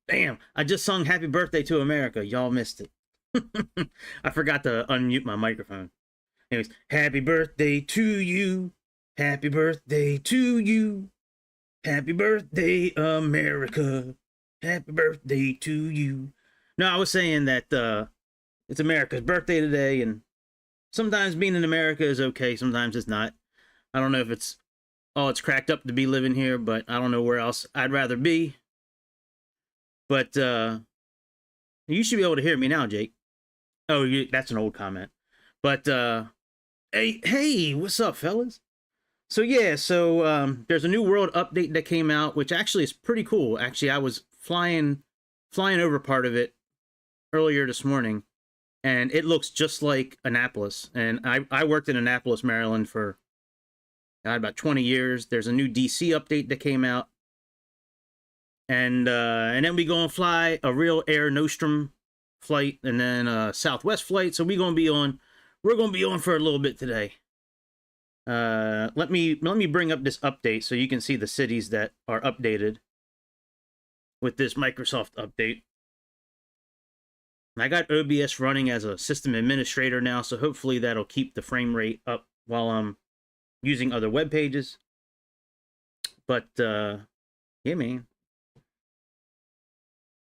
Damn, I just sung Happy Birthday to America. Y'all missed it. I forgot to unmute my microphone. Anyways, happy birthday to you. Happy birthday to you. Happy birthday, America. Happy birthday to you. No, I was saying that it's America's birthday today, and sometimes being in America is okay, sometimes it's not. I don't know if it's it's cracked up to be living here, but I don't know where else I'd rather be. But you should be able to hear me now, Jake. Oh, that's an old comment. But hey, what's up, fellas? So yeah, there's a new world update that came out, which actually is pretty cool. Actually, I was flying over part of it earlier this morning, and it looks just like Annapolis. And I worked in Annapolis, Maryland for about 20 years. There's a new DC update that came out, and then we gonna fly a real Air Nostrum flight, and then a Southwest flight. So we're gonna be on for a little bit today. Let me bring up this update so you can see the cities that are updated with this Microsoft update. I got OBS running as a system administrator now, so hopefully that'll keep the frame rate up while I'm using other web pages. But yeah, man.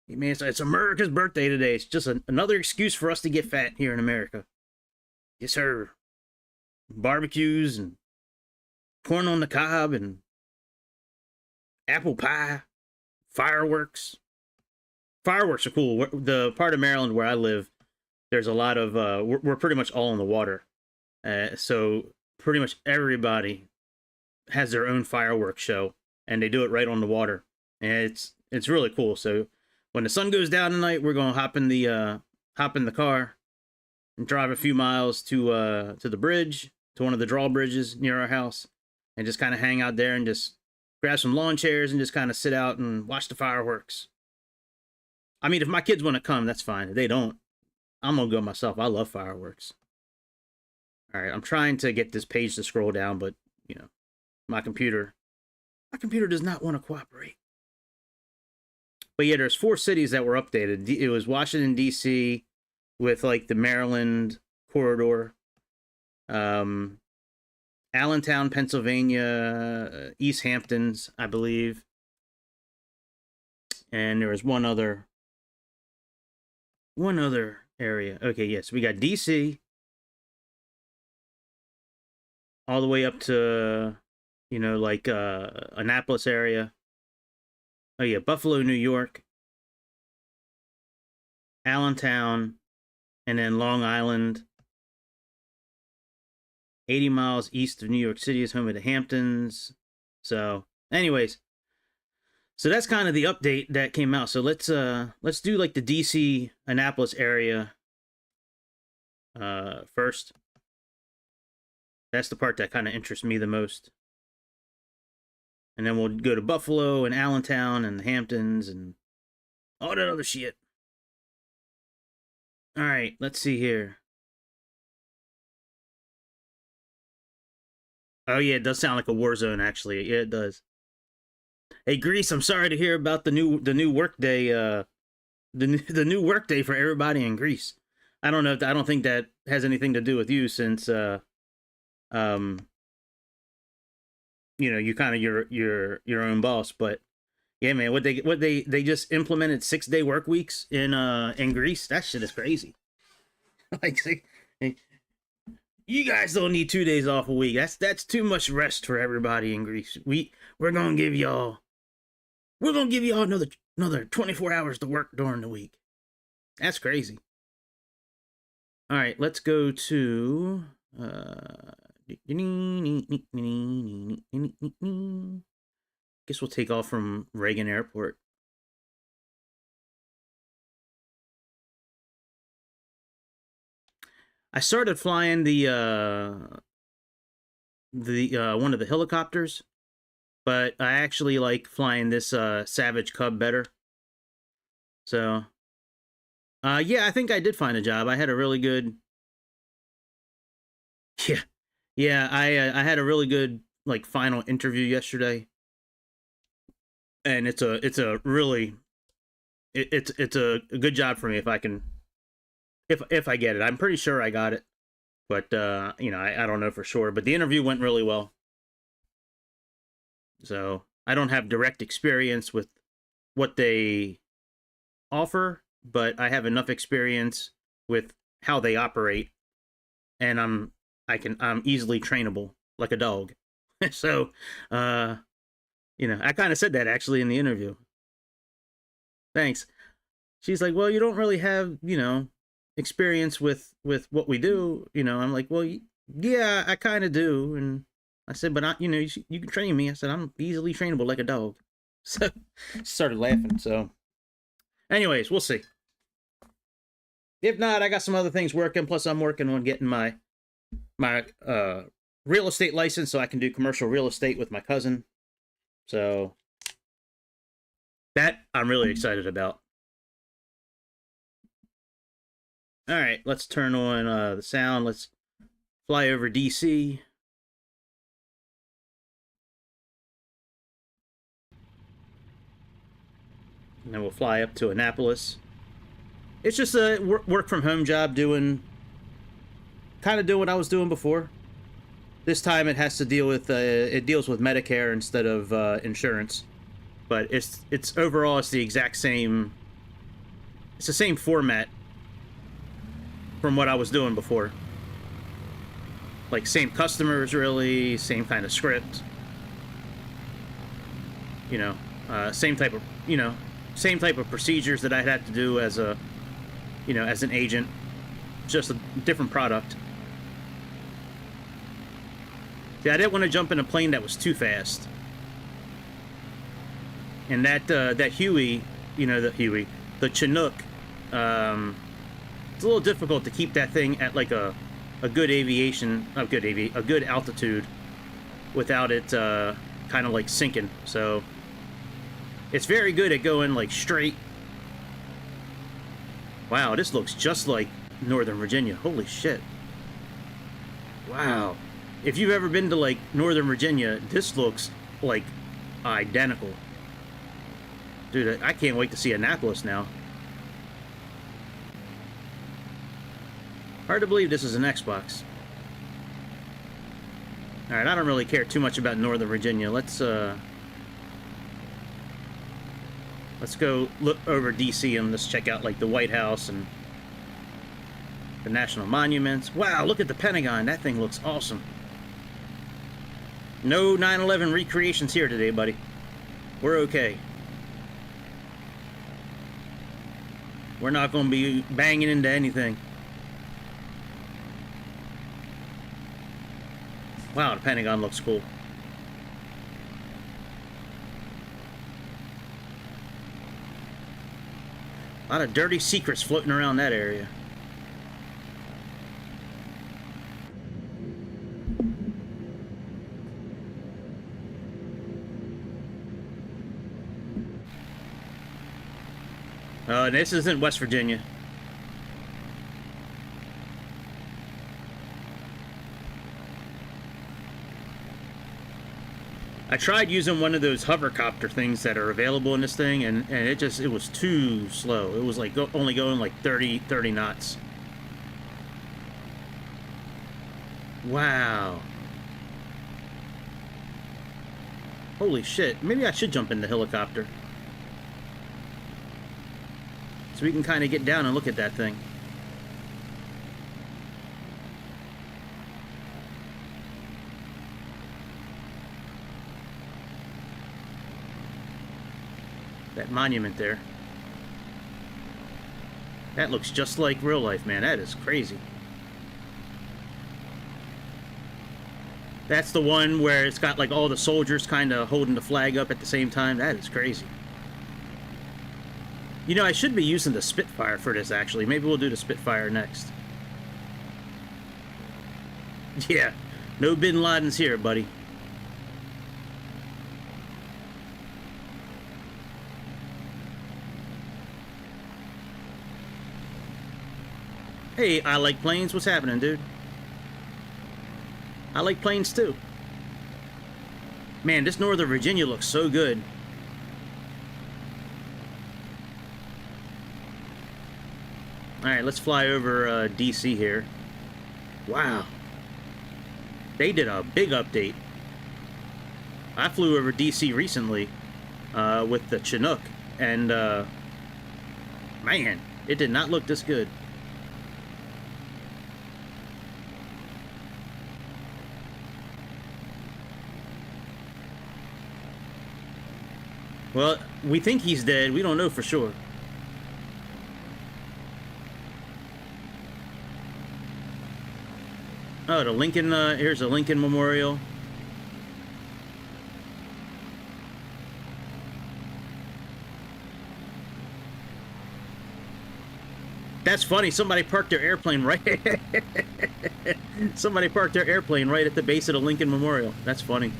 Hey, man, it's America's birthday today. It's just another excuse for us to get fat here in America. Yes, sir. Barbecues and corn on the cob and apple pie, fireworks. Fireworks are cool. The part of Maryland where I live, there's a lot of we're pretty much all in the water, so pretty much everybody has their own fireworks show, and they do it right on the water, and it's really cool. So when the sun goes down tonight, we're gonna hop in the car and drive a few miles to the bridge, to one of the drawbridges near our house, and just kind of hang out there and just grab some lawn chairs and just kind of sit out and watch the fireworks. I mean, if my kids want to come, that's fine. If they don't, I'm gonna go myself. I love fireworks. All right, I'm trying to get this page to scroll down, but you know, my computer does not want to cooperate. But yeah, there's 4 cities that were updated. It was Washington D.C. with like the Maryland corridor, Allentown, Pennsylvania, East Hamptons, I believe, and there was one other area. Okay, yes, we got DC all the way up to, you know, like Annapolis area. Oh yeah, Buffalo, New York, Allentown, and then Long Island. 80 miles east of New York City is home of the Hamptons. So, anyways, so that's kind of the update that came out. So let's do like the DC Annapolis area first. That's the part that kind of interests me the most. And then we'll go to Buffalo and Allentown and the Hamptons and all that other shit. All right, let's see here. Oh yeah, it does sound like a war zone actually. Yeah, it does. Hey Greece, I'm sorry to hear about the new workday the new workday for everybody in Greece. I don't know. I don't think that has anything to do with you, since you know, you kind of your own boss. But yeah, man, what they just implemented 6-day work weeks in Greece. That shit is crazy. Like, you guys don't need 2 days off a week. That's too much rest for everybody in Greece. We're gonna give y'all another 24 hours to work during the week. That's crazy. All right, let's go to guess we'll take off from Reagan Airport. I started flying the one of the helicopters, but I actually like flying this Savage Cub better. So yeah, I think I did find a job. I had a really good I had a really good like final interview yesterday, and it's a really it's a good job for me if I can, if I get it. I'm pretty sure I got it, but you know, I don't know for sure. But the interview went really well. So I don't have direct experience with what they offer, but I have enough experience with how they operate, and I'm easily trainable like a dog. So, you know, I kind of said that actually in the interview. Thanks. She's like, well, you don't really have, you know, experience with what we do. You know, I'm like, well, yeah, I kind of do. And I said, but you know, you can train me. I said, I'm easily trainable like a dog. So she started laughing. So anyways, we'll see. If not, I got some other things working. Plus I'm working on getting my real estate license so I can do commercial real estate with my cousin. So that I'm really excited about. All right, let's turn on the sound. Let's fly over DC. And then we'll fly up to Annapolis. It's just a work from home job, doing what I was doing before. This time it has to deal with it deals with Medicare instead of insurance, but it's overall it's the exact same. It's the same format from what I was doing before. Like same customers, really, same kind of script. You know, same type of procedures that I'd have to do as a, you know, as an agent. Just a different product. See, I didn't want to jump in a plane that was too fast. And that Huey, you know, the Chinook, it's a little difficult to keep that thing at like a good a good altitude without it kind of like sinking. So it's very good at going like straight. Wow, this looks just like Northern Virginia. Holy shit. Wow. If you've ever been to like Northern Virginia, this looks like identical. Dude, I can't wait to see Annapolis now. Hard to believe this is an Xbox. Alright, I don't really care too much about Northern Virginia. Let's go look over DC and let's check out like the White House and the national monuments. Wow, look at the Pentagon. That thing looks awesome. No 9/11 recreations here today, buddy. We're okay. We're not going to be banging into anything. Wow, the Pentagon looks cool. A lot of dirty secrets floating around that area. This isn't West Virginia. I tried using one of those hovercopter things that are available in this thing, and it was too slow. It was like only going like 30 knots. Wow. Holy shit. Maybe I should jump in the helicopter. So we can kind of get down and look at that thing. That monument there. That looks just like real life, man. That is crazy. That's the one where it's got like all the soldiers kind of holding the flag up at the same time. That is crazy. You know, I should be using the Spitfire for this, actually. Maybe we'll do the Spitfire next. Yeah, no Bin Laden's here, buddy. Hey, I like planes. What's happening, dude? I like planes, too. Man, this Northern Virginia looks so good. Alright, let's fly over DC here. Wow. They did a big update. I flew over DC recently with the Chinook, and man, it did not look this good. Well, we think he's dead. We don't know for sure. Oh, the Lincoln, here's a Lincoln Memorial. That's funny. Somebody parked their airplane right. Somebody parked their airplane right at the base of the Lincoln Memorial. That's funny.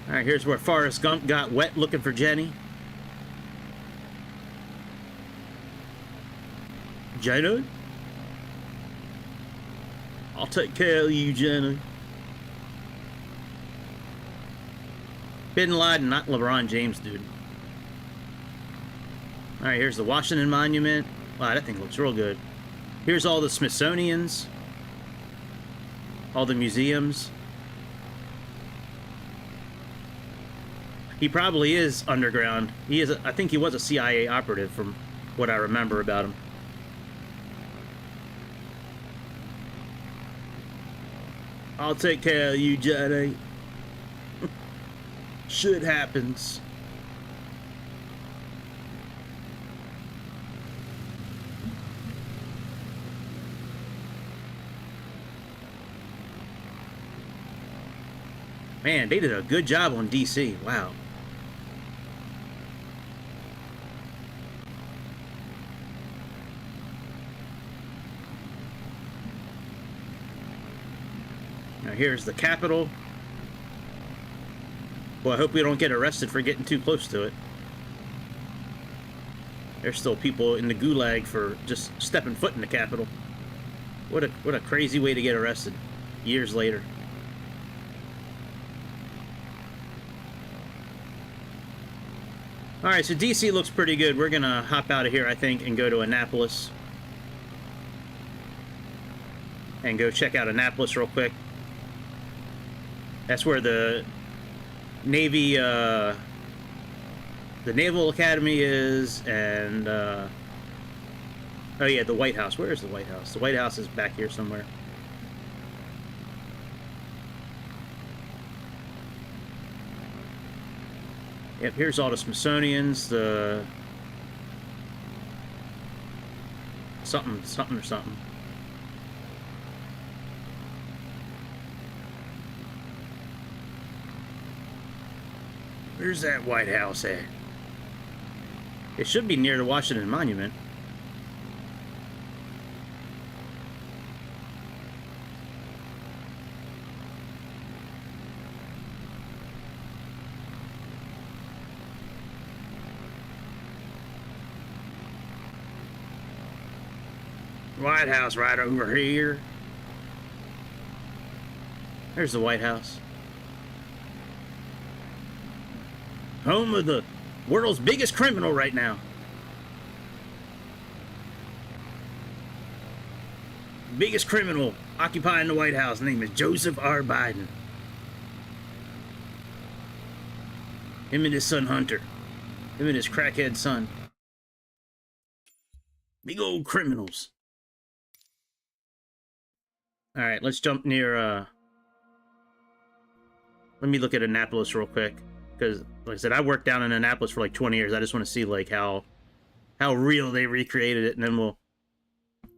All right, here's where Forrest Gump got wet looking for Jenny. Jenny? I'll take care of you, Jenny. Bin Laden, not LeBron James, dude. All right, here's the Washington Monument. Wow, that thing looks real good. Here's all the Smithsonians. All the museums. He probably is underground. He is. I think he was a CIA operative from what I remember about him. I'll take care of you, Johnny. Shit happens. Man, they did a good job on DC. Wow. Now here's the Capitol. Well, I hope we don't get arrested for getting too close to it. There's still people in the gulag for just stepping foot in the Capitol. What a crazy way to get arrested years later. Alright, so DC looks pretty good. We're gonna hop out of here, I think, and go to Annapolis. And go check out Annapolis real quick. That's where the Navy, the Naval Academy is, and, oh yeah, the White House. Where is the White House? The White House is back here somewhere. Yep, here's all the Smithsonians, the something or something. Where's that White House at? It should be near the Washington Monument. White House right over here. There's the White House. Home of the world's biggest criminal right now. Biggest criminal occupying the White House. His name is Joseph R. Biden. Him and his son Hunter. Him and his crackhead son. Big old criminals. Alright, let's jump near, let me look at Annapolis real quick. Because, like I said, I worked down in Annapolis for like 20 years. I just want to see, like, how real they recreated it. And then we'll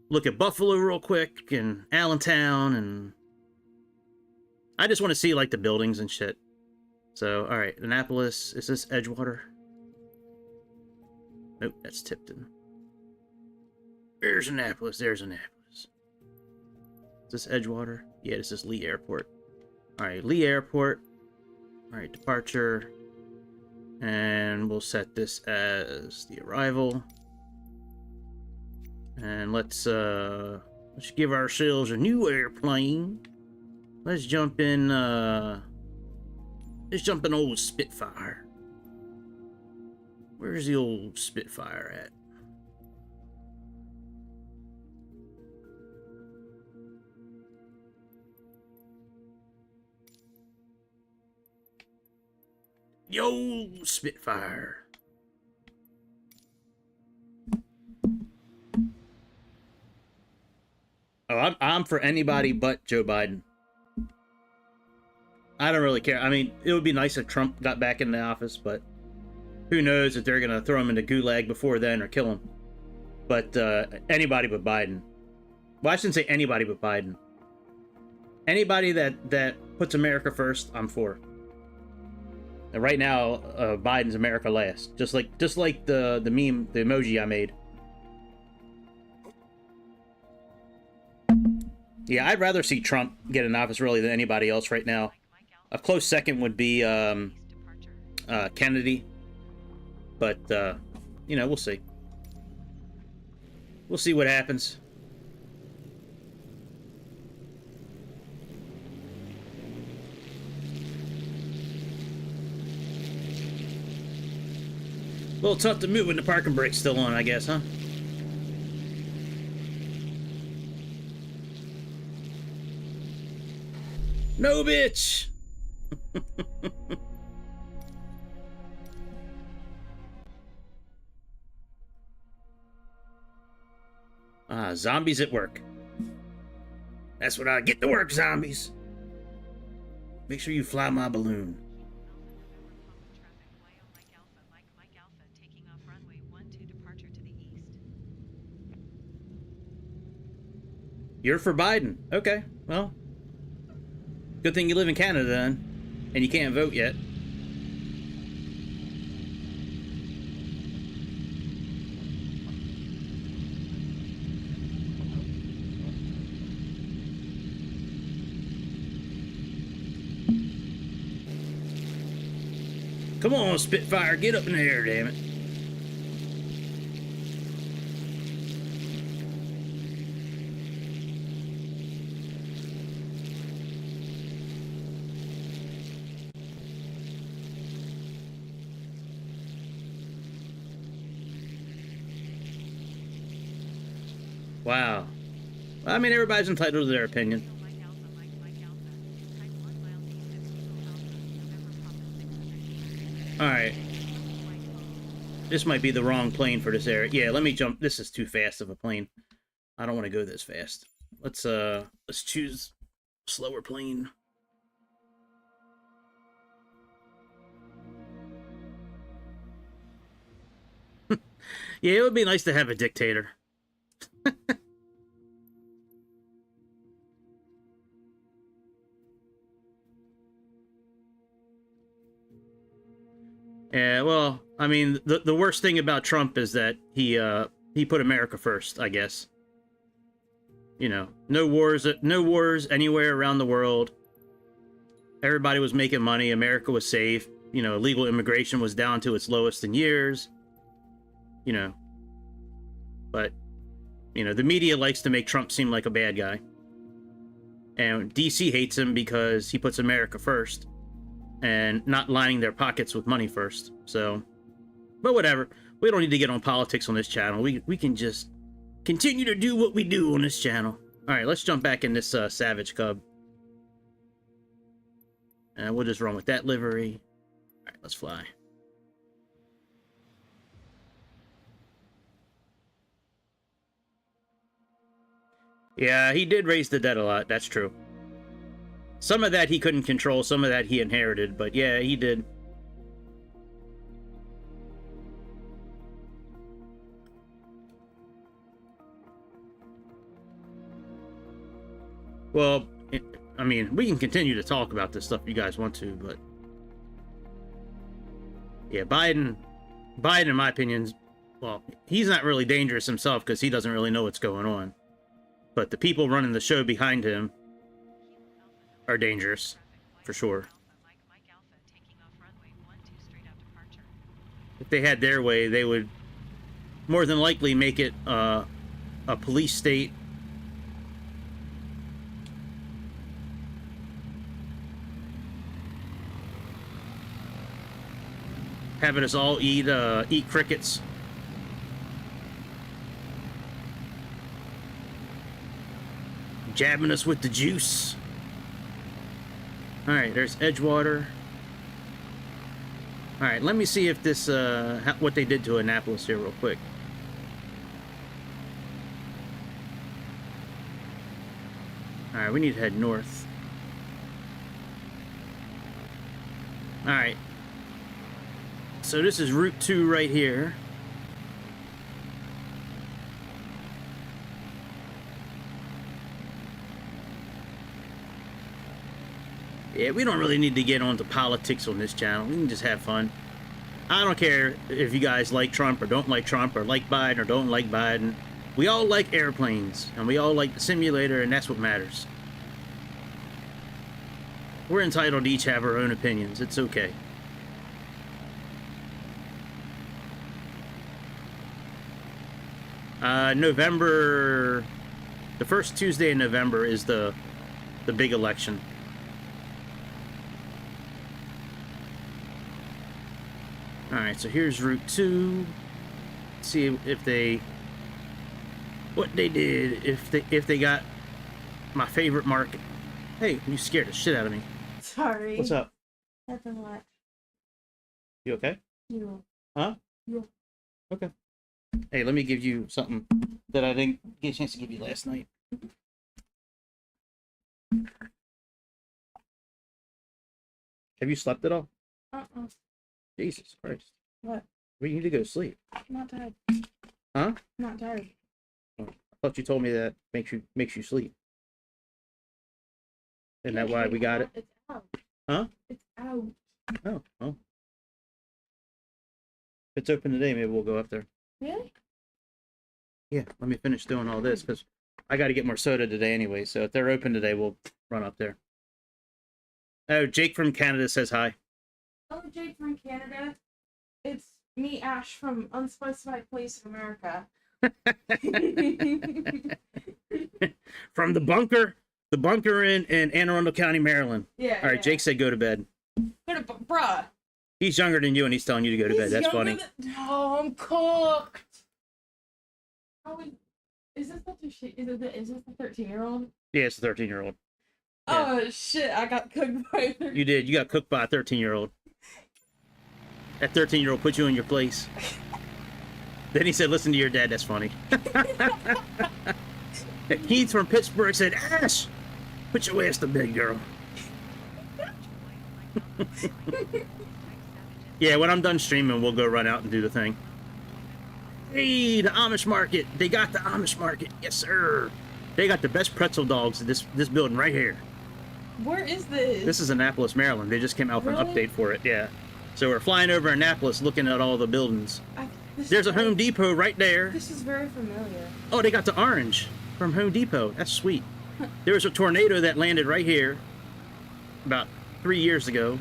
look at Buffalo real quick, and Allentown, and I just want to see, like, the buildings and shit. So, alright, Annapolis. Is this Edgewater? Nope, that's Tipton. There's Annapolis. There's Annapolis. Is this Edgewater? Yeah, this is Lee Airport. Alright, Lee Airport. Alright, departure. And we'll set this as the arrival. And let's give ourselves a new airplane. Let's jump in, old Spitfire. Where's the old Spitfire at? Yo, Spitfire. Oh, I'm for anybody but Joe Biden. I don't really care. I mean, it would be nice if Trump got back in the office, but who knows if they're going to throw him into gulag before then or kill him. But anybody but Biden. Well, I shouldn't say anybody but Biden. Anybody that puts America first, I'm for. And right now, Biden's America last. Just like the meme, the emoji I made. Yeah, I'd rather see Trump get in office really than anybody else right now. A close second would be Kennedy. But, you know, we'll see. We'll see what happens. A little tough to move when the parking brake's still on, I guess, huh? No, bitch! Zombies at work. That's what I get to work, zombies. Make sure you fly my balloon. You're for Biden. Okay, well. Good thing you live in Canada, then. And you can't vote yet. Come on, Spitfire, get up in the air, damn it. Wow. I mean, everybody's entitled to their opinion. Alright. This might be the wrong plane for this area. Yeah, let me jump. This is too fast of a plane. I don't want to go this fast. Let's choose a slower plane. Yeah, it would be nice to have a dictator. Yeah, well, I mean, the worst thing about Trump is that he put America first, I guess. You know, no wars anywhere around the world. Everybody was making money. America was safe. You know, illegal immigration was down to its lowest in years. You know, but you know, the media likes to make Trump seem like a bad guy. And DC hates him because he puts America first and not lining their pockets with money first. So, but whatever. We don't need to get on politics on this channel. We can just continue to do what we do on this channel. All right, let's jump back in this Savage Cub. And we'll just run with that livery. All right, let's fly. Yeah, he did raise the debt a lot. That's true. Some of that he couldn't control. Some of that he inherited. But yeah, he did. Well, I mean, we can continue to talk about this stuff if you guys want to, but yeah, Biden, in my opinion, well, he's not really dangerous himself because he doesn't really know what's going on. But the people running the show behind him are dangerous, for sure. If they had their way, they would more than likely make it a police state. having us all eat crickets. Jabbing us with the juice. All right, there's Edgewater. All right, let me see if this what they did to Annapolis here real quick. All right, we need to head north. All right. So this is Route 2 right here. Yeah, we don't really need to get onto politics on this channel. We can just have fun. I don't care if you guys like Trump or don't like Trump or like Biden or don't like Biden. We all like airplanes and we all like the simulator, and that's what matters. We're entitled to each have our own opinions. It's okay. November, the first Tuesday in November is the big election. All right, so here's Route 2. Let's see if they, what they did, if they got my favorite market. Hey, you scared the shit out of me. Sorry. What's up? Nothing much. You okay? Yeah. Huh? Yeah. Okay. Hey, let me give you something that I didn't get a chance to give you last night. Have you slept at all? Uh-uh. Jesus Christ. What? We need to go to sleep. I'm not tired. Huh? I'm not tired. Oh, I thought you told me that makes you sleep. Isn't that why we got it? It's out. Huh? It's out. Oh, well. If it's open today, maybe we'll go up there. Really? Yeah, let me finish doing all this, because I got to get more soda today anyway, so if they're open today, we'll run up there. Oh, Jake from Canada says hi. Oh, Jake from Canada. It's me, Ash, from Unspecified Place in America. From the bunker in Anne Arundel County, Maryland. Yeah. All right, Jake said go to bed. Go to bruh. He's younger than you, and he's telling you to go to bed. That's funny. Oh, I'm cooked. Is this the 13-year-old? Yeah, it's a 13-year-old. Yeah. Oh shit! I got cooked by. You did. You got cooked by a 13-year-old. That 13-year-old put you in your place. Then he said, "Listen to your dad." That's funny. Keith from Pittsburgh said, "Ash, put your ass to bed, girl." Yeah, when I'm done streaming, we'll go run out and do the thing. Hey, the Amish market. They got the Amish market. Yes, sir. They got the best pretzel dogs in this building right here. Where is this? This is Annapolis, Maryland. They just came out for an Really? update for it. Yeah. So we're flying over Annapolis looking at all the buildings. There's a Home Depot right there. This is very familiar. Oh, they got the orange from Home Depot. That's sweet. There was a tornado that landed right here about 4 years ago.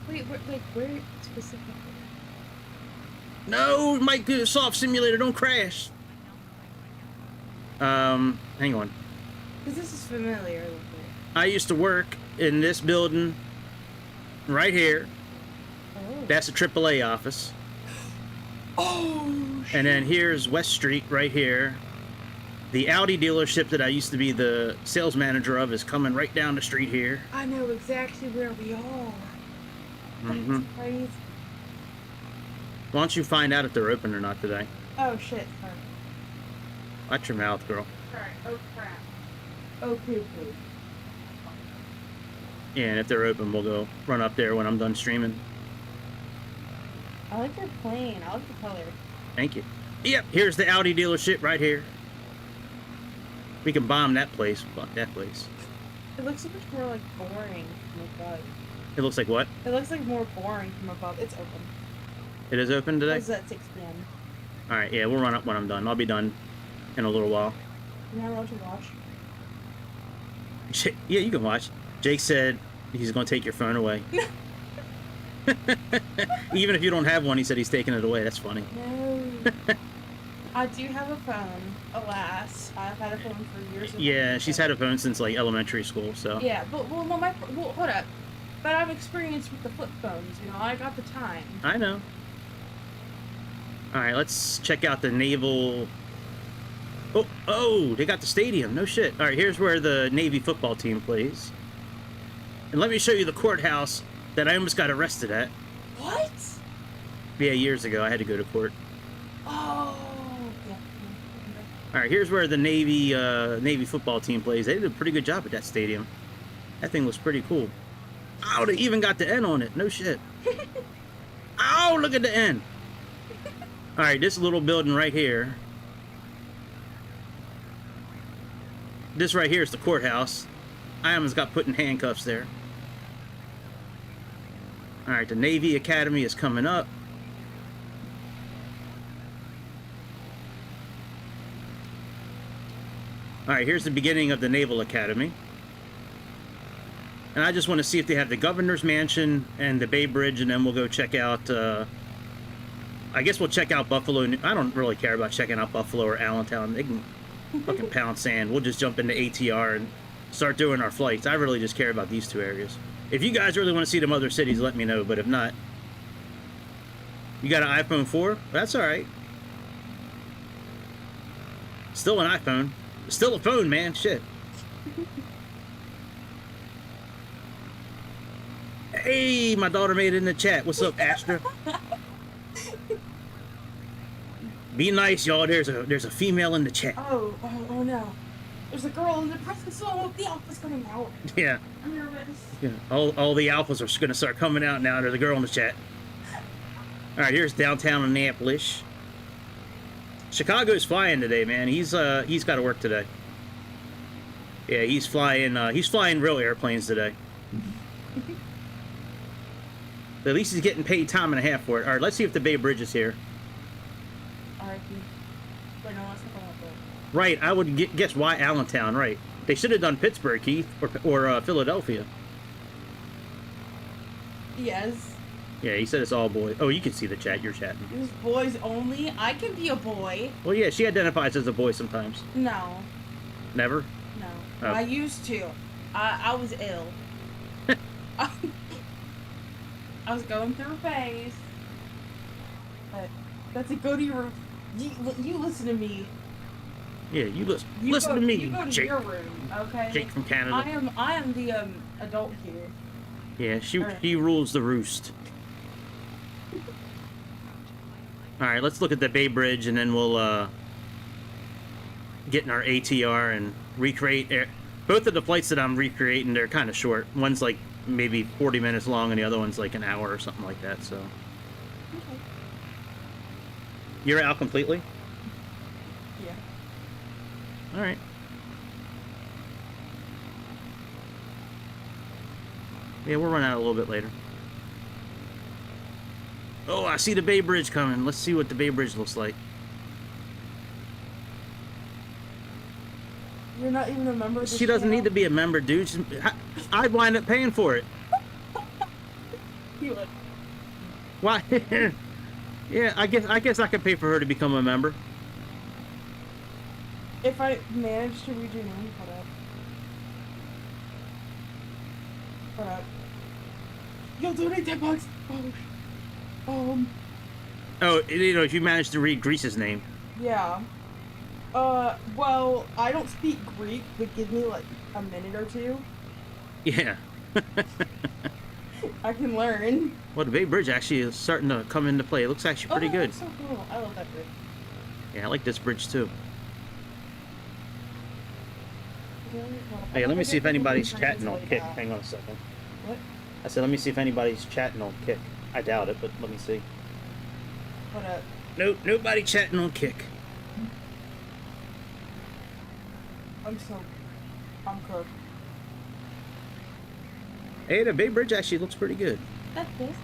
Wait, where specifically? No, Microsoft Simulator, don't crash. Hang on. Because this is familiar. I used to work in this building right here. Oh. That's a AAA office. Oh, shit. And then here's West Street right here. The Audi dealership that I used to be the sales manager of is coming right down the street here. I know exactly where we are. Mm-hmm. That's crazy. Why don't you find out if they're open or not today? Oh, shit. Sorry. Watch your mouth, girl. Sorry. Oh, crap. Oh, poo-poo. Yeah, and if they're open, we'll go run up there when I'm done streaming. I like your plane. I like the color. Thank you. Yep, here's the Audi dealership right here. We can bomb that place. Fuck that place. It looks so much more, like, boring from above. It looks like what? It looks like more boring from above. It's open. It is open today? It's at 6 p.m. Alright, yeah, we'll run up when I'm done. I'll be done in a little while. You're not allowed to watch? Yeah, you can watch. Jake said he's going to take your phone away. Even if you don't have one, he said he's taking it away. That's funny. No. I do have a phone, alas. I've had a phone for years. Yeah, she's had a phone since like elementary school, so. Yeah, but well, no, hold up. But I'm experienced with the flip phones, you know, I got the time. I know. Alright, let's check out the naval... Oh, they got the stadium. No shit. Alright, here's where the Navy football team plays. And let me show you the courthouse that I almost got arrested at. What? Yeah, years ago. I had to go to court. Oh, yeah. Alright, here's where the Navy football team plays. They did a pretty good job at that stadium. That thing was pretty cool. Oh, they even got the N on it. No shit. Oh, look at the N. Alright, this little building right here. This right here is the courthouse. I almost got put in handcuffs there. Alright, the Navy Academy is coming up. Alright, here's the beginning of the Naval Academy. And I just want to see if they have the Governor's Mansion and the Bay Bridge, and then we'll go check out, I guess we'll check out Buffalo. I don't really care about checking out Buffalo or Allentown. They can fucking pound sand. We'll just jump into ATR and start doing our flights. I really just care about these two areas. If you guys really want to see them other cities, let me know. But if not, you got an iPhone 4? That's alright. Still an iPhone. Still a phone, man. Shit. Hey, my daughter made it in the chat. What's up, Astra? Be nice, y'all. There's a female in the chat. Oh no. There's a girl in the press, so the alpha's coming out. Yeah. I'm nervous. Yeah. All the alphas are gonna start coming out now. There's a girl in the chat. All right, here's downtown Annapolis. Chicago's flying today, man. He's got to work today. Yeah, he's flying real airplanes today. But at least he's getting paid time and a half for it. All right, let's see if the Bay Bridge is here. R.I.P. Wait, no, that's not going to happen. Right, I would guess why Allentown, right. They should have done Pittsburgh, Keith, or Philadelphia. Yes. Yeah, he said it's all boys. Oh, you can see the chat. You're chatting. It's boys only. I can be a boy. Well, yeah, she identifies as a boy sometimes. No. Never? No. Oh. I used to. I was ill. I was going through a phase. But that's a go to your room. You listen to me. Yeah, you listen to me, You go to Jake. your room, okay? Jake from Canada. I am the adult here. Yeah, she rules the roost. All right, let's look at the Bay Bridge, and then we'll get in our ATR and recreate. Both of the flights that I'm recreating, they're kind of short. One's like maybe 40 minutes long, and the other one's like an hour or something like that. So, Okay. You're out completely. Yeah. All right. Yeah, we'll run out a little bit later. Oh, I see the Bay Bridge coming. Let's see what the Bay Bridge looks like. You're not even a member of the She doesn't channel? need to be a member, dude. I'd wind up paying for it. You would. Why? Yeah, I guess I could pay for her to become a member. If I manage to read your name, hold up. Hold up. You'll donate $10. Oh. Oh, you know, if you manage to read Greece's name. Yeah. Well, I don't speak Greek, but give me like a minute or two. Yeah. I can learn. Well, the Bay Bridge actually is starting to come into play. It looks actually pretty good. That's so cool. I love that bridge. Yeah, I like this bridge too. Well, Hey, let me see if anybody's I chatting on like Kick. that. Hang on a second. What? I said, let me see if anybody's chatting on Kick. I doubt it, but let me see. Hold up. Nope, nobody chatting on Kick. I'm cooked. Hey, the Bay Bridge actually looks pretty good. That's this.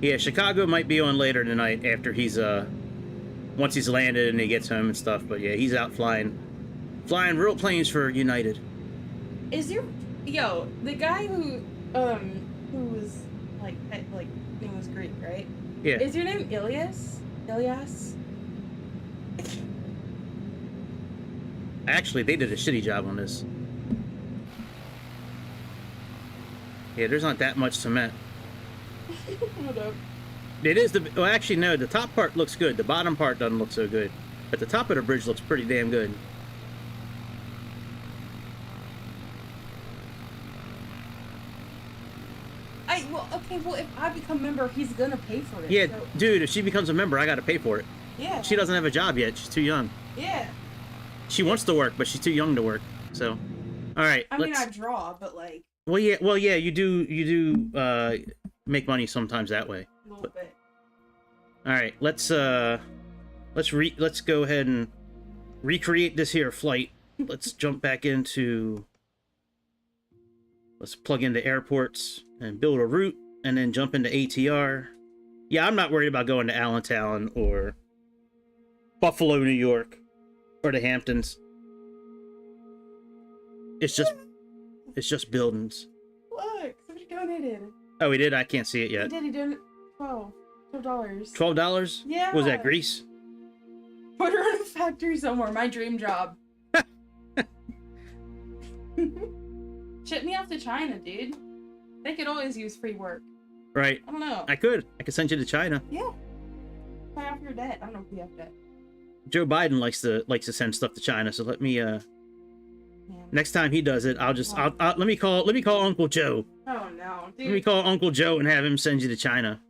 Yeah, Chicago might be on later tonight after he's once he's landed and he gets home and stuff. But yeah, he's out flying real planes for United. Is your the guy who was like name was Greek, right? Yeah. Is your name Ilias? Ilias? Actually, they did a shitty job on this. Yeah, there's not that much cement. Hold up. It is the... Well, actually, no. The top part looks good. The bottom part doesn't look so good. But the top of the bridge looks pretty damn good. Well, if I become member, he's gonna pay for it. Yeah, so... dude, if she becomes a member, I gotta pay for it. Yeah. She doesn't have a job yet. She's too young. Yeah. She wants to work, but she's too young to work. So, all right. I mean, I draw, but like... Well, yeah, you do make money sometimes that way. A little bit. All right, let's go ahead and recreate this here flight. Let's jump back into... Let's plug into airports and build a route, and then jump into ATR. Yeah, I'm not worried about going to Allentown or Buffalo, New York, or the Hamptons. It's just buildings. Look, somebody donated. Oh, he did? I can't see it yet. He did $12. $12? Yeah. Was that Greece? Put her in a factory somewhere. My dream job. Ship me off to China, dude. They could always use free work. Right. I don't know. I could send you to China. Yeah. Pay off your debt. I don't know if we have debt. Joe Biden likes to send stuff to China, so let me next time he does it, I'll let me call Uncle Joe. Oh no, dude. Let me call Uncle Joe and have him send you to China.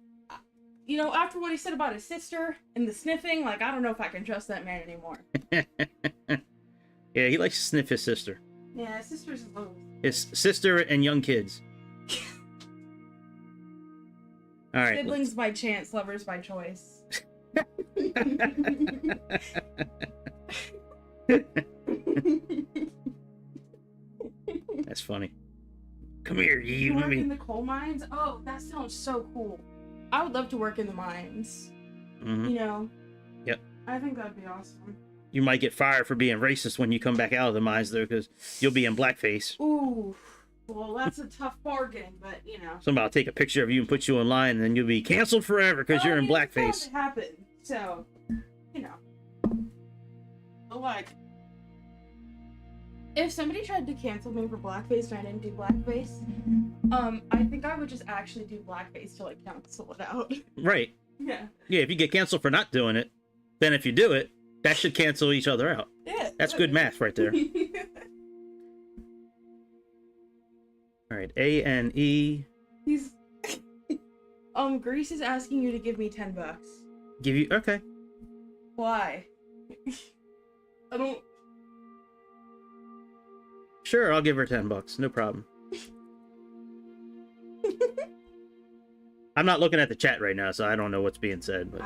You know, after what he said about his sister and the sniffing, like, I don't know if I can trust that man anymore. Yeah, he likes to sniff his sister. Yeah, his sister's low. His sister and young kids. All right. Siblings by chance, lovers by choice. That's funny. Come here, you. Work in the coal mines? Oh, that sounds so cool. I would love to work in the mines. Mm-hmm. You know? Yep. I think that'd be awesome. You might get fired for being racist when you come back out of the mines, though, because you'll be in blackface. Ooh. Well, that's a tough bargain, but, you know. Somebody will take a picture of you and put you online, and then you'll be canceled forever because you're in blackface. It happened, so, you know. But, like, if somebody tried to cancel me for blackface and I didn't do blackface, I think I would just actually do blackface to, like, cancel it out. Right. Yeah. Yeah, if you get canceled for not doing it, then if you do it, that should cancel each other out. Yeah. That's good math right there. All right, A and E. He's... Greece is asking you to give me $10. Give you... Okay. Why? I don't... Sure, I'll give her $10. No problem. I'm not looking at the chat right now, so I don't know what's being said. But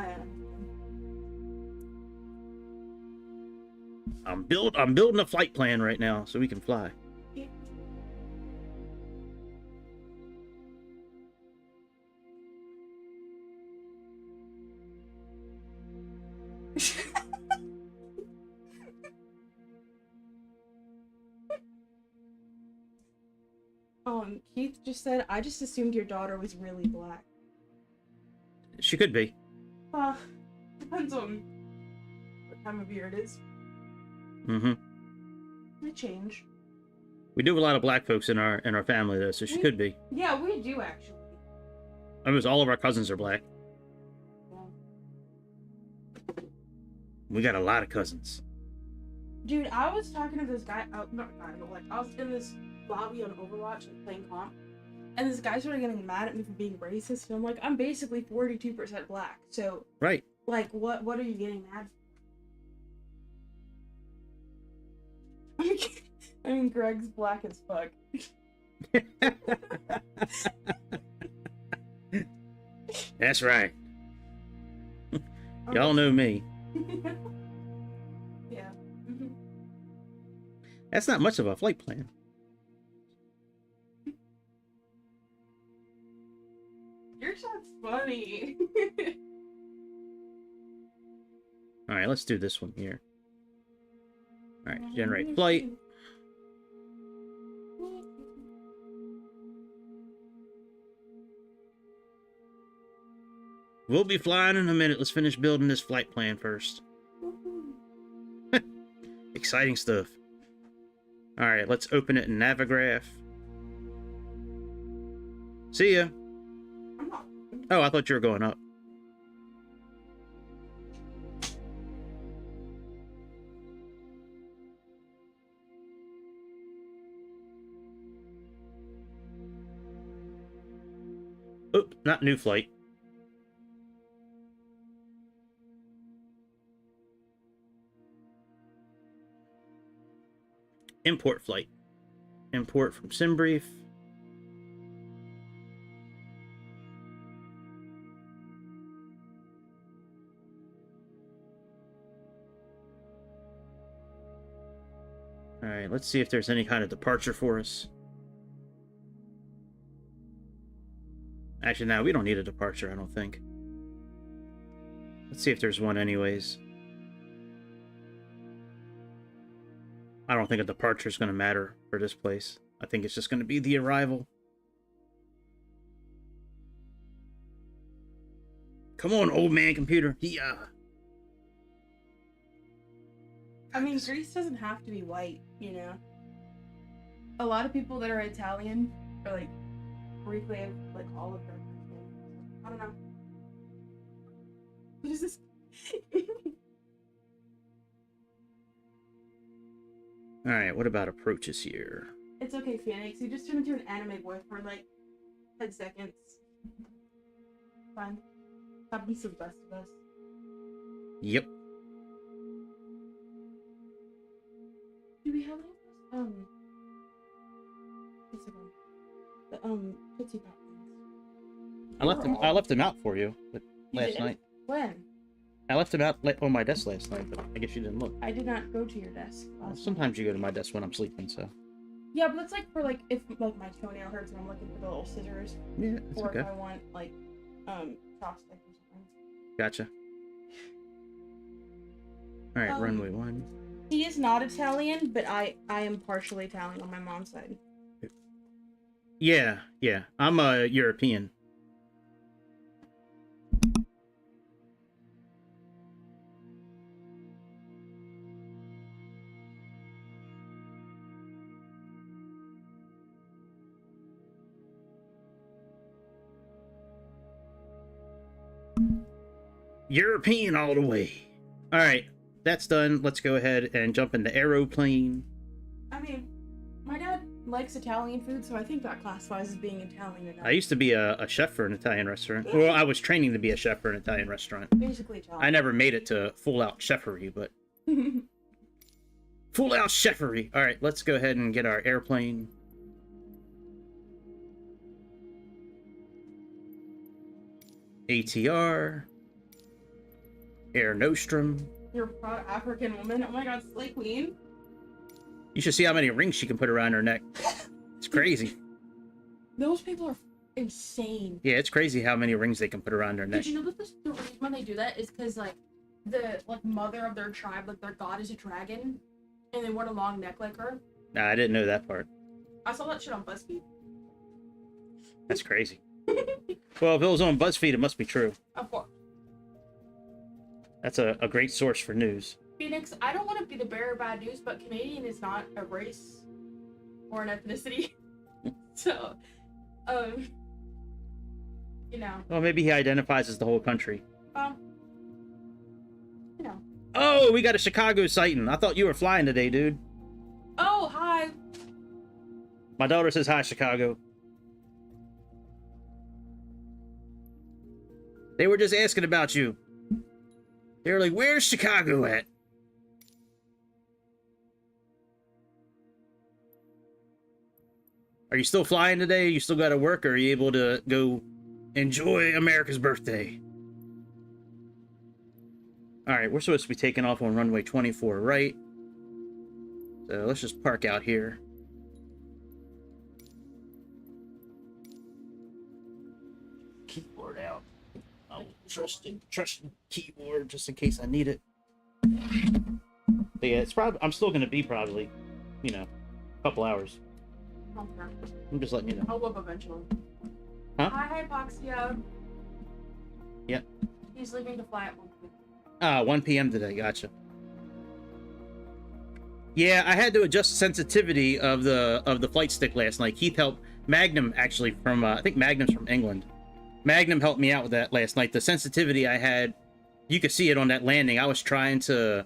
I'm building a flight plan right now so we can fly. Keith just said, I just assumed your daughter was really black. She could be. Depends on what time of year it is. Mm-hmm. It change. We do have a lot of black folks in our family though, so she could be. Yeah, we do actually. Almost all of our cousins are black. Yeah. We got a lot of cousins. Dude, I was talking to this guy, not guy, but like, I was in this lobby on Overwatch and playing comp, and this guy started getting mad at me for being racist, and I'm like, I'm basically 42% black, so... Right. Like, what are you getting mad for? I mean, Greg's black as fuck. That's right. Y'all know me. Yeah. That's not much of a flight plan. Your shot's funny. Alright, let's do this one here. Alright, generate flight. We'll be flying in a minute. Let's finish building this flight plan first. Exciting stuff. All right, let's open it in Navigraph. See ya. I'm not. Oh, I thought you were going up. Oh, not new flight. Import flight. Import from SimBrief. All right, let's see if there's any kind of departure for us. Actually, no, we don't need a departure, I don't think. Let's see if there's one anyways. I don't think a departure is going to matter for this place. I think it's just going to be the arrival. Come on, old man computer. Yeah. I mean, Greece doesn't have to be white, you know? A lot of people that are Italian are like briefly have like olive dark skin. I don't know. What is this? Alright, what about approaches here? It's okay, Phoenix. You just turned into an anime boy for like 10 seconds. Fine. Happens to the best of us. Yep. Do we have any what's it called? The Tootsie Pop things. I left them out for you You last did? night. When? I left them out on my desk last night, but I guess you didn't look. I did not go to your desk. Well, last night. sometimes you go to my desk when I'm sleeping, so. Yeah, but it's like for like if like my toenail hurts and I'm looking for the little scissors, Yeah, it's or okay. if I want like chopstick or something. Gotcha. Alright, Um, runway 1. He is not Italian, but I am partially Italian on my mom's side. Yeah, yeah. I'm a European. European all the way. All right, that's done. Let's go ahead and jump into aeroplane. I mean, my dad likes Italian food, so I think that classifies as being Italian enough. I used to be a chef for an Italian restaurant. Well, I was training to be a chef for an Italian restaurant. Basically Italian. I never made it to full-out chefery, but full-out chefery. All right, let's go ahead and get our airplane. ATR. Air Nostrum. You're a proud African woman. Oh my god, Slay Queen. You should see how many rings she can put around her neck. It's crazy. Those people are insane. Yeah, it's crazy how many rings they can put around their neck. Did you know that the reason when they do that is because like the mother of their tribe, like their god is a dragon, and they want a long neck like her. Nah, I didn't know that part. I saw that shit on BuzzFeed. That's crazy. Well, if it was on BuzzFeed, it must be true. Of course. That's a great source for news. Phoenix, I don't want to be the bearer of bad news, but Canadian is not a race or an ethnicity. So, you know. Well, maybe he identifies as the whole country. You know. Oh, we got a Chicago sighting. I thought you were flying today, dude. Oh, hi. My daughter says hi, Chicago. They were just asking about you. They were like, where's Chicago at? Are you still flying today? You still got to work, or are you able to go enjoy America's birthday? All right, we're supposed to be taking off on runway 24, right? So let's just park out here. Keyboard out. I'll trust the keyboard just in case I need it. But yeah, it's probably, I'm still gonna be probably, you know, a couple hours. Okay. I'm just letting you know. I'll whip eventually. Huh? Hi, Hypoxia. Yep. He's leaving to fly at 1 p.m. 1 p.m. today. Gotcha. Yeah, I had to adjust the sensitivity of the flight stick last night. Keith helped. Magnum, actually, from I think Magnum's from England. Magnum helped me out with that last night. The sensitivity I had, you could see it on that landing. I was trying to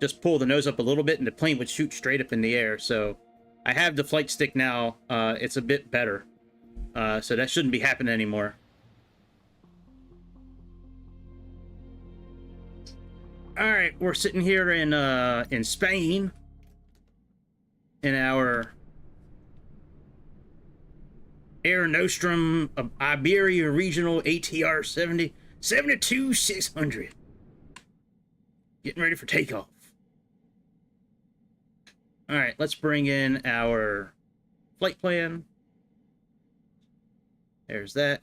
just pull the nose up a little bit, and the plane would shoot straight up in the air. So I have the flight stick now. It's a bit better. So that shouldn't be happening anymore. All right, we're sitting here in Spain in our Air Nostrum Iberia Regional ATR 72-600. Getting ready for takeoff. All right, let's bring in our flight plan. There's that.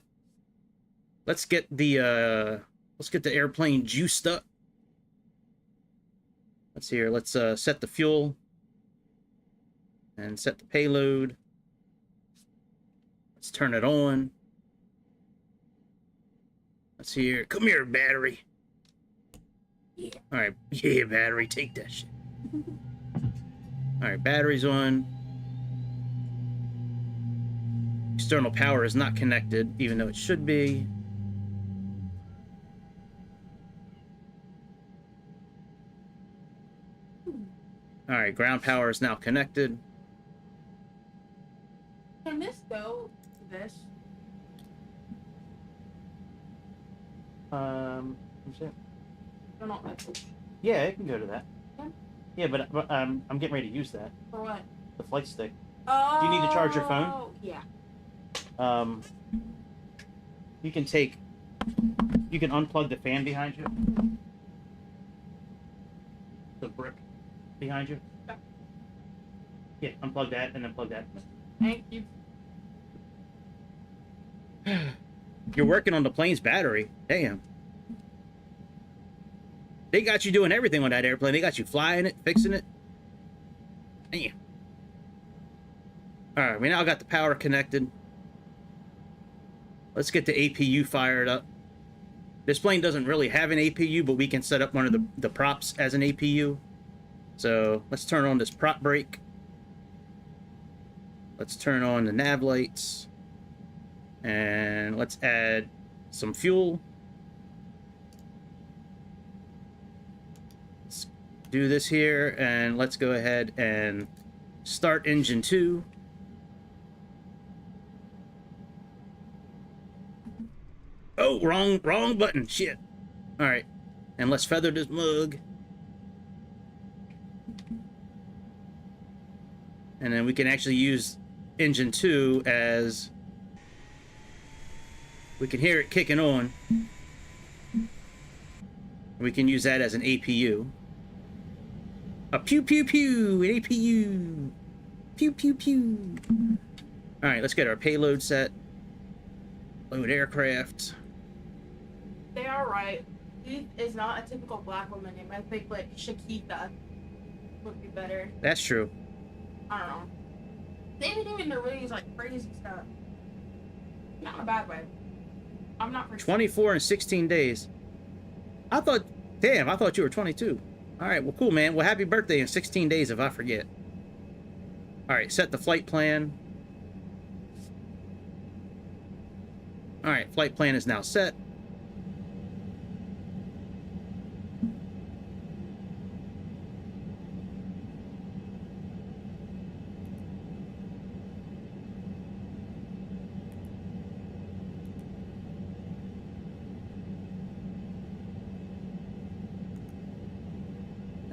Let's get the airplane juiced up. Let's see here. Let's set the fuel and set the payload. Let's turn it on. Let's see here. Come here, battery. Yeah. All right. Yeah, battery. Take that shit. All right. Battery's on. External power is not connected, even though it should be. All right. Ground power is now connected. Can this go to this? No. Yeah, it can go to that. Yeah. Yeah, but I'm getting ready to use that. For what? The flight stick. Oh. Do you need to charge your phone? Yeah. You can unplug the fan behind you. The brick behind you. Okay. Yeah, unplug that and then plug that. Thank you. You're working on the plane's battery. Damn. They got you doing everything on that airplane. They got you flying it, fixing it. Damn. All right, we now got the power connected. Let's get the APU fired up. This plane doesn't really have an APU, but we can set up one of the props as an APU. So let's turn on this prop brake. Let's turn on the nav lights. And let's add some fuel. Let's do this here, and let's go ahead and start engine 2. Oh, wrong button. Shit. All right. And let's feather this mug. And then we can actually use engine 2 as... We can hear it kicking on. We can use that as an APU. A pew pew pew, an APU. Pew pew pew. All right, let's get our payload set. Load aircraft. They are right. Keith is not a typical black woman name. I think like Shakita would be better. That's true. I don't know. They didn't even release like crazy stuff. Not in a bad way. I'm not for 24 and 16 days. I thought you were 22. All right, well, cool, man. Well, happy birthday in 16 days if I forget. All right, set the flight plan. All right, flight plan is now set.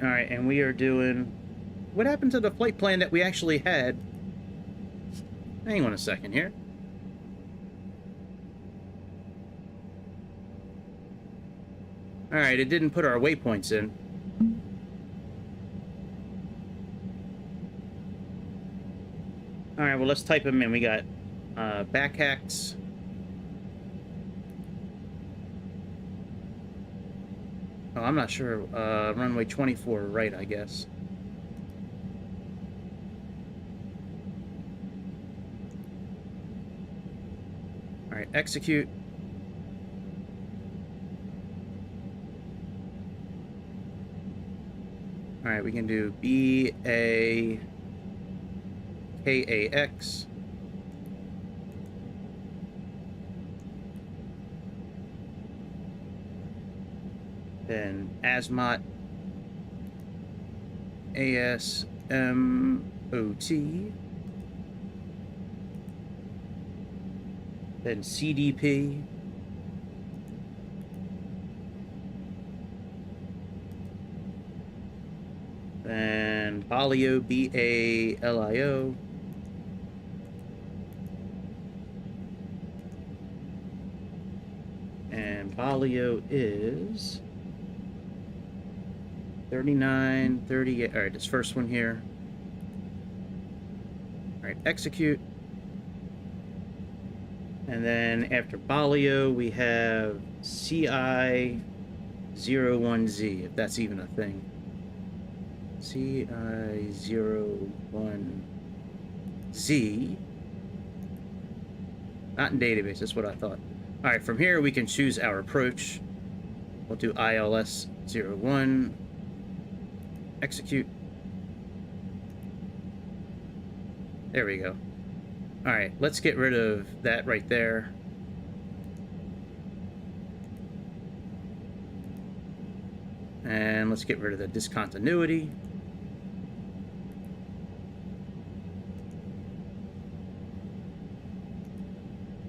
All right, and we are doing... What happened to the flight plan that we actually had? Hang on a second here. All right, it didn't put our waypoints in. All right, well, let's type them in. We got back hacks. Oh, I'm not sure. Runway 24, right, I guess. All right, execute. Alright, we can do KAX. Then Asmot ASMOT. Then CDP. Then Balio, BALIO. And Balio is 39, 38. All right, this first one here. All right, execute. And then after Balio, we have CI01Z, if that's even a thing. CI01Z. Not in database, that's what I thought. All right, from here we can choose our approach. We'll do ILS01. Execute. There we go. All right, let's get rid of that right there. And let's get rid of the discontinuity.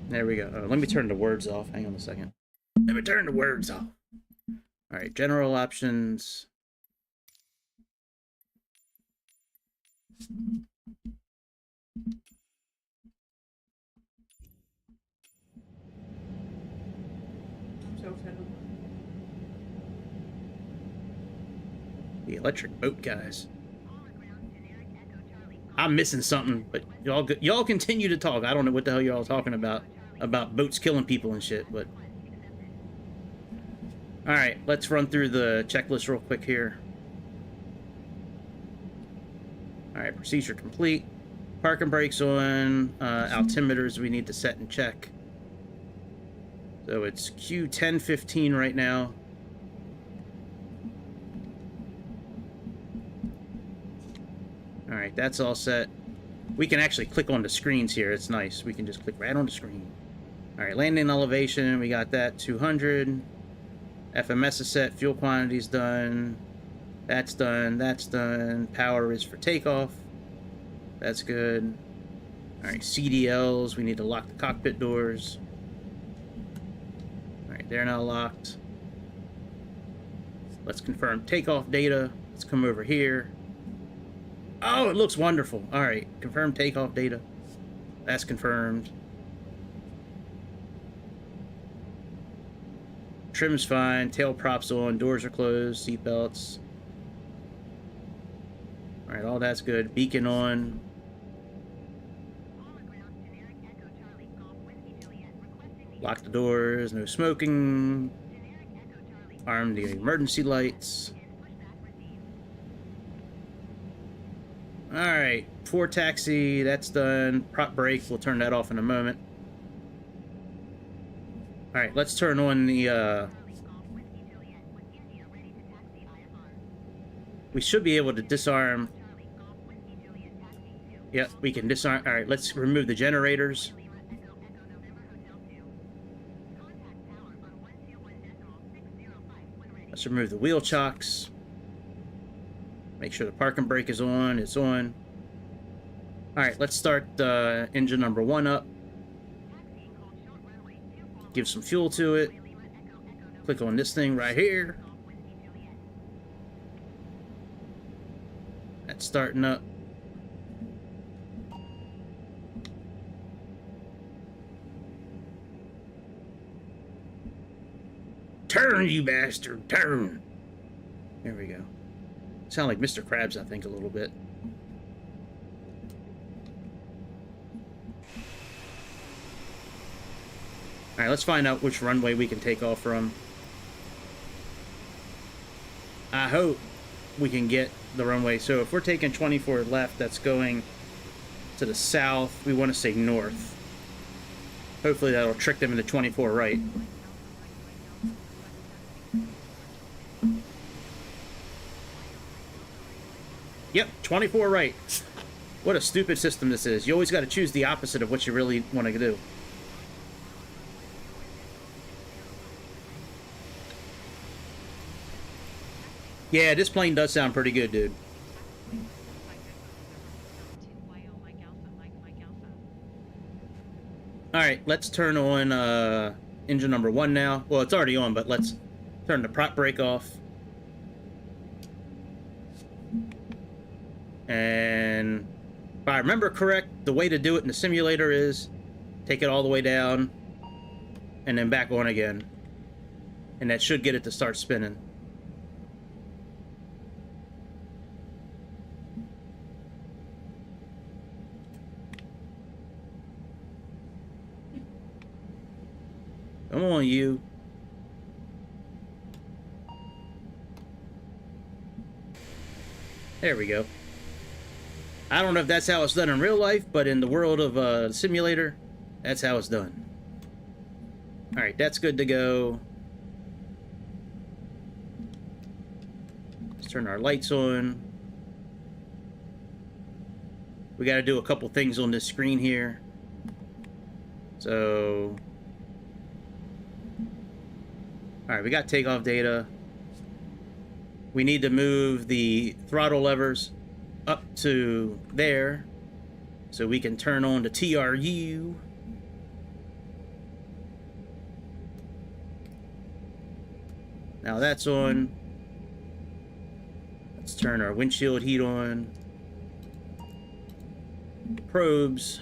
There we go. Oh, let me turn the words off. Hang on a second. Let me turn the words off. All right, general options. So excited. The electric boat guys. I'm missing something, but y'all continue to talk. I don't know what the hell y'all talking about boats killing people and shit, but all right, let's run through the checklist real quick here. All right, procedure complete. Parking brakes on. Altimeters we need to set and check. So it's Q1015 right now. All right, that's all set. We can actually click on the screens here. It's nice. We can just click right on the screen. All right, landing elevation, we got that 200. FMS is set. Fuel quantity's done. That's done. That's done. Power is for takeoff. That's good. All right, CDLs. We need to lock the cockpit doors. All right, they're now locked. Let's confirm takeoff data. Let's come over here. Oh, it looks wonderful. All right, confirm takeoff data. That's confirmed. Trim's fine. Tail props on. Doors are closed. Seatbelts. All right, all that's good. Beacon on. Lock the doors. No smoking. Arm the emergency lights. Alright, for taxi, that's done. Prop brake, we'll turn that off in a moment. Alright, let's turn on the, we should be able to disarm. Yep, we can disarm. Alright, let's remove the generators. Let's remove the wheel chocks. Make sure the parking brake is on. It's on. All right, let's start engine number 1 up. Give some fuel to it. Click on this thing right here. That's starting up. Turn, you bastard, turn. There we go. Sound like Mr. Krabs, I think, a little bit. All right, let's find out which runway we can take off from. I hope we can get the runway. So if we're taking 24 left, that's going to the south. We want to say north. Hopefully that'll trick them into 24 right. Yep, 24 right. What a stupid system this is. You always got to choose the opposite of what you really want to do. Yeah, this plane does sound pretty good, dude. Alright, let's turn on engine number 1 now. Well, it's already on, but let's turn the prop brake off. And if I remember correct, the way to do it in the simulator is take it all the way down and then back on again. And that should get it to start spinning. Come on, you. There we go. I don't know if that's how it's done in real life, but in the world of simulator, that's how it's done. Alright, that's good to go. Let's turn our lights on. We got to do a couple things on this screen here. So... Alright, we got takeoff data. We need to move the throttle levers up to there so we can turn on the TRU. Now that's on. Let's turn our windshield heat on. Probes.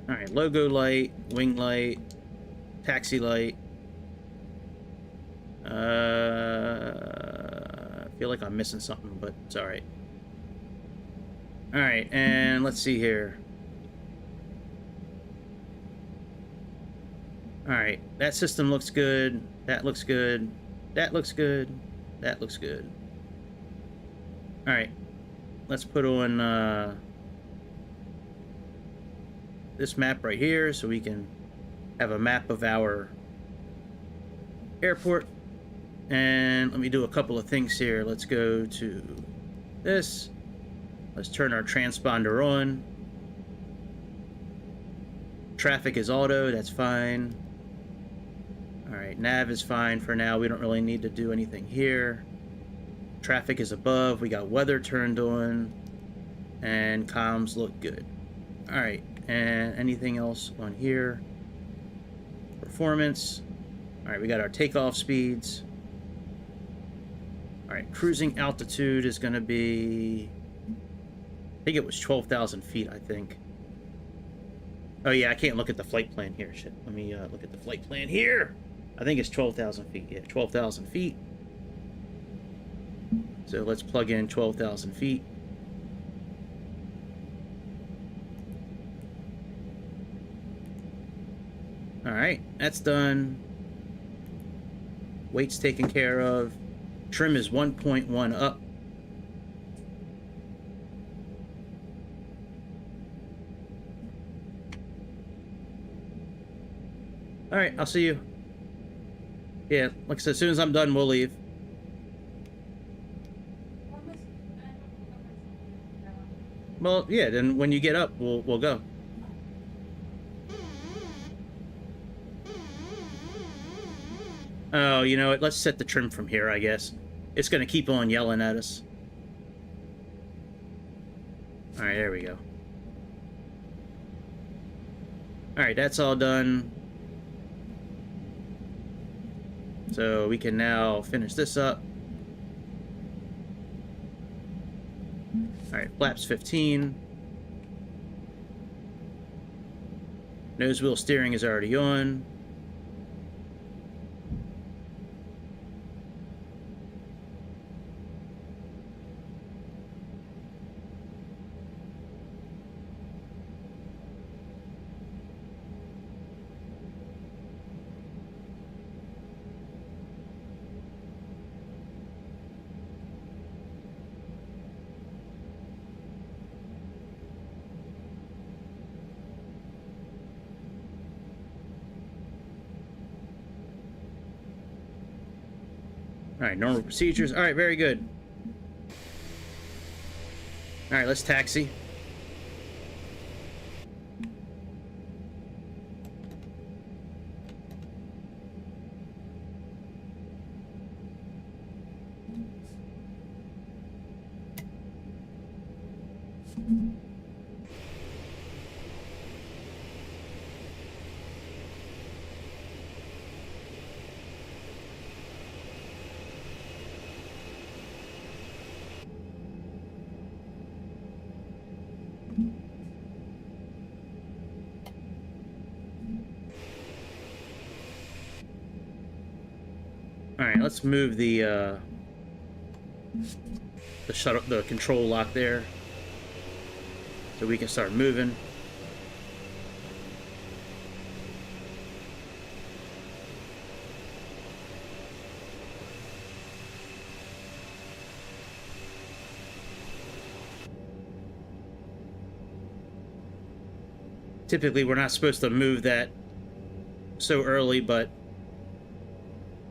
Alright, logo light, wing light, taxi light. I feel like I'm missing something, but it's alright. Alright, and let's see here. Alright, that system looks good. That looks good. That looks good. That looks good. Alright, let's put on this map right here so we can have a map of our airport. And let me do a couple of things here. Let's go to this. Let's turn our transponder on. Traffic is auto, that's fine. Alright, nav is fine for now. We don't really need to do anything here. Traffic is above. We got weather turned on. And comms look good. Alright, and anything else on here? Performance. Alright, we got our takeoff speeds. Alright, cruising altitude is going to be... I think it was 12,000 feet, I think. Oh yeah, I can't look at the flight plan here. Shit, let me look at the flight plan here. I think it's 12,000 feet. Yeah, 12,000 feet. So let's plug in 12,000 feet. Alright, that's done. Weight's taken care of. Trim is 1.1 up. Alright, I'll see you. Yeah, like I said, as soon as I'm done, we'll leave. Well, yeah, then when you get up, we'll go. Oh, you know what? Let's set the trim from here, I guess. It's going to keep on yelling at us. Alright, there we go. Alright, that's all done. So we can now finish this up. Alright, flaps 15. Nose wheel steering is already on. All right, normal procedures. All right, very good. All right, let's taxi. All right, let's move the shuttle, the control lock there, so we can start moving. Typically, we're not supposed to move that so early, but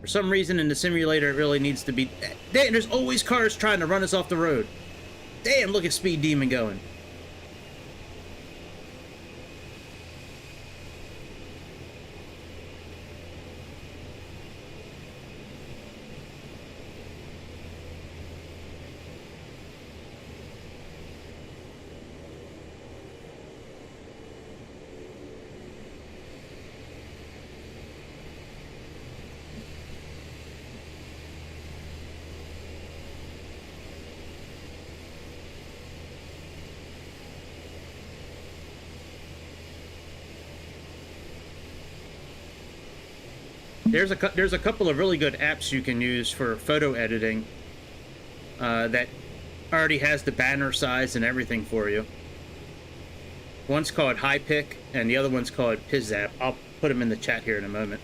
for some reason in the simulator, it really needs to be. Damn, there's always cars trying to run us off the road. Damn, look at Speed Demon going. There's a couple of really good apps you can use for photo editing that already has the banner size and everything for you. One's called HiPic and the other one's called PizZap. I'll put them in the chat here in a moment.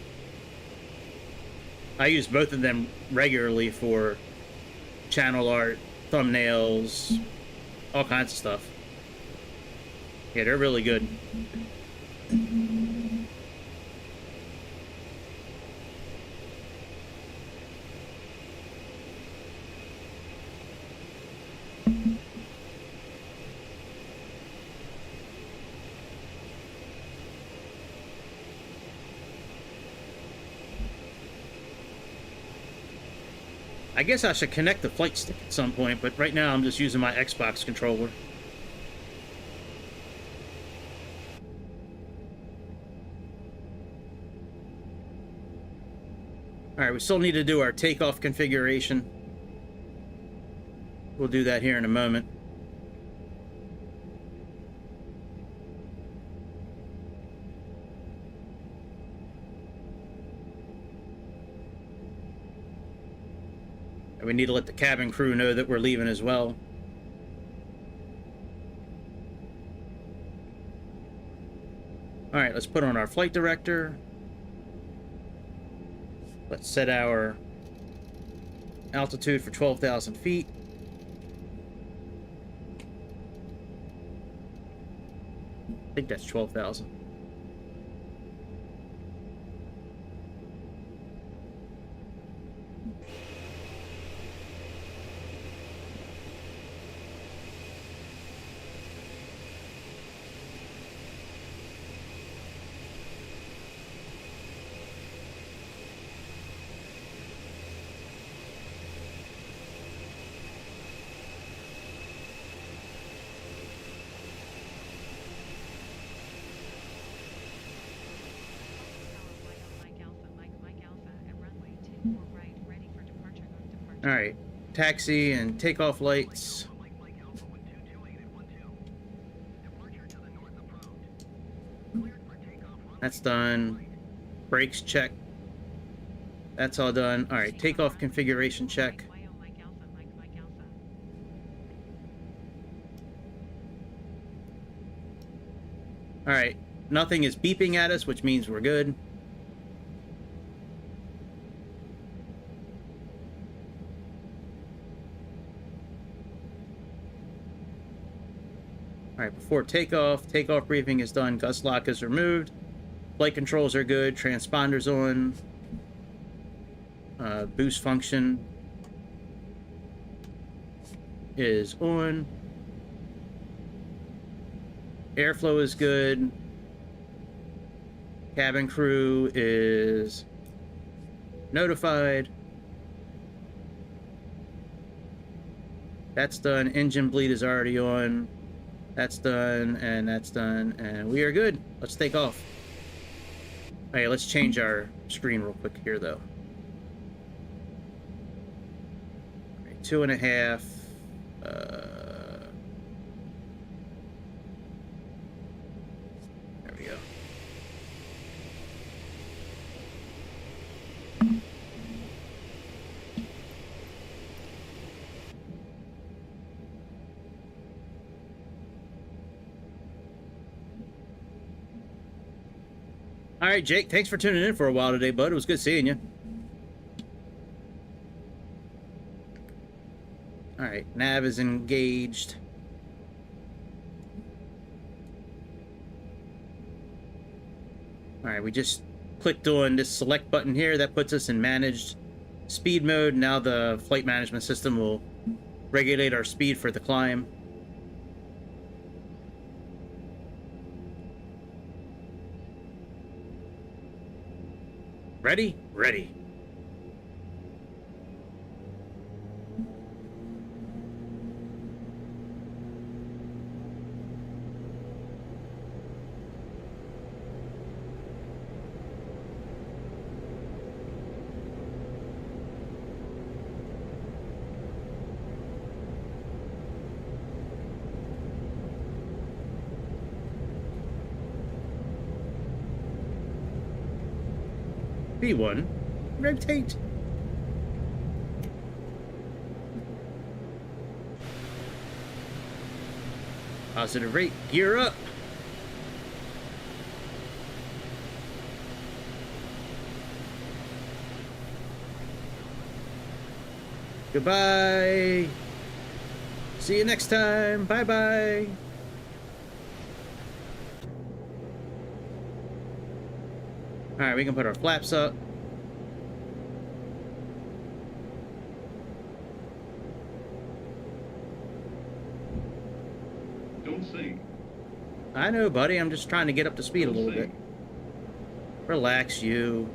I use both of them regularly for channel art, thumbnails, all kinds of stuff. Yeah, they're really good. I guess I should connect the flight stick at some point, but right now I'm just using my Xbox controller. Alright, we still need to do our takeoff configuration. We'll do that here in a moment. We need to let the cabin crew know that we're leaving as well. All right, let's put on our flight director. Let's set our altitude for 12,000 feet. I think that's 12,000. All right, taxi and takeoff lights. That's done. Brakes check. That's all done. All right, takeoff configuration check. All right, nothing is beeping at us, which means we're good. All right, before takeoff briefing is done, gust lock is removed, flight controls are good, transponders on, boost function is on. Airflow is good. Cabin crew is notified. That's done. Engine bleed is already on. That's done, and that's done, and we are good. Let's take off. Okay, let's change our screen real quick here, though. Okay, 2.5. There we go. All right, Jake, thanks for tuning in for a while today, bud. It was good seeing you. All right, nav is engaged. All right, we just clicked on this select button here. That puts us in managed speed mode. Now the flight management system will regulate our speed for the climb. Ready? Ready. B1. Rotate. Positive rate. Gear up. Goodbye. See you next time. Bye-bye. Alright, we can put our flaps up. Don't sing. I know, buddy. I'm just trying to get up to speed a Don't little sing. bit. Relax, you.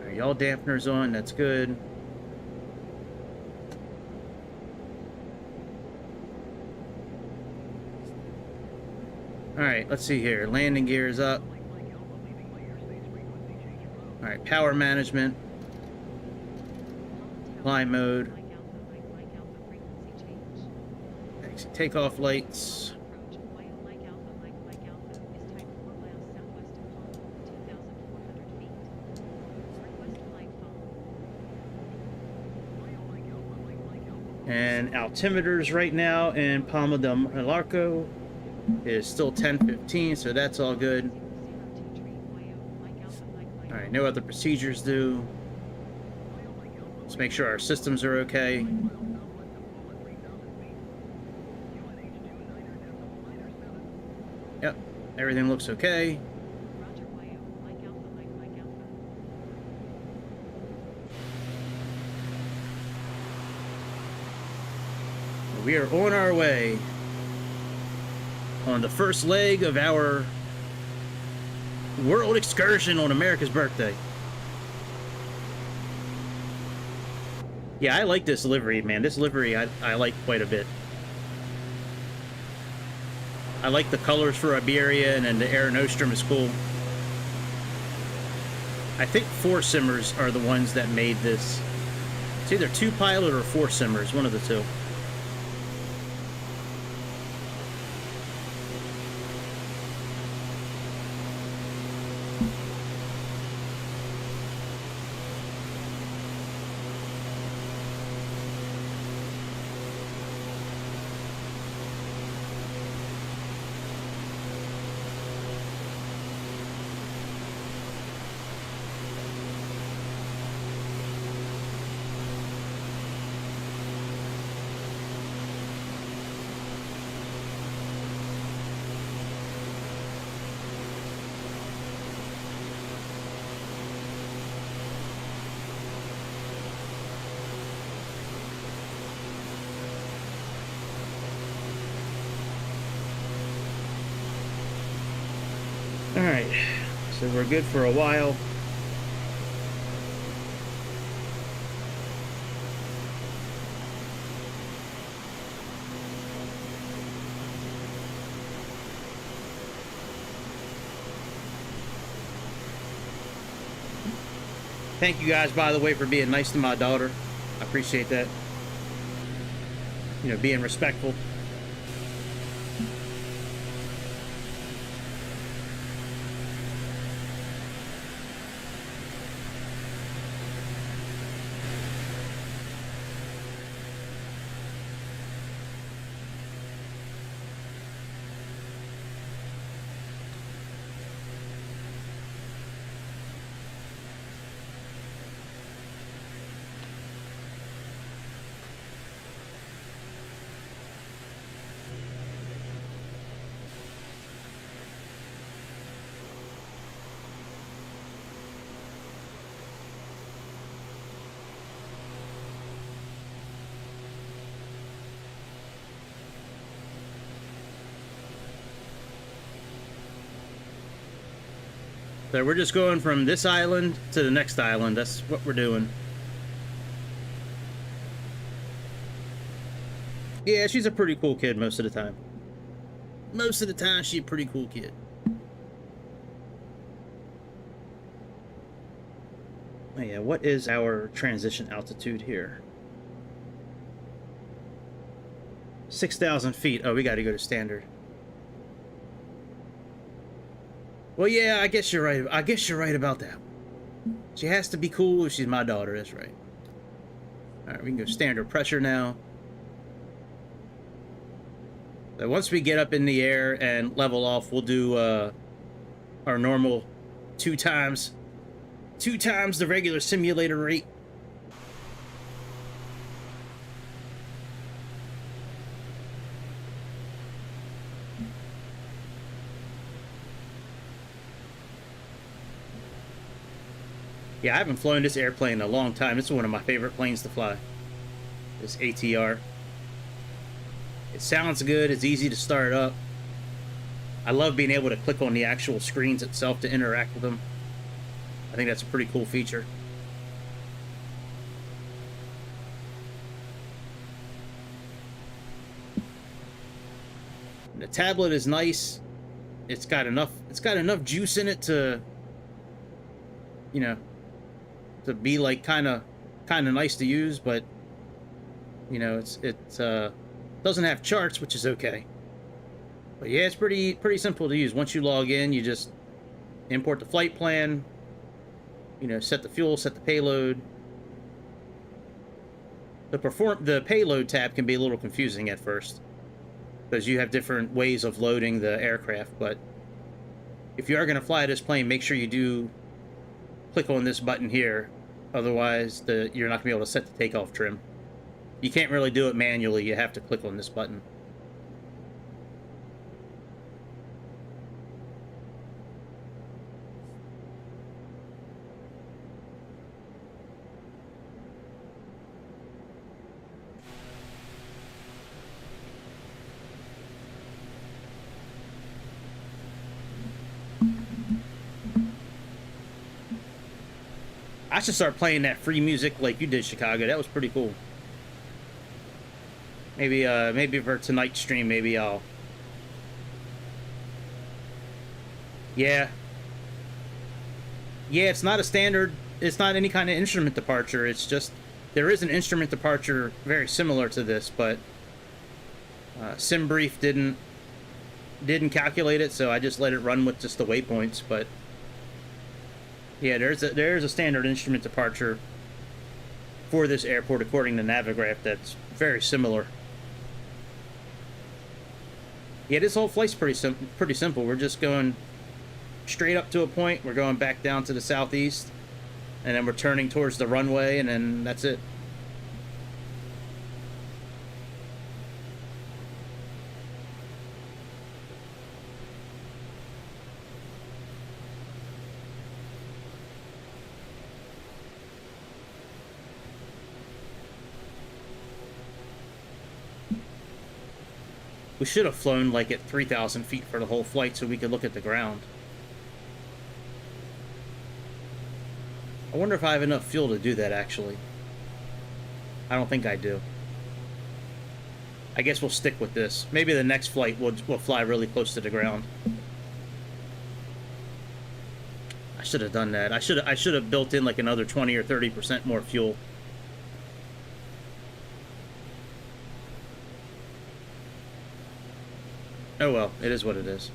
Alright, y'all dampeners on. That's good. Alright, let's see here. Landing gear is up. Alright, power management. Climb mode. Exit takeoff lights. And altimeters right now in Palma del Marco is still 10:15, so that's all good. Alright, no other procedures due. Let's make sure our systems are okay. Yep, everything looks okay. We are on our way on the first leg of our world excursion on America's birthday. Yeah, I like this livery, man. This livery I like quite a bit. I like the colors for Iberia, and then the Air Nostrum is cool. I think 4 Simmers are the ones that made this. It's either 2 Pilot or 4 Simmers, one of the two. Alright, so we're good for a while. Thank you guys, by the way, for being nice to my daughter. I appreciate that. You know, being respectful. So we're just going from this island to the next island. That's what we're doing. Yeah, she's a pretty cool kid most of the time. Most of the time, she's a pretty cool kid. Oh yeah, what is our transition altitude here? 6,000 feet. Oh, we got to go to standard. Well, yeah, I guess you're right. I guess you're right about that. She has to be cool if she's my daughter. That's right. All right, we can go standard pressure now. So once we get up in the air and level off, we'll do our normal two times the regular simulator rate. Yeah, I haven't flown this airplane in a long time. It's one of my favorite planes to fly. This ATR. It sounds good. It's easy to start up. I love being able to click on the actual screens itself to interact with them. I think that's a pretty cool feature. And the tablet is nice. It's got enough juice in it to, you know, to be like kind of nice to use, but you know, it doesn't have charts, which is okay. But yeah, it's pretty simple to use. Once you log in, you just import the flight plan, you know, set the fuel, set the payload. The payload tab can be a little confusing at first because you have different ways of loading the aircraft, but if you are going to fly this plane, make sure you do click on this button here. Otherwise, you're not going to be able to set the takeoff trim. You can't really do it manually. You have to click on this button. I should start playing that free music like you did, Chicago. That was pretty cool. Maybe for tonight's stream, maybe I'll... Yeah. Yeah, it's not a standard... It's not any kind of instrument departure. It's just... There is an instrument departure very similar to this, but... SimBrief didn't calculate it, so I just let it run with just the waypoints, but... Yeah, there's a standard instrument departure for this airport according to Navigraph that's very similar. Yeah, this whole flight's pretty simple. We're just going straight up to a point. We're going back down to the southeast, and then we're turning towards the runway, and then that's it. We should have flown like at 3,000 feet for the whole flight so we could look at the ground. I wonder if I have enough fuel to do that, actually. I don't think I do. I guess we'll stick with this. Maybe the next flight we'll fly really close to the ground. I should have done that. I should have built in like another 20 or 30% more fuel. Oh well, it is what it is.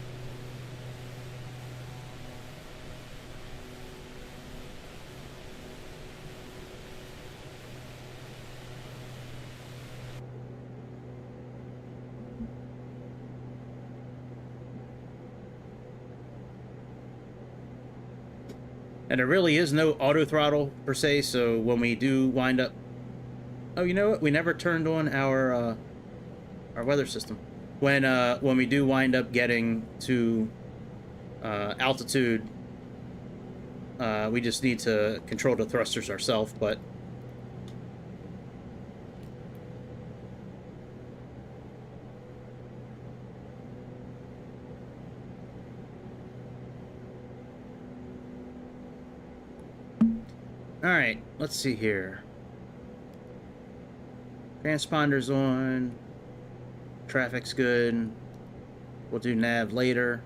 And there really is no auto throttle per se, so when we do wind up... Oh, you know what? We never turned on our weather system. When we do wind up getting to altitude, we just need to control the thrusters ourselves, but... Alright, let's see here. Transponder's on. Traffic's good. We'll do nav later.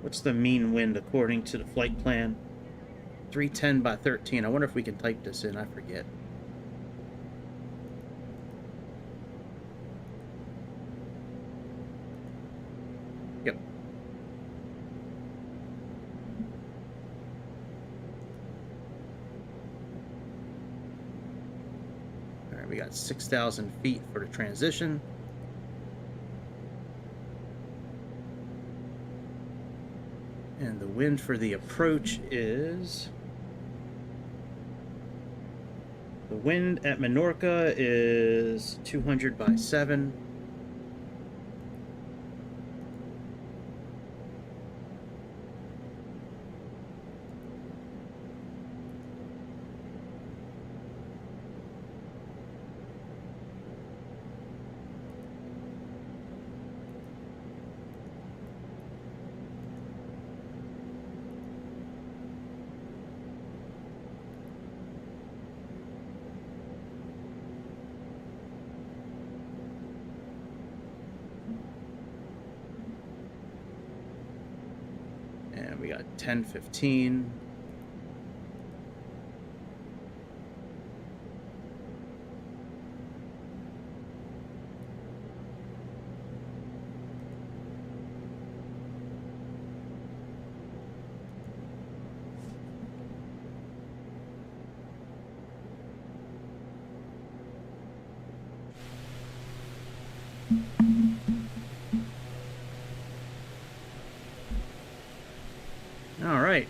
What's the mean wind according to the flight plan? 310 by 13. I wonder if we can type this in. I forget. Yep. All right, we got 6,000 feet for the transition. And the wind for the approach is... The wind at Menorca is 200 by 7. And we got 10-15. All right.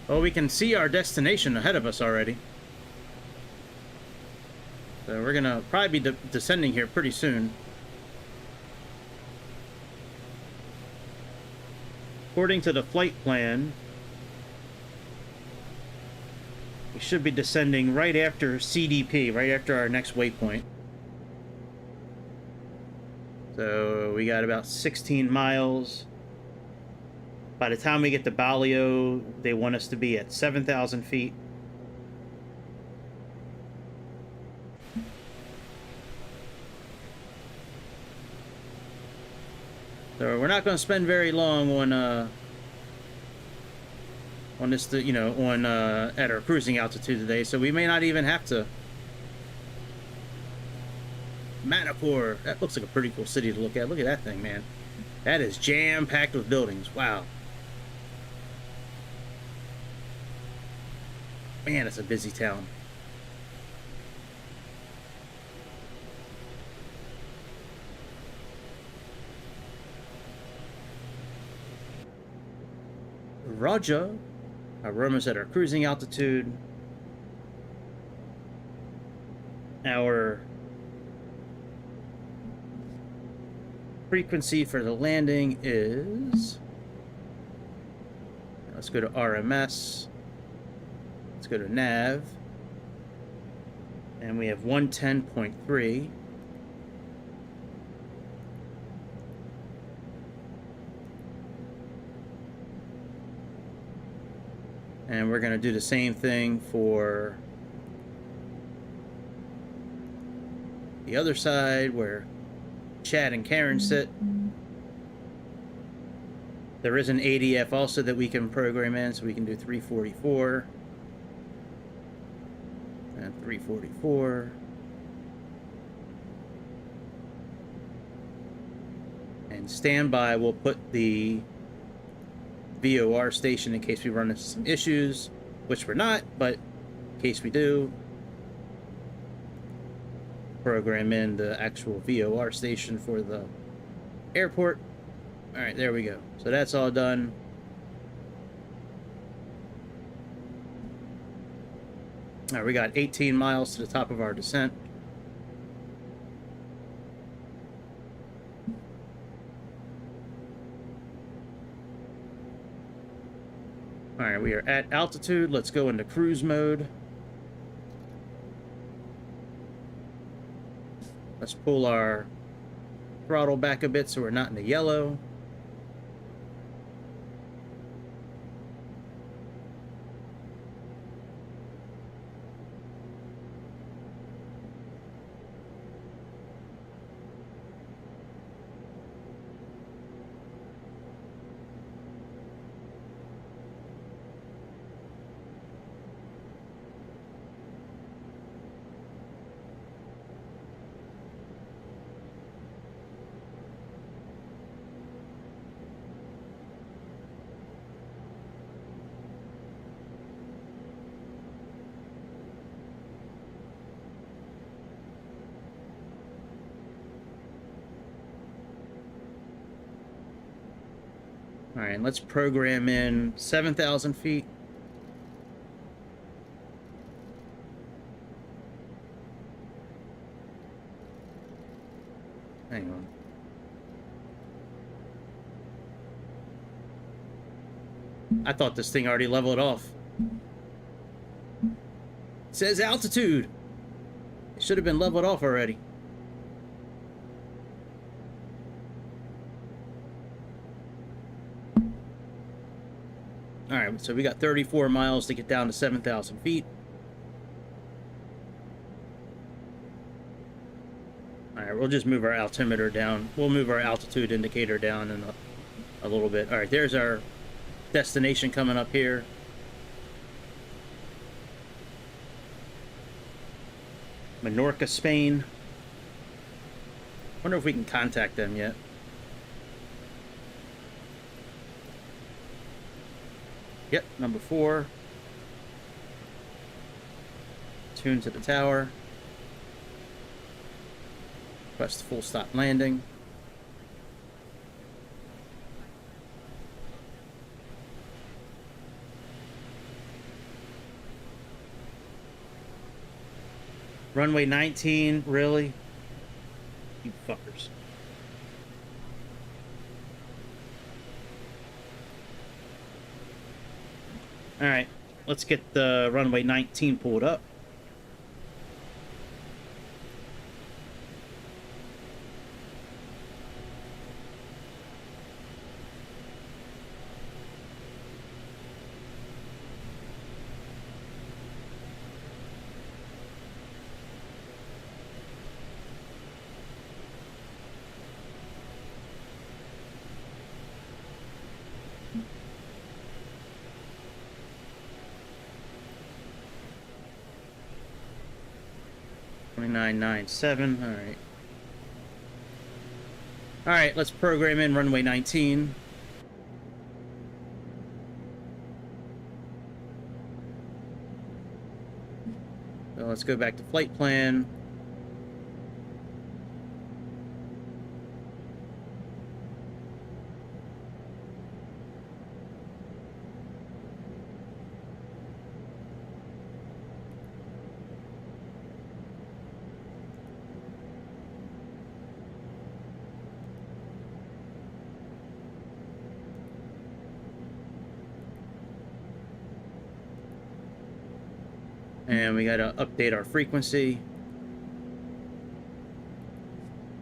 Well, we can see our destination ahead of us already. So we're gonna probably be descending here pretty soon. According to the flight plan, we should be descending right after CDP, right after our next waypoint. So we got about 16 miles. By the time we get to Balio, they want us to be at 7,000 feet. So we're not going to spend very long on this, you know, on at our cruising altitude today. So we may not even have to. Manipur, that looks like a pretty cool city to look at. Look at that thing, man. That is jam-packed with buildings. Wow. Man, it's a busy town. Roger. We're almost at our cruising altitude. Our frequency for the landing is... Let's go to RMS. Let's go to nav. And we have 110.3. And we're going to do the same thing for the other side where Chad and Karen sit. There is an ADF also that we can program in, so we can do 344 and 344. And standby, we'll put the VOR station in case we run into some issues, which we're not, but in case we do, program in the actual VOR station for the airport. All right, there we go. So that's all done. All right, we got 18 miles to the top of our descent. All right, we are at altitude. Let's go into cruise mode. Let's pull our throttle back a bit so we're not in the yellow. All right, let's program in 7,000 feet. Hang on. I thought this thing already leveled off. It says altitude. It should have been leveled off already. All right, so we got 34 miles to get down to 7,000 feet. All right, we'll just move our altimeter down. We'll move our altitude indicator down in a little bit. All right, there's our destination coming up here. Menorca, Spain. Wonder if we can contact them yet. Yep, number 4. Tune to the tower. Request full stop landing. Runway 19, really? You fuckers. Alright, let's get the runway 19 pulled up. .997, alright. Alright, let's program in runway 19. So let's go back to flight plan. And we got to update our frequency.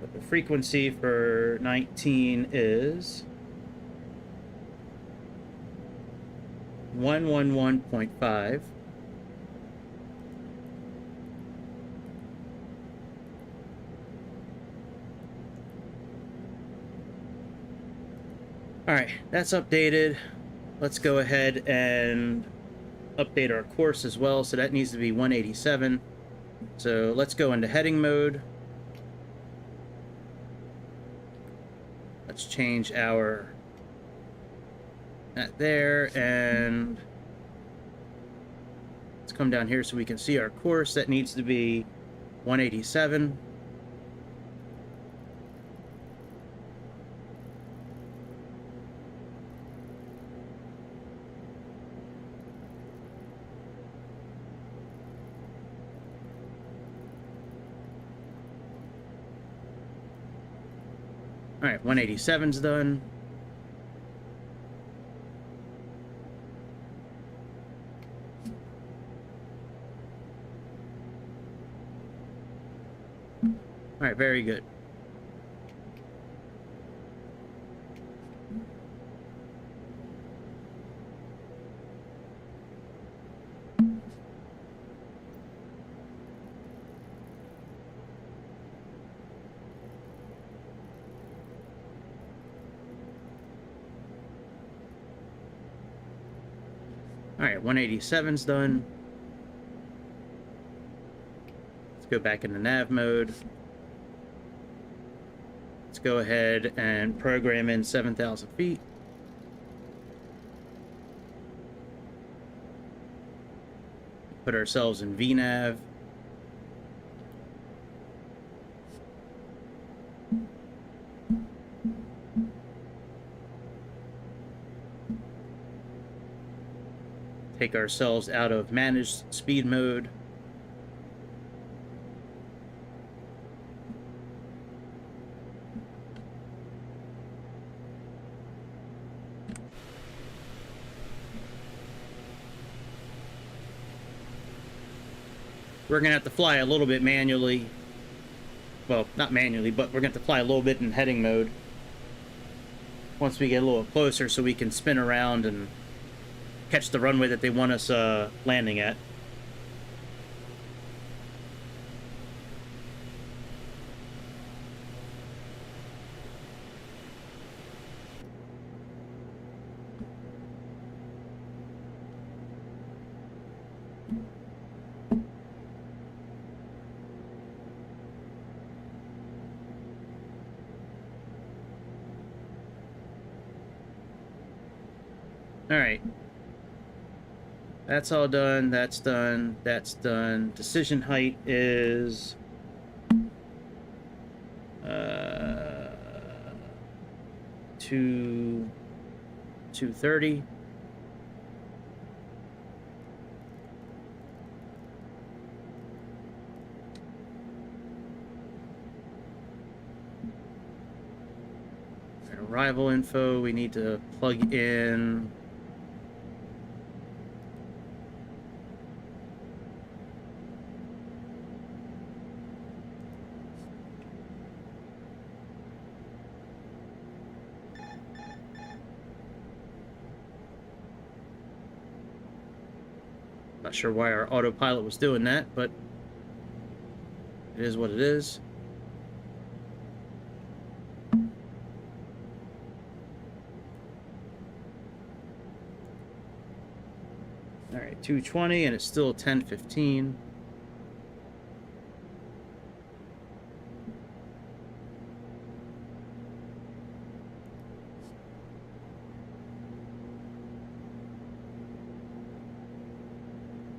But the frequency for 19 is 111.5. All right, that's updated. Let's go ahead and update our course as well. So that needs to be 187. So let's go into heading mode. Let's change our that there, and let's come down here so we can see our course. That needs to be 187. All right, 187's done. All right, very good. All right, 187's done. Let's go back into nav mode. Let's go ahead and program in 7,000 feet. Put ourselves in VNav. Take ourselves out of managed speed mode. We're going to have to fly a little bit manually. Well, not manually, but we're going to have to fly a little bit in heading mode once we get a little closer so we can spin around and catch the runway that they want us landing at. All right. That's all done. That's done. That's done. Decision height is 230. Arrival info, we need to plug in not sure why our autopilot was doing that, but it is what it is. All right, 220, and it's still 10:15.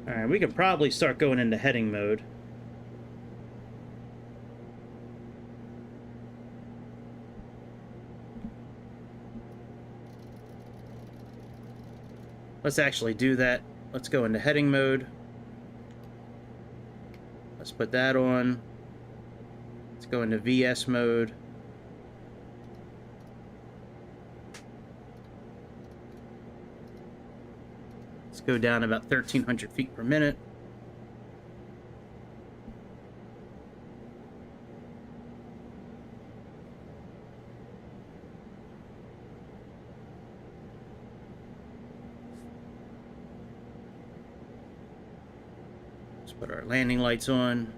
All right, we could probably start going into heading mode. Let's actually do that. Let's go into heading mode. Let's put that on. Let's go into VS mode. Let's go down about 1,300 feet per minute. Let's put our landing lights on.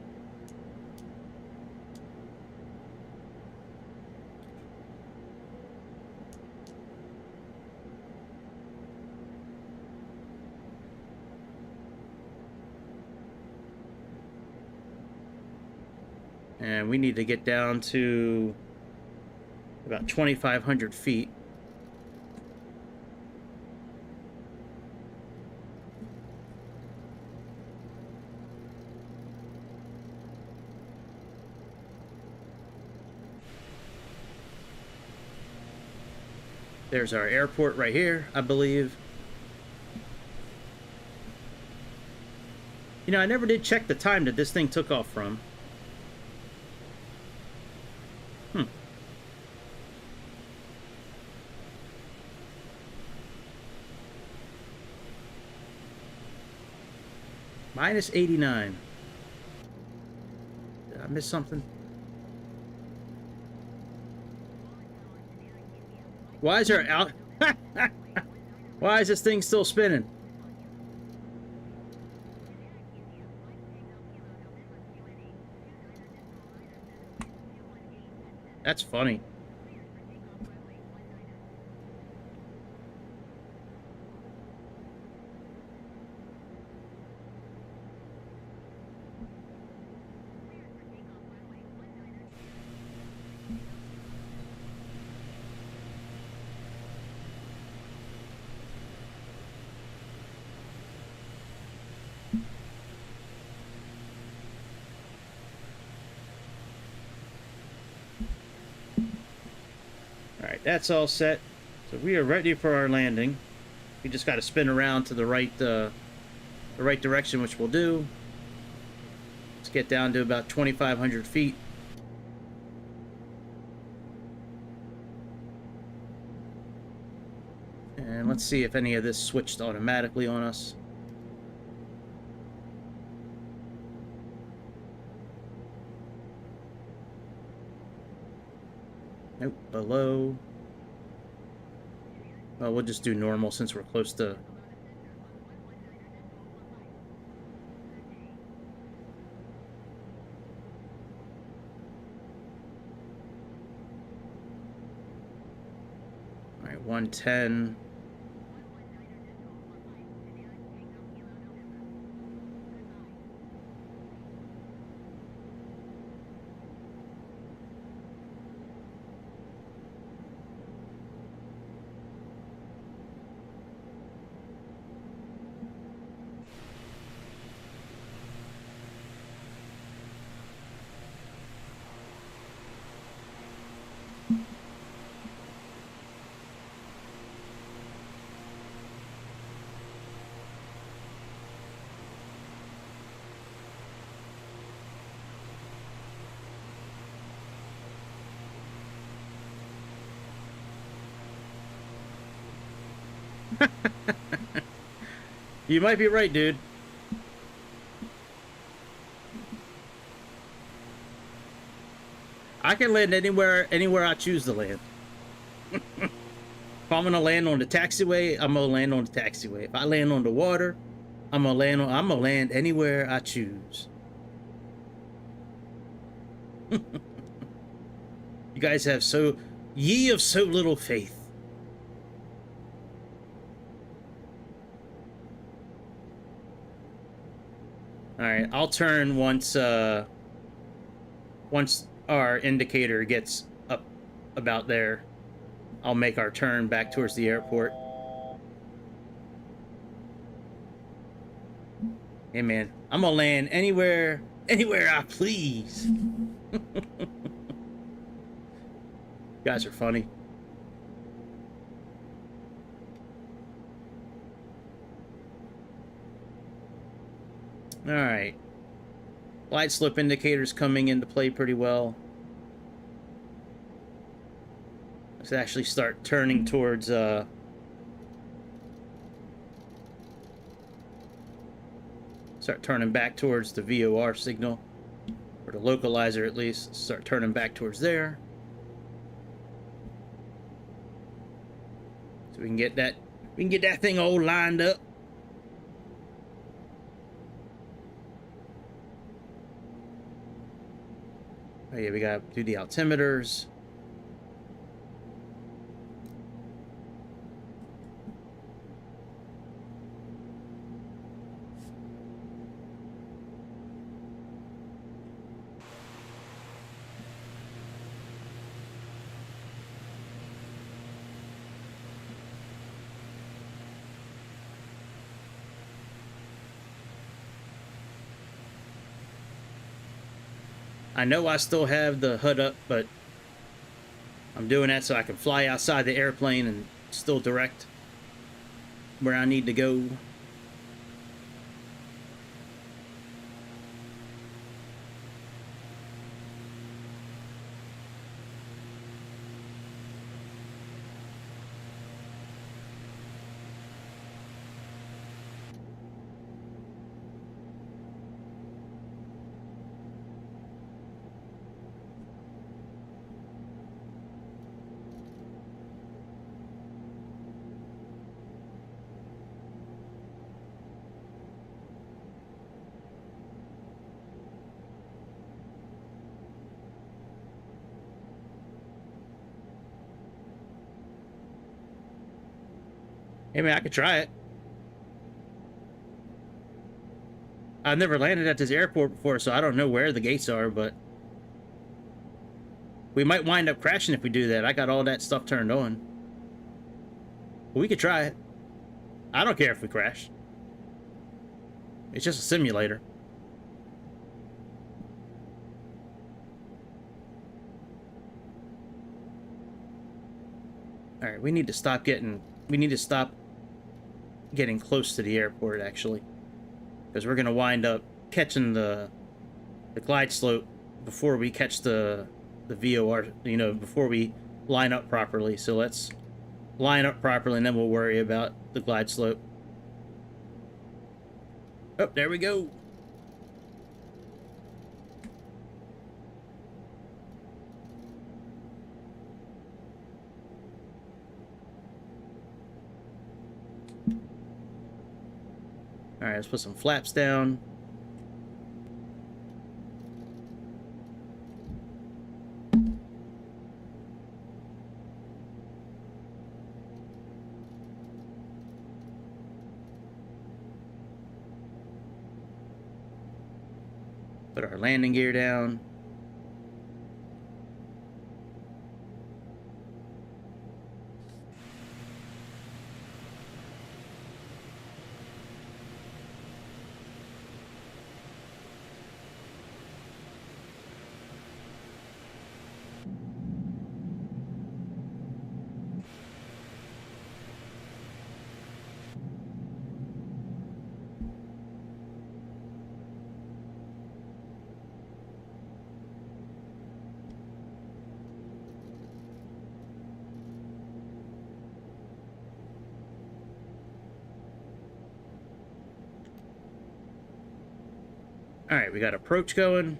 And we need to get down to about 2,500 feet. There's our airport right here, I believe. You know, I never did check the time that this thing took off from. Minus 89. Did I miss something? Why is there out? Why is this thing still spinning? That's funny. Alright, that's all set. So we are ready for our landing. We just got to spin around to the right direction, which we'll do. Let's get down to about 2,500 feet. And let's see if any of this switched automatically on us. Nope, below. Well, we'll just do normal since we're close to... Alright, 110. You might be right, dude. I can land anywhere I choose to land. If I'm gonna land on the taxiway, I'm gonna land on the taxiway. If I land on the water, I'm gonna land anywhere I choose. You guys have ye of so little faith. Alright, I'll turn once our indicator gets up about there. I'll make our turn back towards the airport. Hey man, I'm gonna land anywhere I please. You guys are funny. Alright. Light slip indicators coming into play pretty well. Let's actually start turning towards start turning back towards the VOR signal, or the localizer at least. Start turning back towards there. So we can get that thing all lined up. Oh yeah, we got to do the altimeters. I know I still have the HUD up, but I'm doing that so I can fly outside the airplane and still direct where I need to go. Hey man, I could try it. I've never landed at this airport before, so I don't know where the gates are, but we might wind up crashing if we do that. I got all that stuff turned on. But we could try it. I don't care if we crash. It's just a simulator. Alright, we need to stop getting close to the airport, actually. Because we're going to wind up catching the glide slope before we catch the VOR, you know, before we line up properly. So let's line up properly, and then we'll worry about the glide slope. Oh, there we go. All right, let's put some flaps down. Put our landing gear down. All right, we got approach going.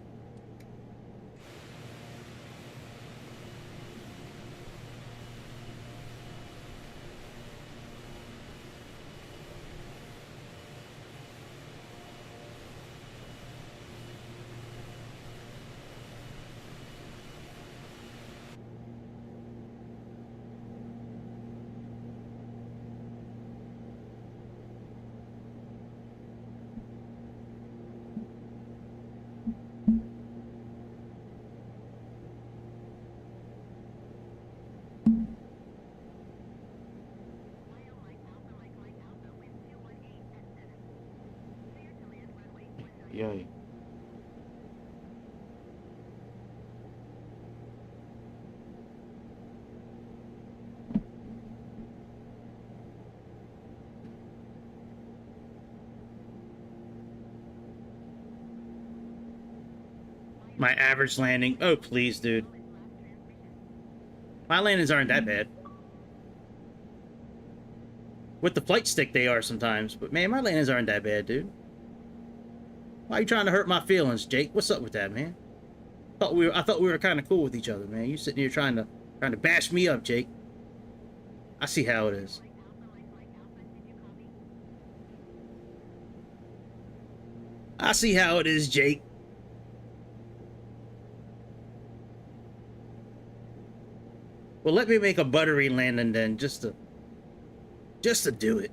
Yay. My average landing. Oh, please, dude. My landings aren't that bad. With the flight stick, they are sometimes. But, man, my landings aren't that bad, dude. Why are you trying to hurt my feelings, Jake? What's up with that, man? I thought we were kind of cool with each other, man. You sitting here trying to bash me up, Jake. I see how it is. I see how it is, Jake. Well, let me make a buttery landing then, just to do it.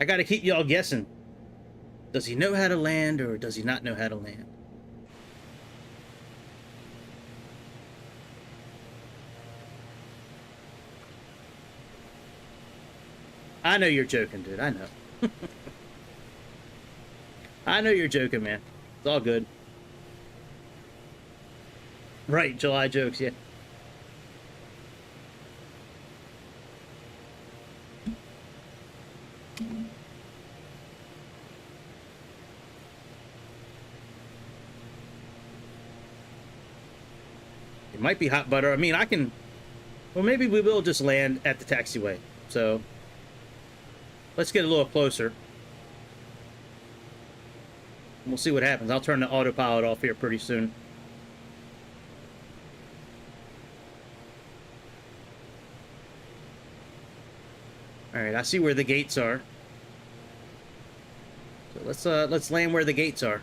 I gotta keep y'all guessing. Does he know how to land, or does he not know how to land? I know you're joking, dude. I know. I know you're joking, man. It's all good. Right, July jokes, yeah. It might be hot butter. I mean, I can... Well, maybe we will just land at the taxiway. So, let's get a little closer. We'll see what happens. I'll turn the autopilot off here pretty soon. Alright, I see where the gates are. So let's land where the gates are.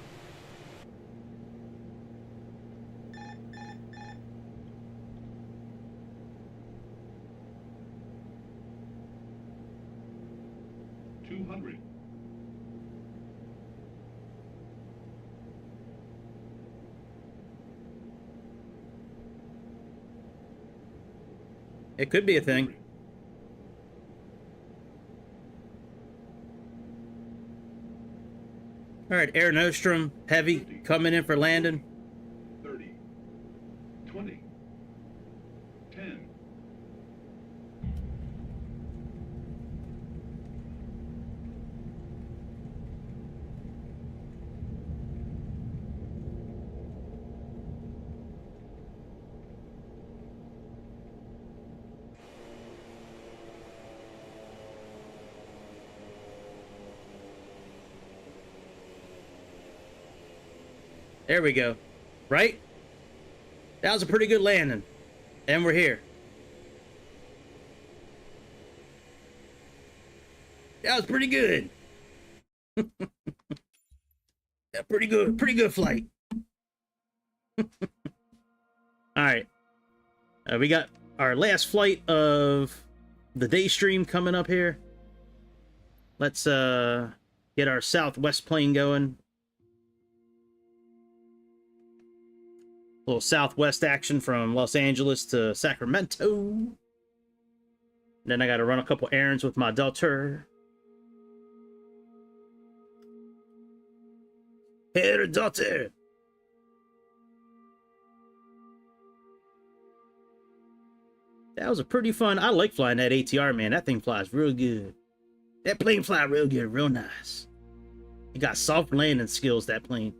It could be a thing. All right, Air Nostrum, heavy, 50, coming in for landing. 30, 20, 10. There we go. Right? That was a pretty good landing. And we're here. That was pretty good. Yeah, pretty good flight. All right. We got our last flight of the day stream coming up here. Let's get our southwest plane going. A little southwest action from Los Angeles to Sacramento. Then I got to run a couple errands with my daughter. Hey, daughter. That was a pretty fun. I like flying that ATR, man. That thing flies real good. That plane fly real good, real nice. It got soft landing skills, that plane.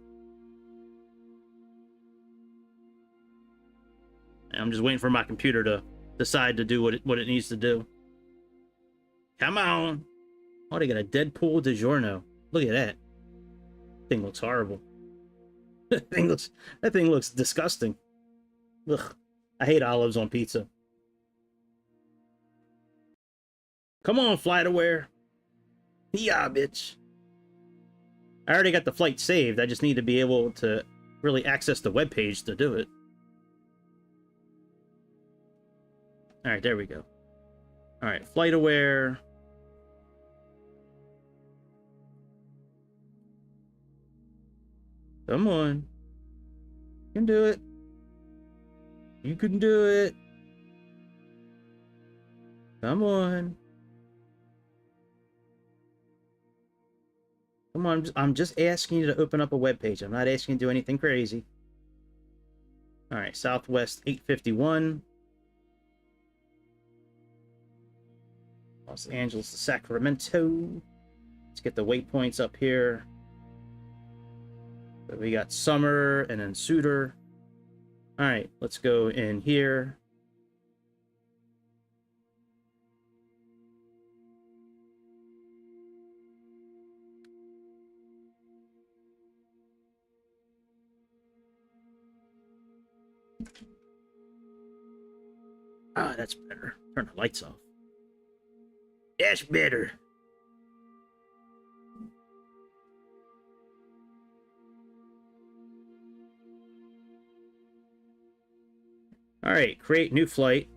I'm just waiting for my computer to decide to do what it needs to do. Come on. Oh, they got a Deadpool DiGiorno. Look at that. Thing looks horrible. That thing looks disgusting. Ugh. I hate olives on pizza. Come on, FlightAware. Yeah, bitch. I already got the flight saved. I just need to be able to really access the webpage to do it. All right, there we go. All right, FlightAware. Come on. You can do it. You can do it. Come on. Come on, I'm just asking you to open up a webpage. I'm not asking you to do anything crazy. All right, Southwest 851. Los Angeles to Sacramento. Let's get the waypoints up here. So we got Summer and then Suitor. All right, let's go in here. Ah, that's better. Turn the lights off. That's better. All right, create new flight.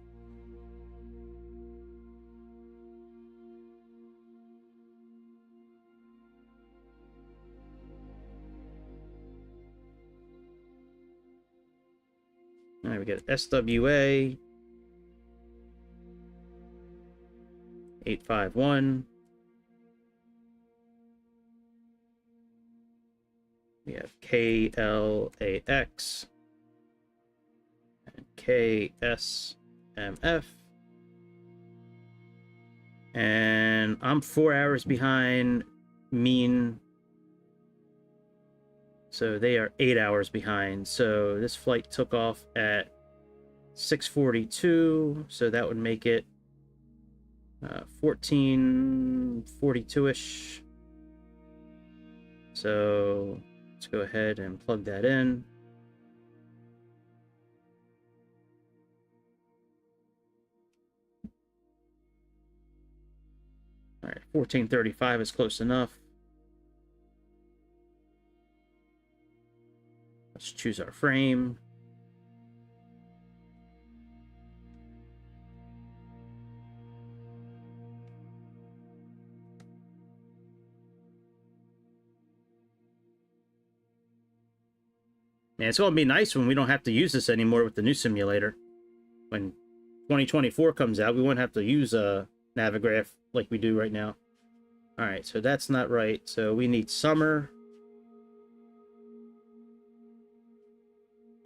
All right, we got SWA 851. We have KLAX and KSMF. And I'm 4 hours behind mean. So they are 8 hours behind. So this flight took off at 6:42. So that would make it 14:42-ish. So let's go ahead and plug that in. All right, 14:35 is close enough. Let's choose our frame. And it's going to be nice when we don't have to use this anymore with the new simulator. When 2024 comes out, we won't have to use a Navigraph like we do right now. All right, so that's not right. So we need summer.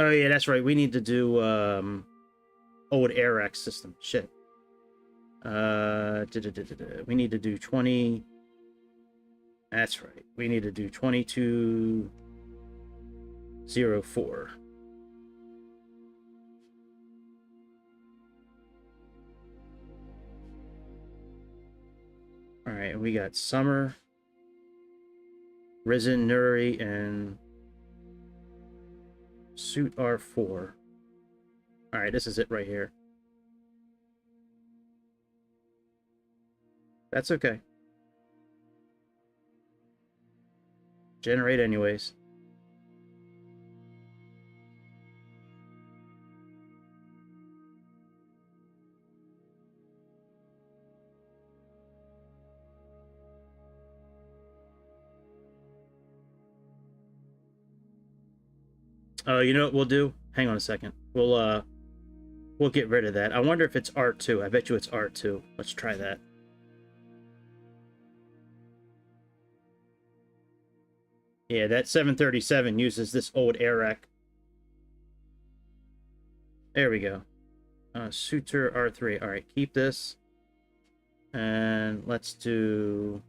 Oh yeah, that's right. We need to do old AirX system. Shit. We need to do 20. That's right. We need to do 2204. All right, we got Summer, Risen, Nuri, and Suit R4. All right, this is it right here. That's okay. Generate anyways. You know what we'll do? Hang on a second. We'll get rid of that. I wonder if it's R2. I bet you it's R2. Let's try that. Yeah, that 737 uses this old AirX. There we go. Suitor R3. All right, keep this. And let's do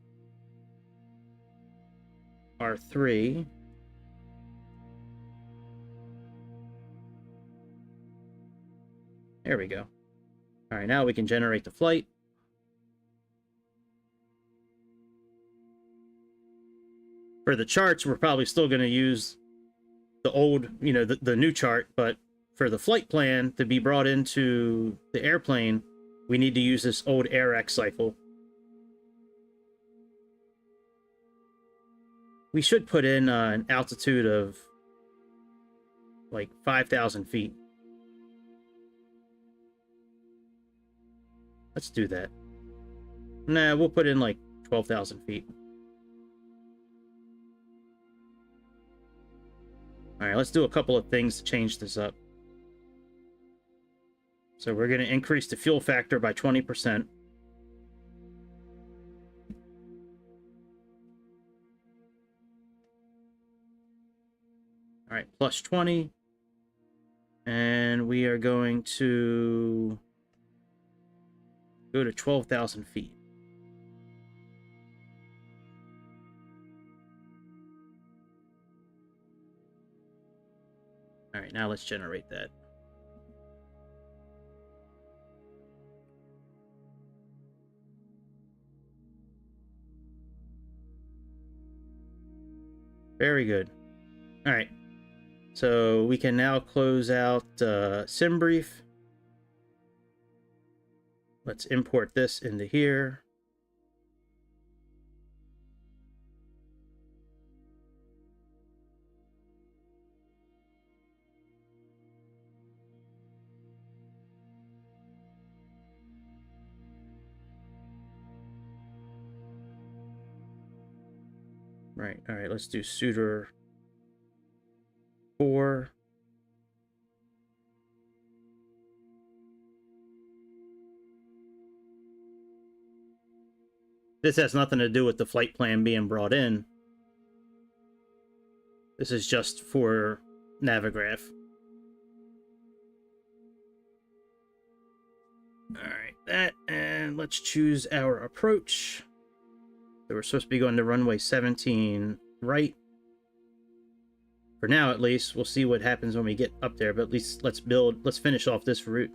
R3. There we go. All right, now we can generate the flight. For the charts, we're probably still going to use the old, you know, the new chart, but for the flight plan to be brought into the airplane, we need to use this old AirX cycle. We should put in an altitude of like 5,000 feet. Let's do that. Nah, we'll put in like 12,000 feet. All right, let's do a couple of things to change this up. So we're going to increase the fuel factor by 20%. All right, plus 20. And we are going to go to 12,000 feet. All right, now let's generate that. Very good. All right, so we can now close out SimBrief. Let's import this into here. Right. All right. Let's do suitor 4. This has nothing to do with the flight plan being brought in. This is just for Navigraph. Alright, that, and let's choose our approach. So we're supposed to be going to runway 17 right. For now, at least. We'll see what happens when we get up there, but at least let's finish off this route.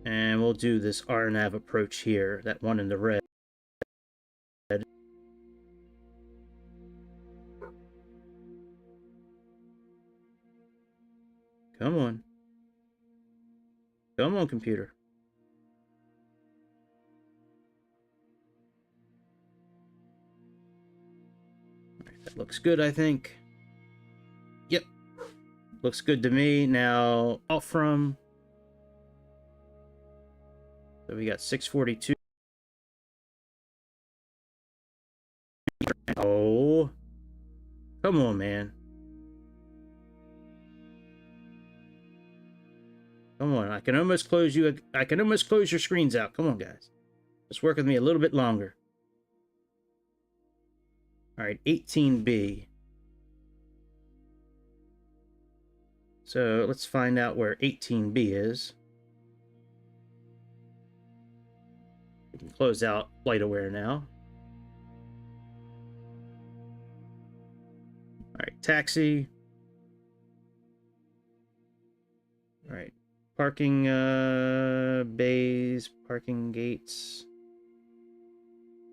And we'll do this RNAV approach here, that one in the red. Come on. Come on, computer. All right, that looks good, I think. Yep. Looks good to me. Now, off from. So we got 642. Oh. Come on, man. Come on. I can almost close your screens out. Come on, guys. Just work with me a little bit longer. All right, 18B. So let's find out where 18B is. We can close out flight aware now. All right, taxi. All right, parking bays, parking gates,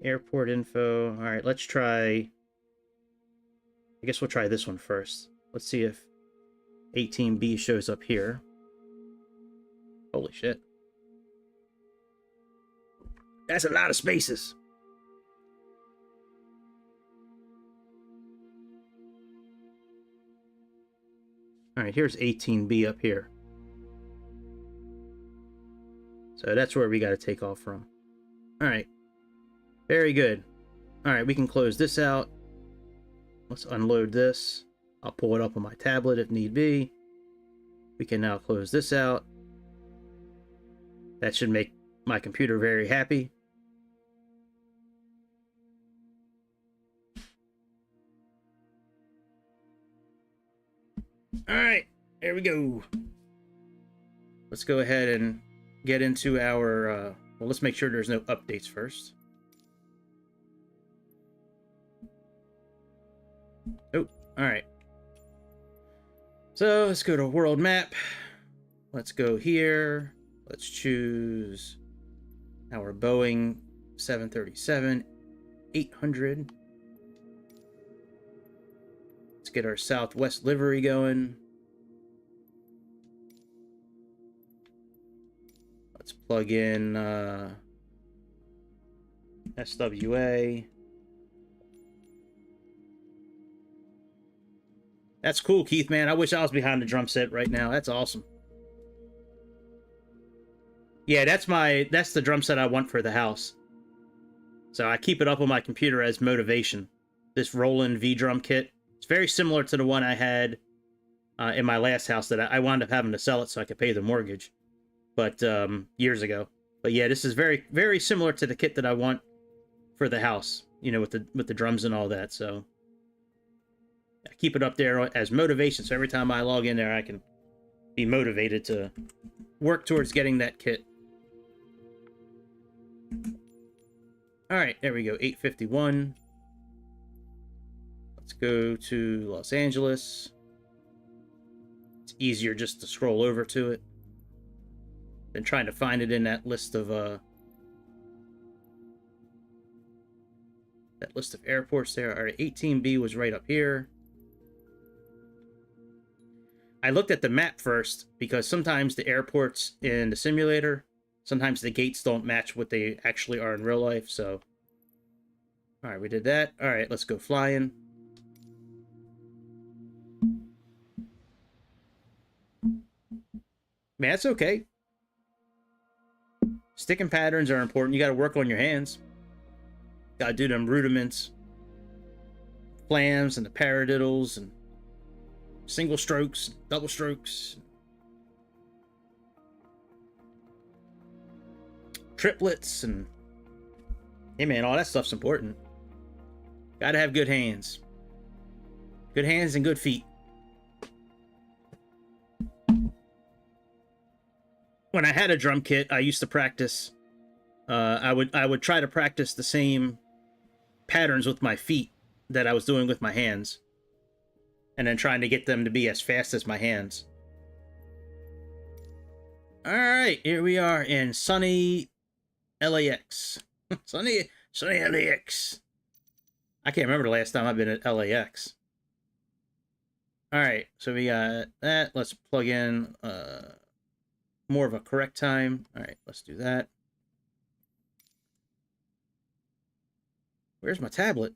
airport info. All right, let's try. I guess we'll try this one first. Let's see if 18B shows up here. Holy shit. That's a lot of spaces. All right, here's 18B up here. So that's where we got to take off from. All right. Very good. All right, we can close this out. Let's unload this. I'll pull it up on my tablet if need be. We can now close this out. That should make my computer very happy. All right, there we go. Let's go ahead and get into our, well, let's make sure there's no updates first. Oh, all right. So let's go to world map. Let's go here. Let's choose our Boeing 737-800. Let's get our Southwest livery going. Let's plug in SWA. That's cool, Keith, man. I wish I was behind the drum set right now. That's awesome. Yeah, that's the drum set I want for the house. So I keep it up on my computer as motivation. This Roland V-drum kit. It's very similar to the one I had in my last house that I wound up having to sell it so I could pay the mortgage, but years ago. But yeah, this is very, very similar to the kit that I want for the house. You know, with the drums and all that. So I keep it up there as motivation. So every time I log in there, I can be motivated to work towards getting that kit. All right, there we go. 851. Let's go to Los Angeles. It's easier just to scroll over to it than trying to find it in that list of airports there. All right, 18B was right up here. I looked at the map first because sometimes the airports in the simulator, sometimes the gates don't match what they actually are in real life. So, all right, we did that. All right, let's go flying. Man, that's okay. Sticking patterns are important. You got to work on your hands. Got to do them rudiments, flams and the paradiddles and single strokes, double strokes, triplets, and hey man, all that stuff's important. Got to have good hands. Good hands and good feet. When I had a drum kit, I used to practice. I would try to practice the same patterns with my feet that I was doing with my hands, and then trying to get them to be as fast as my hands. All right, here we are in sunny LAX. sunny LAX. I can't remember the last time I've been at LAX. All right, so we got that. Let's plug in more of a correct time. All right, let's do that. Where's my tablet?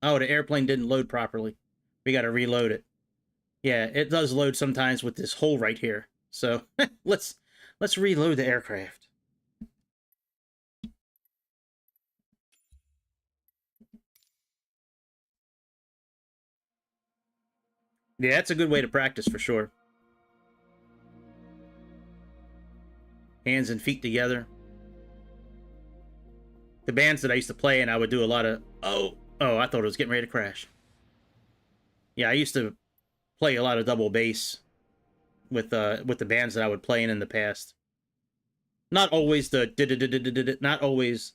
Oh, the airplane didn't load properly. We got to reload it. Yeah, it does load sometimes with this hole right here. So let's reload the aircraft. Yeah, that's a good way to practice for sure. Hands and feet together. The bands that I used to play, and I would do a lot of... Oh, I thought it was getting ready to crash. Yeah, I used to play a lot of double bass with the bands that I would play in the past. Not always the not always,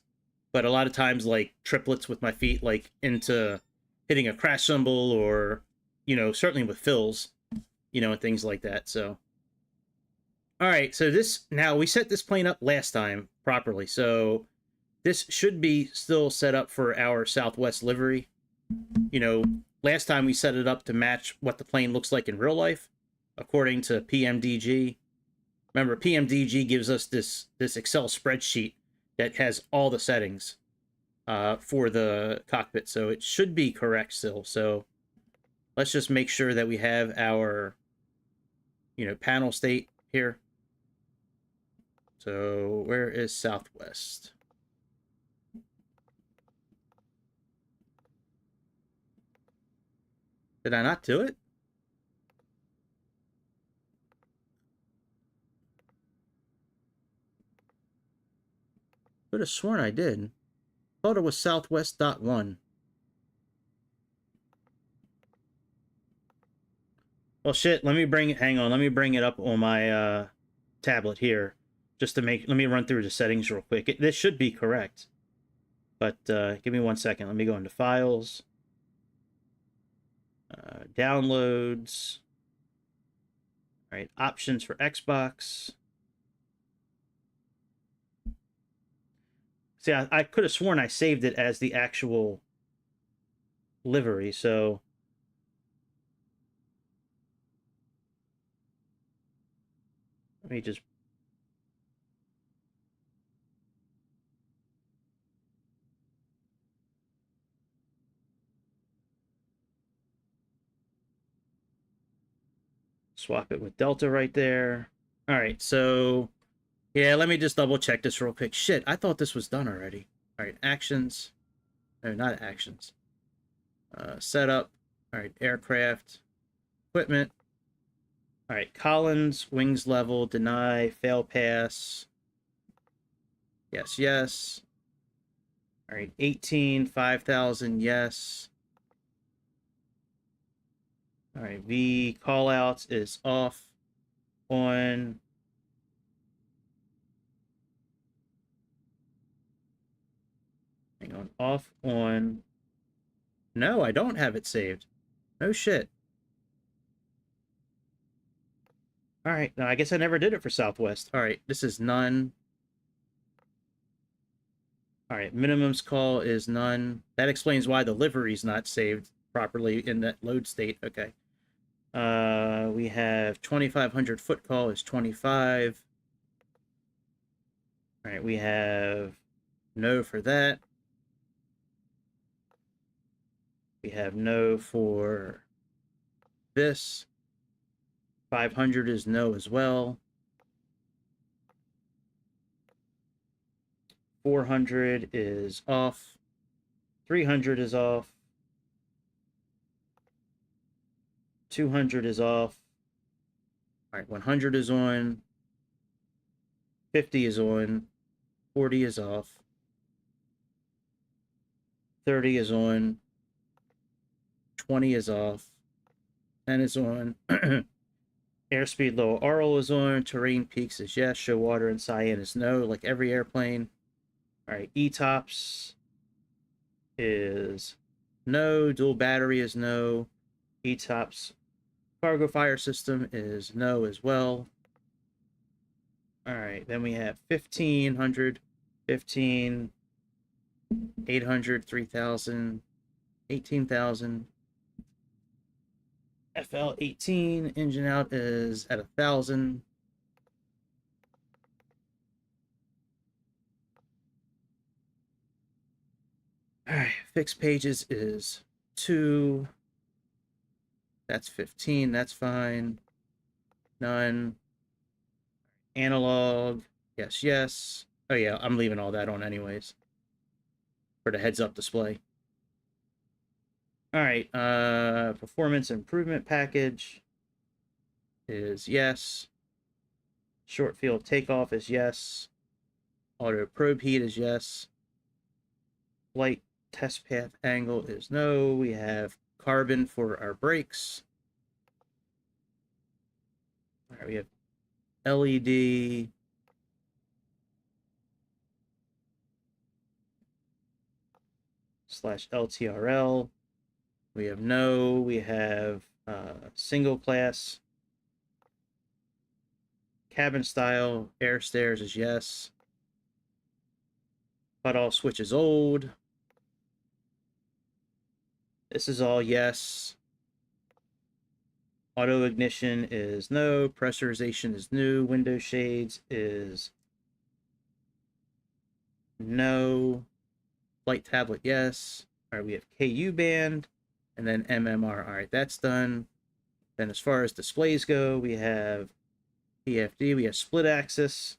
but a lot of times like triplets with my feet, like into hitting a crash cymbal, or certainly with fills, and things like that. So, all right, so now we set this plane up last time properly, so this should be still set up for our Southwest livery. Last time we set it up to match what the plane looks like in real life, according to Pmdg. Remember, Pmdg gives us this Excel spreadsheet that has all the settings for the cockpit, so it should be correct still. So let's just make sure that we have our, panel state here. So where is Southwest? Did I not do it? Could have sworn I did. Thought it was Southwest.1. Well, shit. Let me bring it. Hang on. Let me bring it up on my tablet here, just to make. Let me run through the settings real quick. This should be correct, but give me 1 second. Let me go into Files, Downloads. All right, options for Xbox. See, I could have sworn I saved it as the actual livery, so let me just... swap it with Delta right there. All right, so yeah, let me just double check this real quick. Shit, I thought this was done already. All right, actions. No, not actions. Setup. All right, aircraft. Equipment. All right, Collins, wings level, deny, fail pass. Yes, yes. All right, 18, 5,000, yes. All right, V callouts is off, on. Hang on, off, on. No, I don't have it saved. No shit. All right, no, I guess I never did it for Southwest. All right, this is none. All right, minimums call is none. That explains why the livery is not saved properly in that load state. Okay. We have 2,500 foot call is 25. All right, we have no for that. We have no for this. 500 is no as well. 400 is off. 300 is off. 200 is off. All right, 100 is on. 50 is on. 40 is off. 30 is on. 20 is off. 10 is on. Airspeed low aural is on. Terrain peaks is yes. Show water and cyan is no, like every airplane. All right, ETOPS is no. Dual battery is no. ETOPS cargo fire system is no as well. All right, then we have 1500, 15, 800, 3000, 18,000. FL18 engine out is at 1,000. All right, fixed pages is 2. That's 15. That's fine. None. Analog. Yes, yes. Oh yeah, I'm leaving all that on anyways for the heads-up display. All right, performance improvement package is yes. Short field takeoff is yes. Auto probe heat is yes. Flight test path angle is no. We have carbon for our brakes. All right, we have LED. / LTRL. We have no. We have single class. Cabin style. Air stairs is yes. Cutoff switch is old. This is all yes. Auto ignition is no. Pressurization is new. Window shades is no. Flight tablet, yes. All right, we have KU band and then MMR. All right, that's done. Then as far as displays go, we have PFD. We have split axis.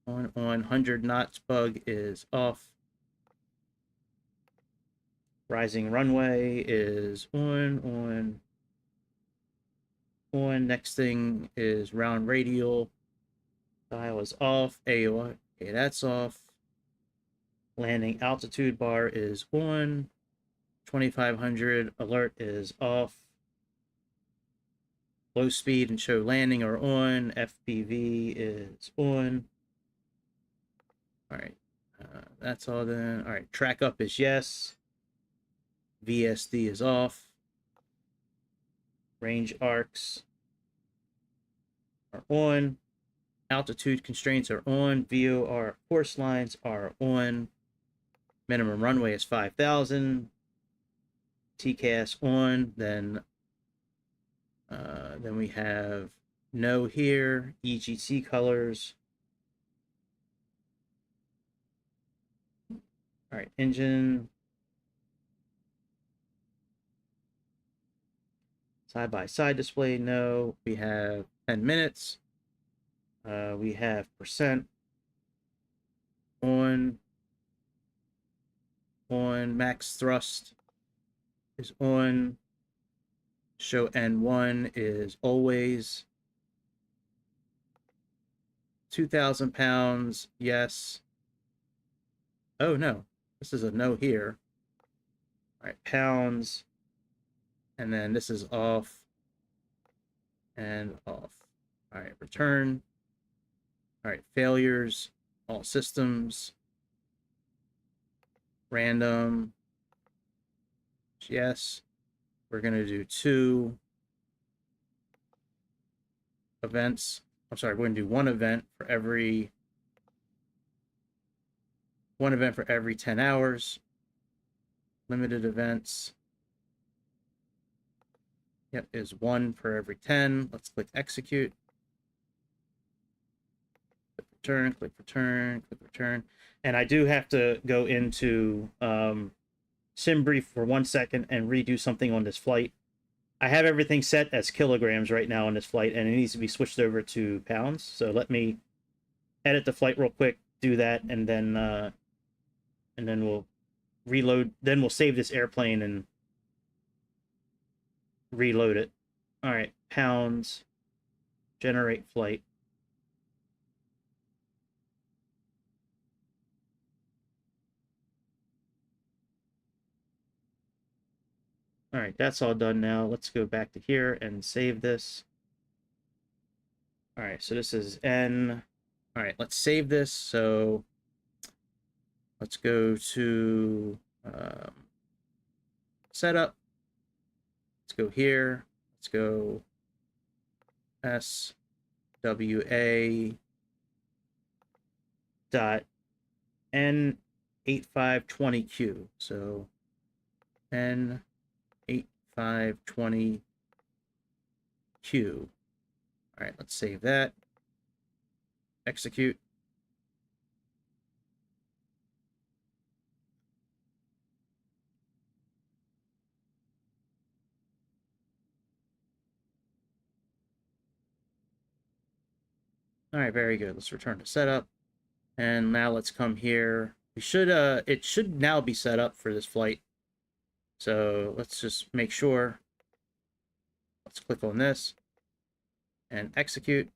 On 100 knots bug is off. Rising runway is on. Next thing is round radial. Dial is off. AO, okay, that's off. Landing altitude bar is on. 2500 alert is off. Low speed and show landing are on. FPV is on. All right, that's all done. All right, track up is yes. VSD is off. Range arcs are on. Altitude constraints are on. VOR course lines are on. Minimum runway is 5,000. TCAS on. Then we have no here. EGT colors. All right, engine. Side-by-side display, no. We have 10 minutes. We have percent on. Max thrust is on. Show N1 is always. 2,000 pounds, yes. Oh no, this is a no here. All right, pounds. And then this is off and off. All right, return. All right, failures, all systems. Random. Yes. We're going to do 2 events. I'm sorry, we're going to do 1 event for every 10 hours. Limited events. Yep, is 1 for every 10. Let's click execute. Click return, click return, click return. And I do have to go into SimBrief for 1 second and redo something on this flight. I have everything set as kilograms right now on this flight, and it needs to be switched over to pounds. So let me edit the flight real quick, do that, and then and then we'll reload. Then we'll save this airplane and reload it. All right, pounds, generate flight. All right, that's all done now. Let's go back to here and save this. All right, so this is N. All right, let's save this. So let's go to setup. Let's go here. Let's go SWA dot N8520Q. So N8520Q. All right, let's save that. Execute. All right, very good. Let's return to setup. And now let's come here. We should it should now be set up for this flight. So let's just make sure. Let's click on this and execute.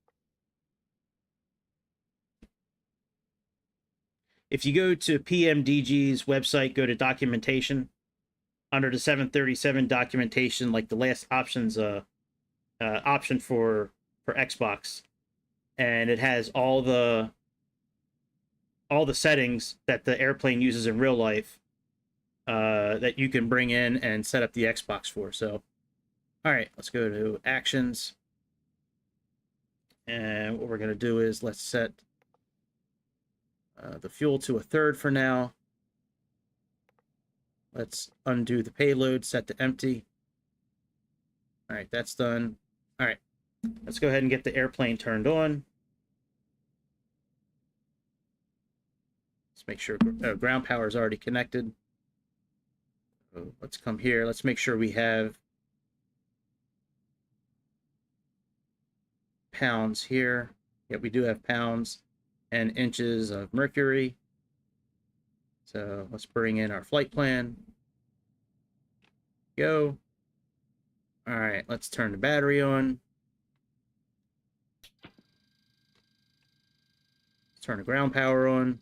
If you go to PMDG's website, go to documentation. Under the 737 documentation, like the last options option for Xbox, and it has all the settings that the airplane uses in real life that you can bring in and set up the Xbox for. So, all right, let's go to actions. And what we're going to do is let's set the fuel to 1/3 for now. Let's undo the payload, set to empty. All right, that's done. All right, let's go ahead and get the airplane turned on. Let's make sure ground power is already connected. So let's come here. Let's make sure we have pounds here. Yep, we do have pounds and inches of mercury. So let's bring in our flight plan. Go. All right, let's turn the battery on. Let's turn the ground power on.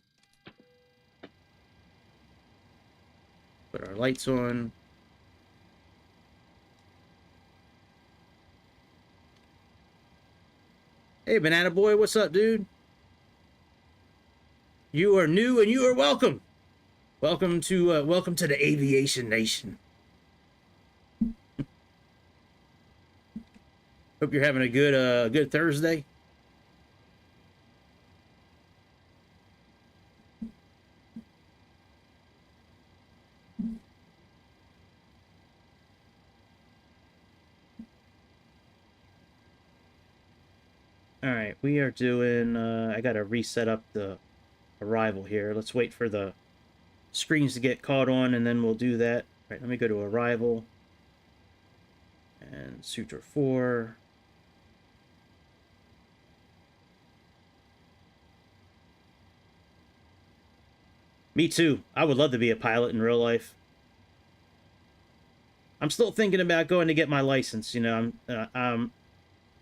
Put our lights on. Hey, Banana Boy, what's up, dude? You are new and you are welcome. Welcome to the Aviation Nation. Hope you're having a good Thursday. All right, we are doing. I gotta reset up the arrival here. Let's wait for the screens to get caught on, and then we'll do that. All right, let me go to arrival and Suture 4. Me too. I would love to be a pilot in real life. I'm still thinking about going to get my license. You know, I'm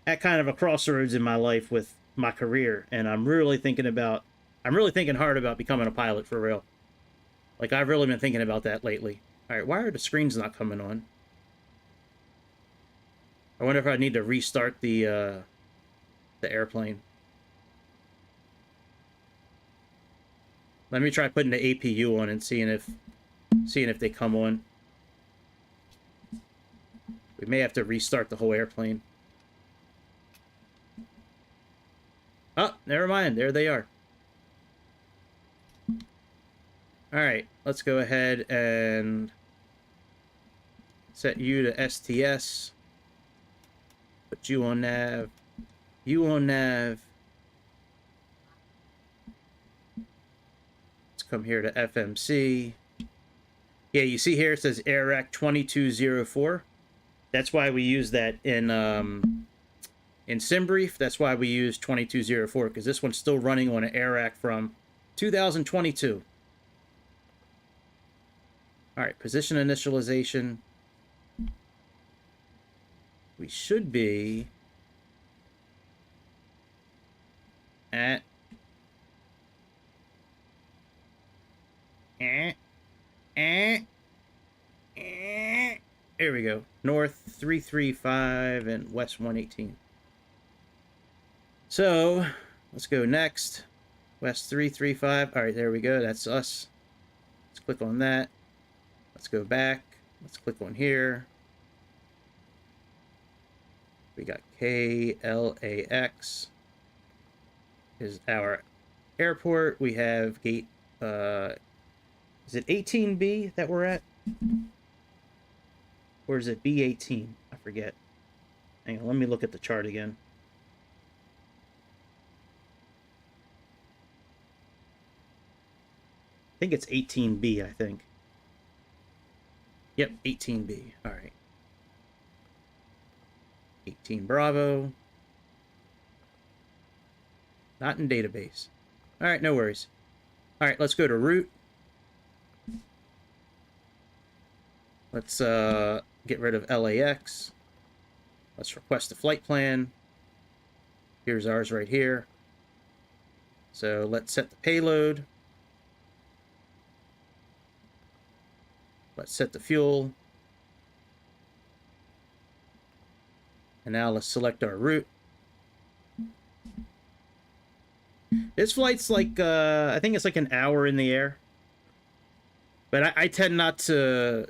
at kind of a crossroads in my life with my career, and I'm really thinking hard about becoming a pilot for real. Like, I've really been thinking about that lately. All right, why are the screens not coming on? I wonder if I need to restart the airplane. Let me try putting the APU on and seeing if they come on. We may have to restart the whole airplane. Oh, never mind. There they are. All right, let's go ahead and set you to STS. Put you on nav. You on nav. Let's come here to FMC. Yeah, you see here it says AirAC 2204. That's why we use that in SimBrief. That's why we use 2204, because this one's still running on an AirAC from 2022. All right, position initialization. We should be at there we go. North 335 and west 118. So let's go next. West 335. All right, there we go. That's us. Let's click on that. Let's go back. Let's click on here. We got KLAX is our airport. We have gate, is it 18B that we're at? Or is it B18? I forget. Hang on, let me look at the chart again. I think it's 18B, I think. Yep, 18B. All right. 18 Bravo. Not in database. All right, no worries. All right, let's go to route. Let's get rid of LAX. Let's request a flight plan. Here's ours right here. So let's set the payload. Let's set the fuel. And now let's select our route. This flight's like, I think it's like an hour in the air. But I tend not to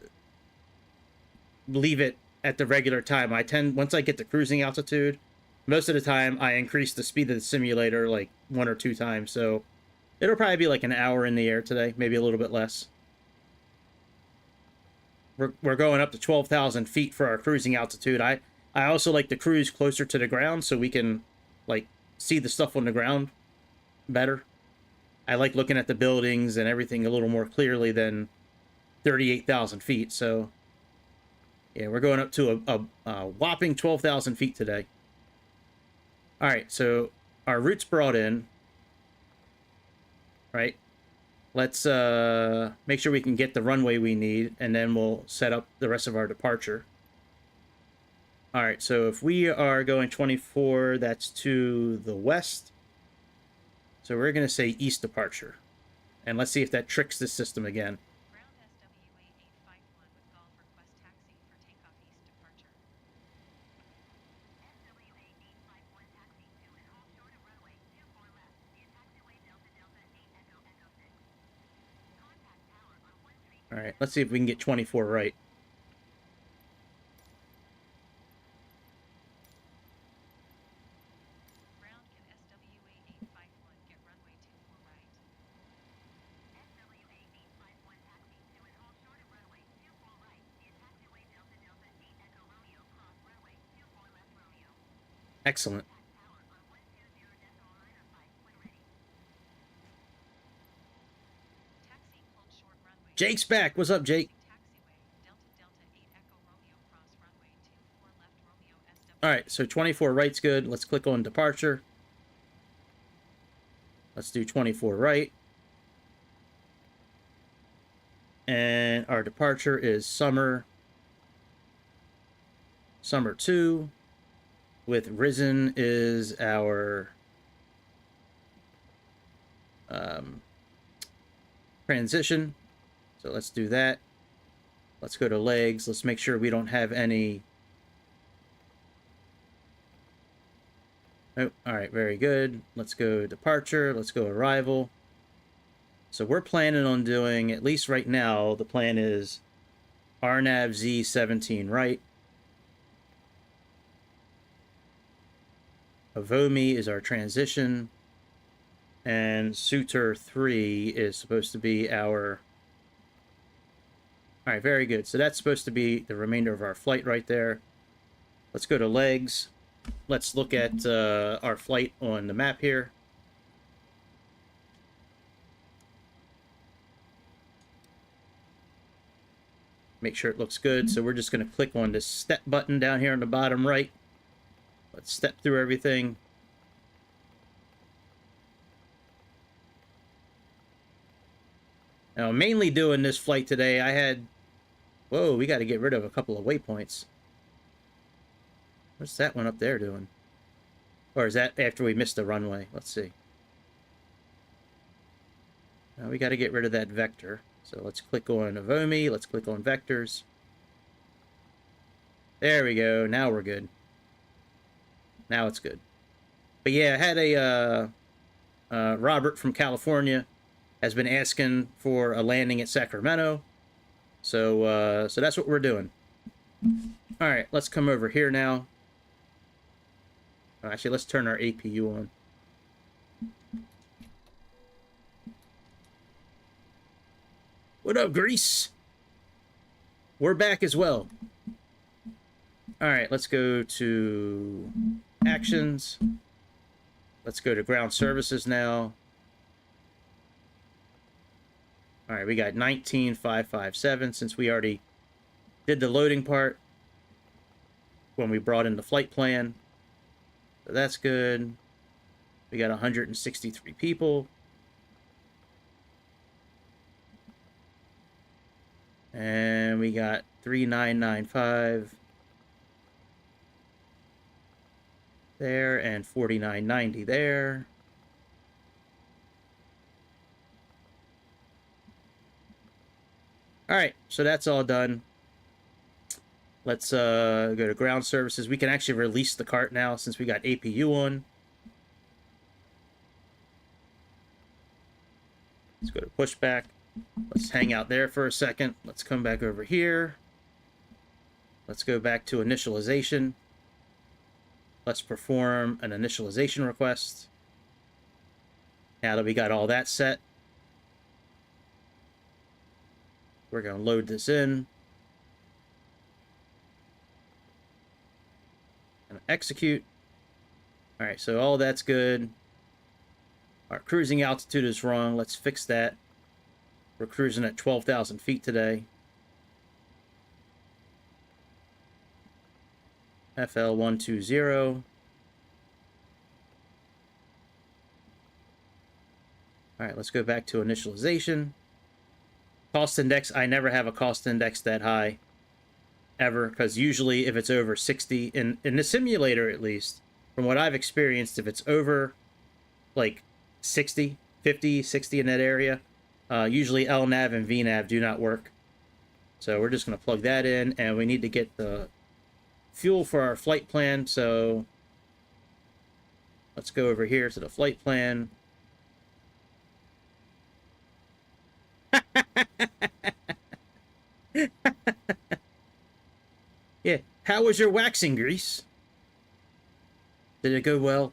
leave it at the regular time. Once I get to cruising altitude, most of the time I increase the speed of the simulator like 1 or 2 times. So it'll probably be like an hour in the air today, maybe a little bit less. We're going up to 12,000 feet for our cruising altitude. I also like to cruise closer to the ground so we can like see the stuff on the ground better. I like looking at the buildings and everything a little more clearly than 38,000 feet. So yeah, we're going up to a whopping 12,000 feet today. All right, so our route's brought in, right? Let's make sure we can get the runway we need, and then we'll set up the rest of our departure. All right, so if we are going 24, that's to the west. So we're going to say east departure. And let's see if that tricks the system again. All right, let's see if we can get 24 right. Excellent. Jake's back. What's up, Jake? All right, so 24 right's good. Let's click on departure. Let's do 24 right. And our departure is summer 2. With Risen is our transition. So let's do that. Let's go to legs. Let's make sure we don't have any. Oh, all right, very good. Let's go departure. Let's go arrival. So we're planning on doing, at least right now, the plan is RNAV Z17 right. Avomi is our transition. And Suter 3 is supposed to be our... All right, very good. So that's supposed to be the remainder of our flight right there. Let's go to legs. Let's look at our flight on the map here. Make sure it looks good. So we're just going to click on this step button down here on the bottom right. Let's step through everything. Now, I'm mainly doing this flight today. I had Whoa, we got to get rid of a couple of waypoints. What's that one up there doing? Or is that after we missed the runway? Let's see. We got to get rid of that vector. So let's click on Avomi. Let's click on vectors. There we go. Now we're good. Now it's good. But yeah, I had a Robert from California has been asking for a landing at Sacramento. So so that's what we're doing. All right, let's come over here now. Actually, let's turn our APU on. What up, Greece? We're back as well. All right, let's go to actions. Let's go to ground services now. All right, we got 19,557 since we already did the loading part when we brought in the flight plan. So that's good. We got 163 people. And we got 3,995 there and 4,990 there. All right, so that's all done. Let's go to ground services. We can actually release the cart now since we got APU on. Let's go to pushback. Let's hang out there for a second. Let's come back over here. Let's go back to initialization. Let's perform an initialization request. Now that we got all that set, we're going to load this in. And execute. All right, so all that's good. Our cruising altitude is wrong. Let's fix that. We're cruising at 12,000 feet today. FL120. All right, let's go back to initialization. Cost index, I never have a cost index that high, ever, because usually if it's over 60, in the simulator at least, from what I've experienced, if it's over like 60, 50, 60 in that area, usually LNAV and VNAV do not work. So we're just going to plug that in, and we need to get the fuel for our flight plan. So let's go over here to the flight plan. Yeah, how was your waxing, Grease? Did it go well?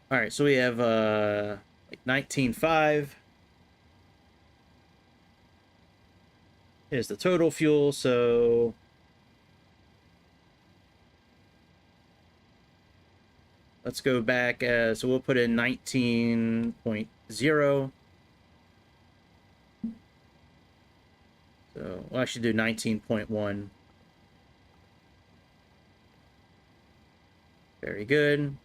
All right, so we have like 19.5 is the total fuel. So let's go back. So we'll put in 19.0. So we'll actually do 19.1. Very good.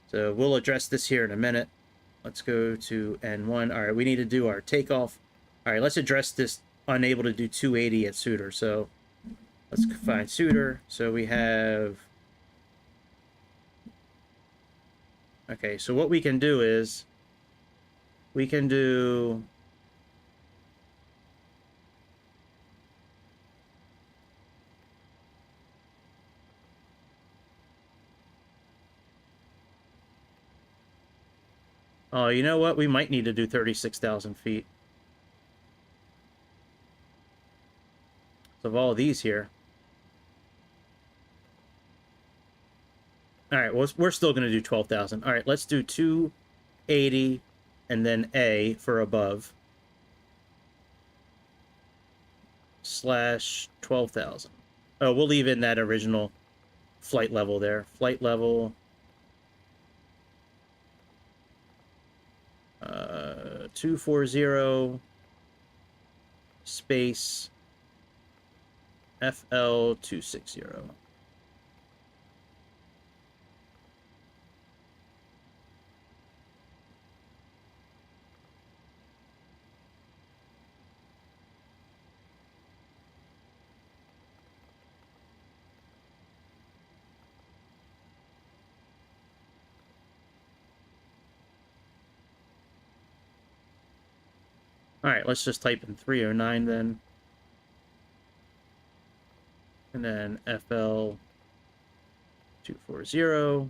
So we'll address this here in a minute. Let's go to N1. All right, we need to do our takeoff. All right, let's address this unable to do 280 at Suitor. So let's find Suitor. So we have... Okay, so what we can do is we can do... Oh, you know what? We might need to do 36,000 feet. So of all these here. All right, well, we're still going to do 12,000. All right, let's do 280 and then A for above. Slash 12,000. Oh, we'll leave in that original flight level there. Flight level... 240 space FL260. Alright, let's just type in 309 then. And then FL 240.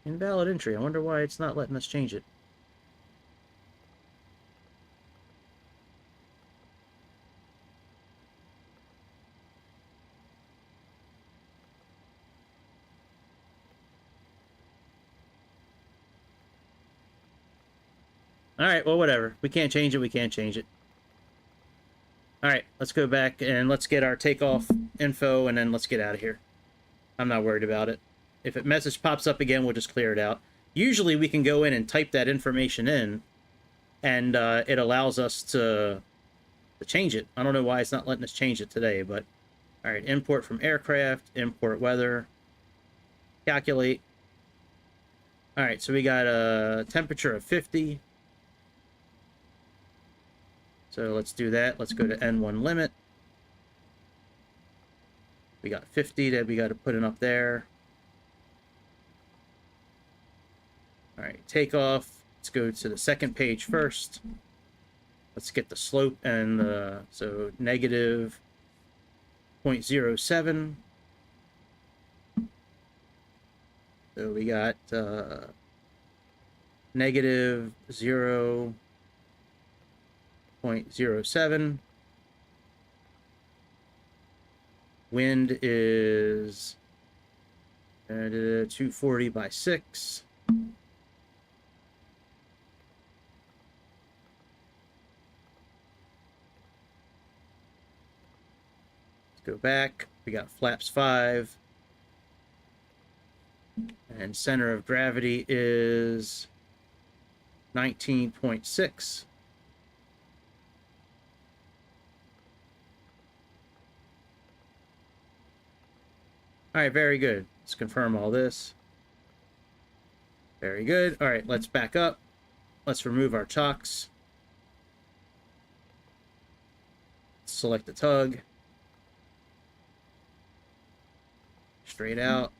Invalid entry. I wonder why it's not letting us change it. Alright, well, whatever. We can't change it, we can't change it. Alright, let's go back and let's get our takeoff info, and then let's get out of here. I'm not worried about it. If a message pops up again, we'll just clear it out. Usually we can go in and type that information in, and it allows us to change it. I don't know why it's not letting us change it today, but... Alright, import from aircraft, import weather, calculate. Alright, so we got a temperature of 50. So let's do that. Let's go to N1 limit. We got 50 that we got to put in up there. All right, takeoff. Let's go to the second page first. Let's get the slope and so negative 0.07. So we got negative 0.07. Wind is 240 by 6. Let's go back. We got flaps 5. And center of gravity is 19.6. All right, very good. Let's confirm all this. Very good. All right, let's back up. Let's remove our chocks. Select the tug. Straight out.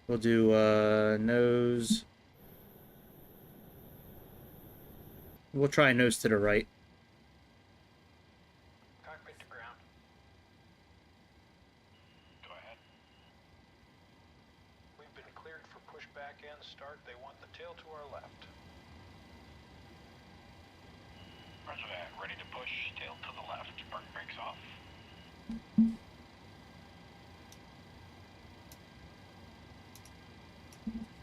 We'll do nose. We'll try nose to the right. Cockpit to ground. Go ahead. We've been cleared for pushback and start. They want the tail to our left. Roger that. Ready to push. Tail to the left. Park brakes off.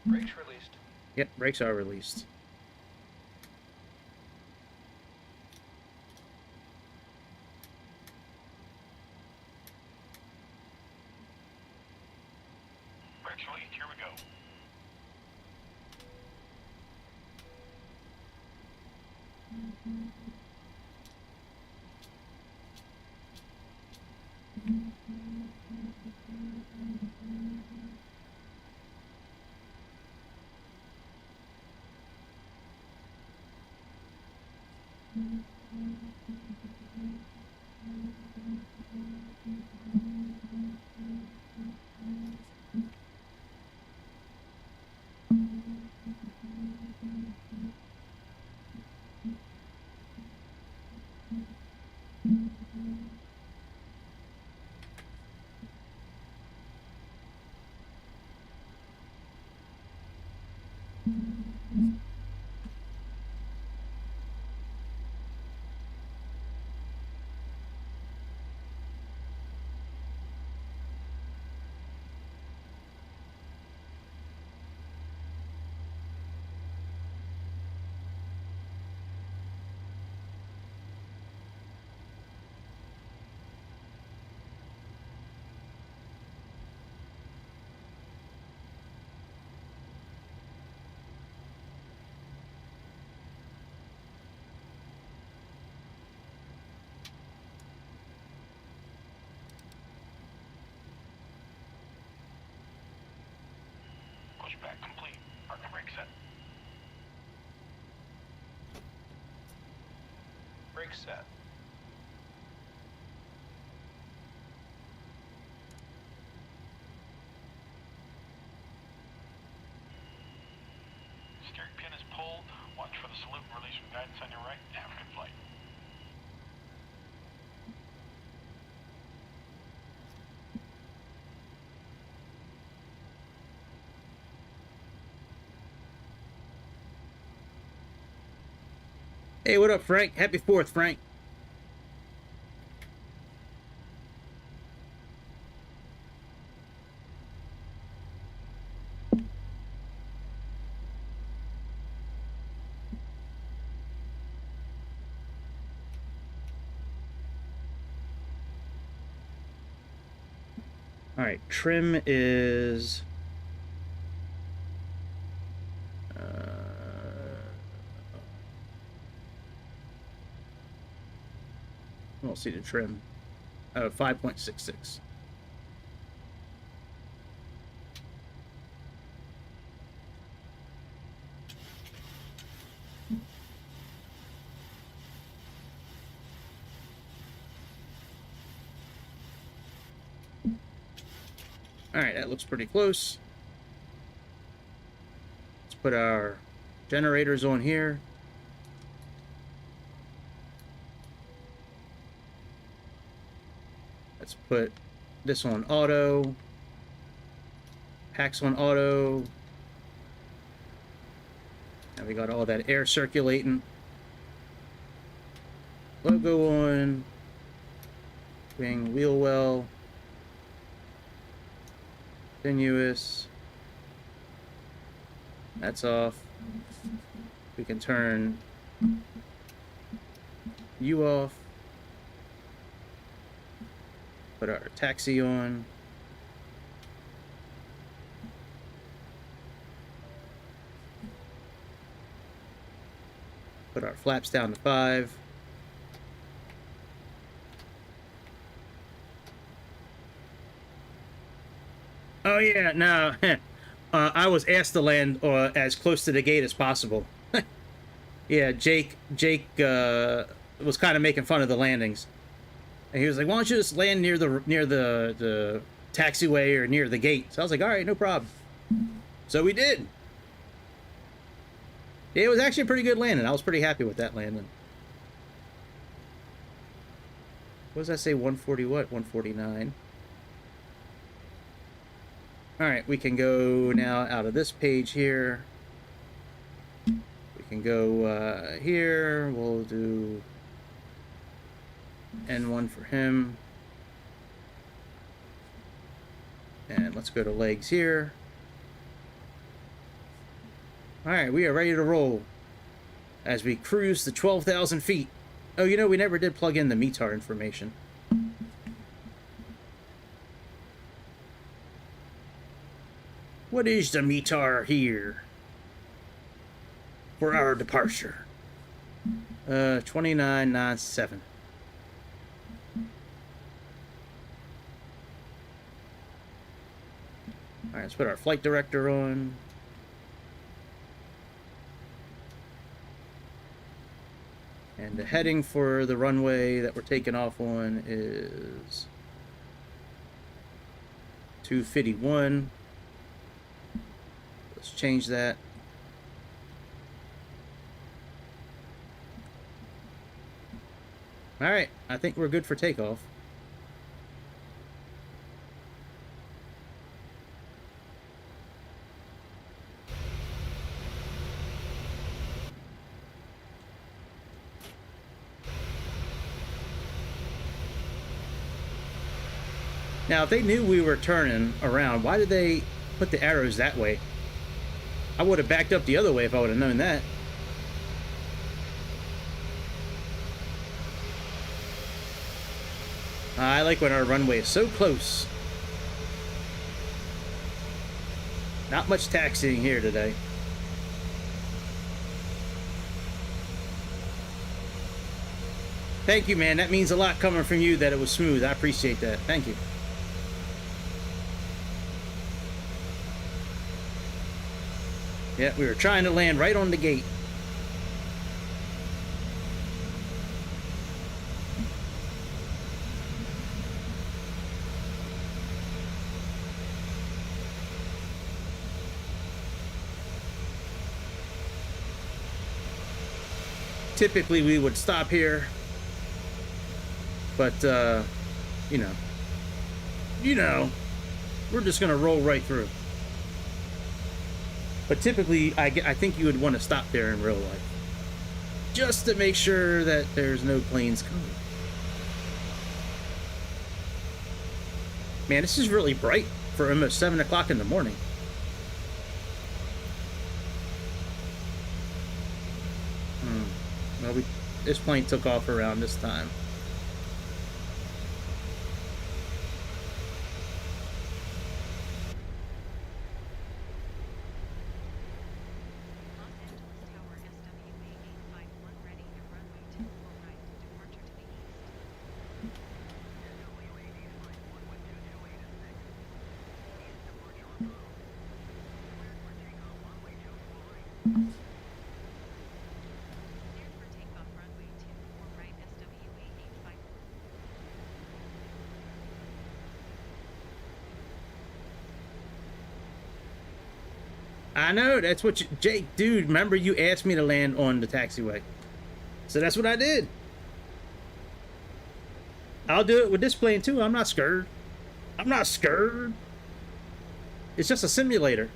Brakes released. Yep, brakes are released. Brakes released. Here we go. Pushback complete. Park and brake set. Brake set. salute and release from guidance on your right. Have a good flight. Hey, what up, Frank? Happy 4th, Frank. All right, trim is I don't see the trim. 5.66. All right, that looks pretty close. Let's put our generators on here. Let's put this on auto. Packs on auto. And we got all that air circulating. Logo on. Wing wheel well. Continuous. That's off. We can turn U off. Put our taxi on. Put our flaps down to 5. Oh yeah, no. I was asked to land as close to the gate as possible. Yeah, Jake was kind of making fun of the landings. And he was like, "Why don't you just land near the taxiway or near the gate?" So I was like, "All right, no problem." So we did. Yeah, it was actually a pretty good landing. I was pretty happy with that landing. What does that say? 140 what? 149. All right, we can go now out of this page here. We can go here. We'll do N1 for him. And let's go to legs here. All right, we are ready to roll as we cruise to 12,000 feet. Oh, you know, we never did plug in the METAR information. What is the METAR here for our departure? 2997. All right, let's put our flight director on. And the heading for the runway that we're taking off on is 251. Let's change that. All right, I think we're good for takeoff. Now, if they knew we were turning around, why did they put the arrows that way? I would have backed up the other way if I would have known that. I like when our runway is so close. Not much taxiing here today. Thank you, man. That means a lot coming from you that it was smooth. I appreciate that. Thank you. Yeah, we were trying to land right on the gate. Typically we would stop here, but you know, we're just gonna roll right through. But typically, I think you would want to stop there in real life, just to make sure that there's no planes coming. Man, this is really bright for almost 7 o'clock in the morning. Well, this plane took off around this time. I know, that's what you, Jake, dude, remember you asked me to land on the taxiway. So that's what I did. I'll do it with this plane too. I'm not scared. I'm not scared. It's just a simulator.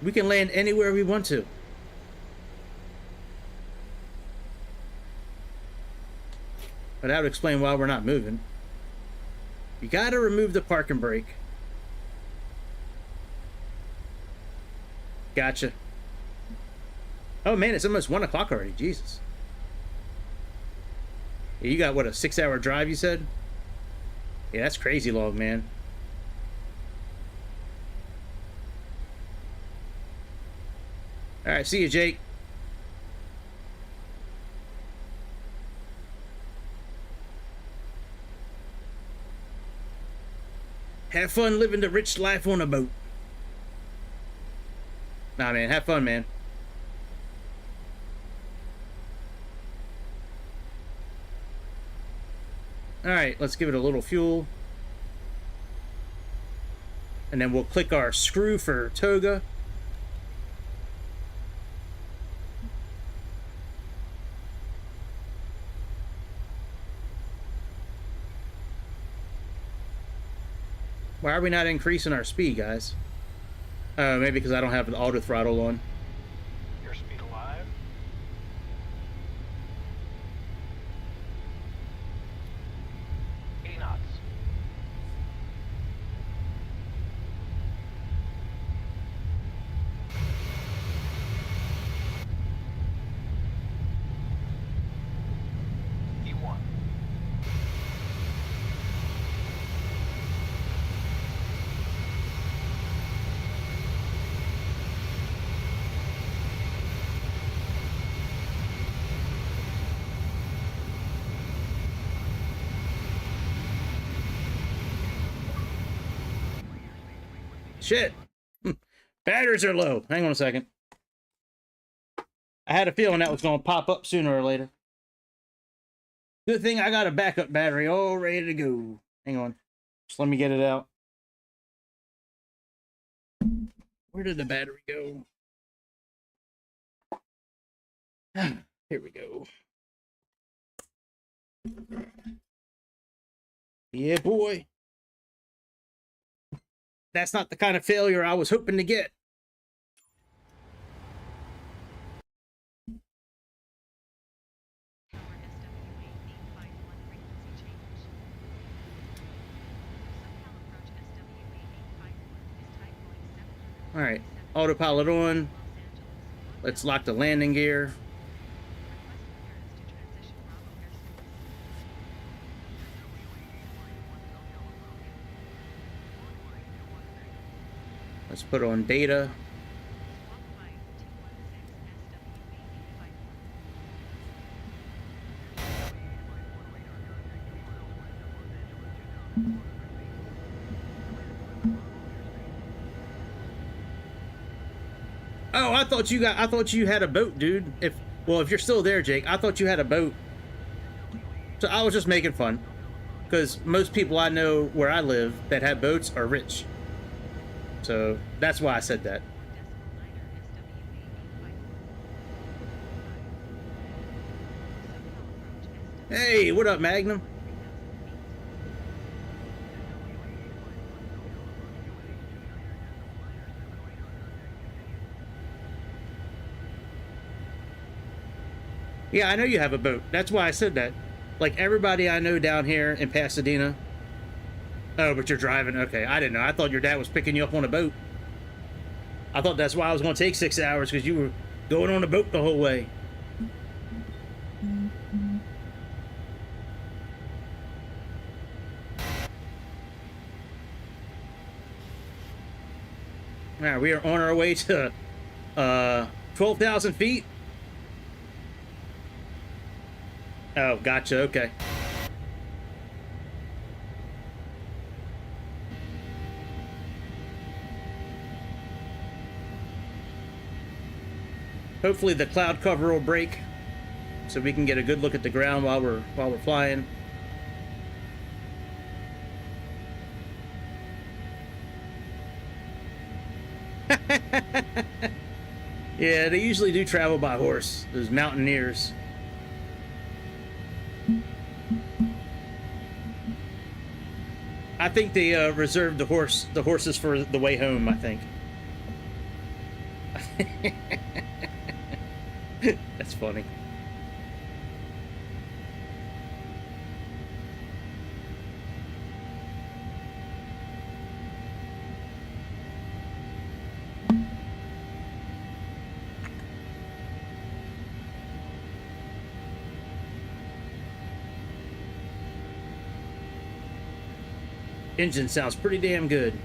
We can land anywhere we want to. But that would explain why we're not moving. You gotta remove the parking brake. Gotcha. Oh man, it's almost 1 o'clock already. Jesus. Yeah, you got what, a 6-hour drive you said? Yeah, that's crazy long, man. All right, see you, Jake. Have fun living the rich life on a boat. Nah, man, have fun, man. All right, let's give it a little fuel. And then we'll click our screw for toga. Why are we not increasing our speed, guys? Oh, maybe because I don't have the auto throttle on. Your speed alive. 80 knots. E1. Shit. Batteries are low. Hang on a second. I had a feeling that was going to pop up sooner or later. Good thing I got a backup battery all ready to go. Hang on. Just let me get it out. Where did the battery go? Here we go. Yeah, boy. That's not the kind of failure I was hoping to get. All right, autopilot on. Let's lock the landing gear. Let's put on data. Oh, I thought you had a boat, dude. If you're still there, Jake, I thought you had a boat. So I was just making fun. Because most people I know where I live that have boats are rich. So that's why I said that. Hey, what up, Magnum? Yeah, I know you have a boat. That's why I said that. Like everybody I know down here in Pasadena. Oh, but you're driving. Okay, I didn't know. I thought your dad was picking you up on a boat. I thought that's why I was going to take 6 hours, because you were going on a boat the whole way. All right, we are on our way to 12,000 feet. Oh, gotcha. Okay. Hopefully the cloud cover will break, so we can get a good look at the ground while we're flying. Yeah, they usually do travel by horse, those mountaineers. I think they reserved the horses for the way home, I think. That's funny. Engine sounds pretty damn good.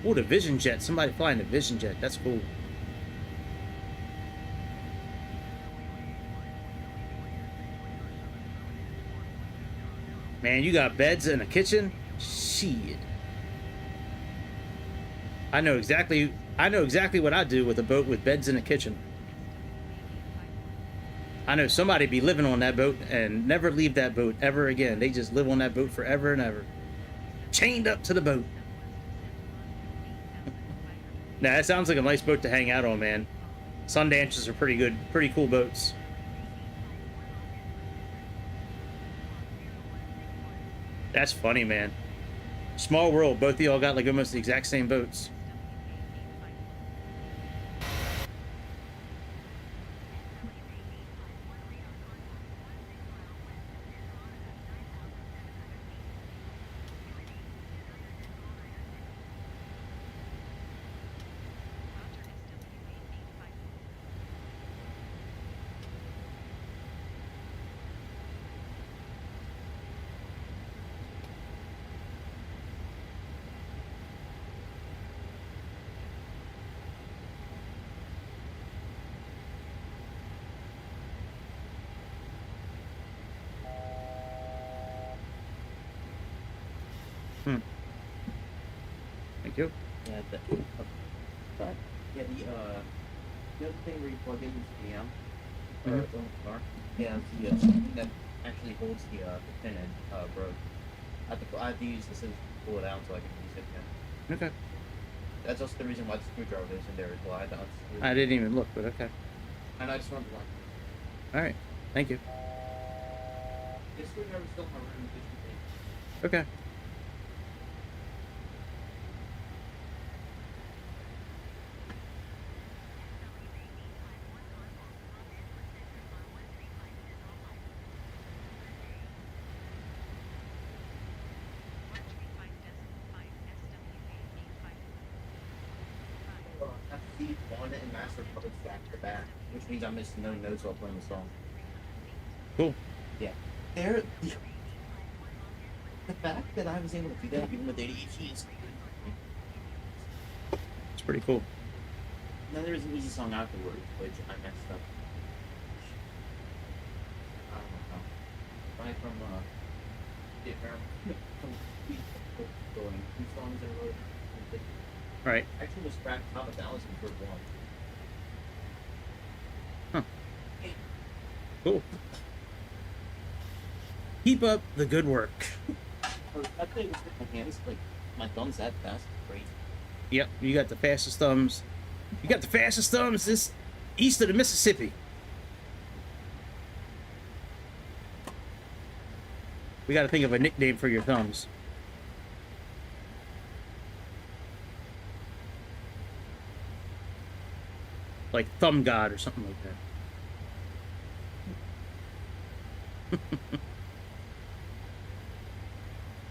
Oh, the Vision Jet. Somebody flying the Vision Jet. That's cool. Man, you got beds and a kitchen? Shit. I know exactly what I do with a boat with beds and a kitchen. I know somebody be living on that boat and never leave that boat ever again. They just live on that boat forever and ever. Chained up to the boat. Nah, that sounds like a nice boat to hang out on, man. Sundances are pretty good, pretty cool boats. That's funny, man. Small world, both of y'all got like almost the exact same boats. Thank you. Yeah, sorry. Yeah, the other thing where you plug in the amp or the car, yeah, the that actually holds the pin and broke. I have to use this to pull it out so I can use it again. Okay. That's also the reason why the screwdriver is in there as well. I didn't even look, but okay. And I just wanted to All right. Thank you. this screwdriver is still in my room. Okay. One and Master Puppets back to back, which means I missed no notes while playing the song. Cool. Yeah. The fact that I was able to do that even with ADHD is It's pretty cool. then there was an easy song afterwards, which I messed up. I don't know. Right from going 2 songs in a row. Right. Actually was scratched out of Allison for one. Cool. Keep up the good work. That thing was with my hands, like my thumbs that fast. Crazy. Yep, you got the fastest thumbs. You got the fastest thumbs this east of the Mississippi. We got to think of a nickname for your thumbs. Like Thumb God or something like that.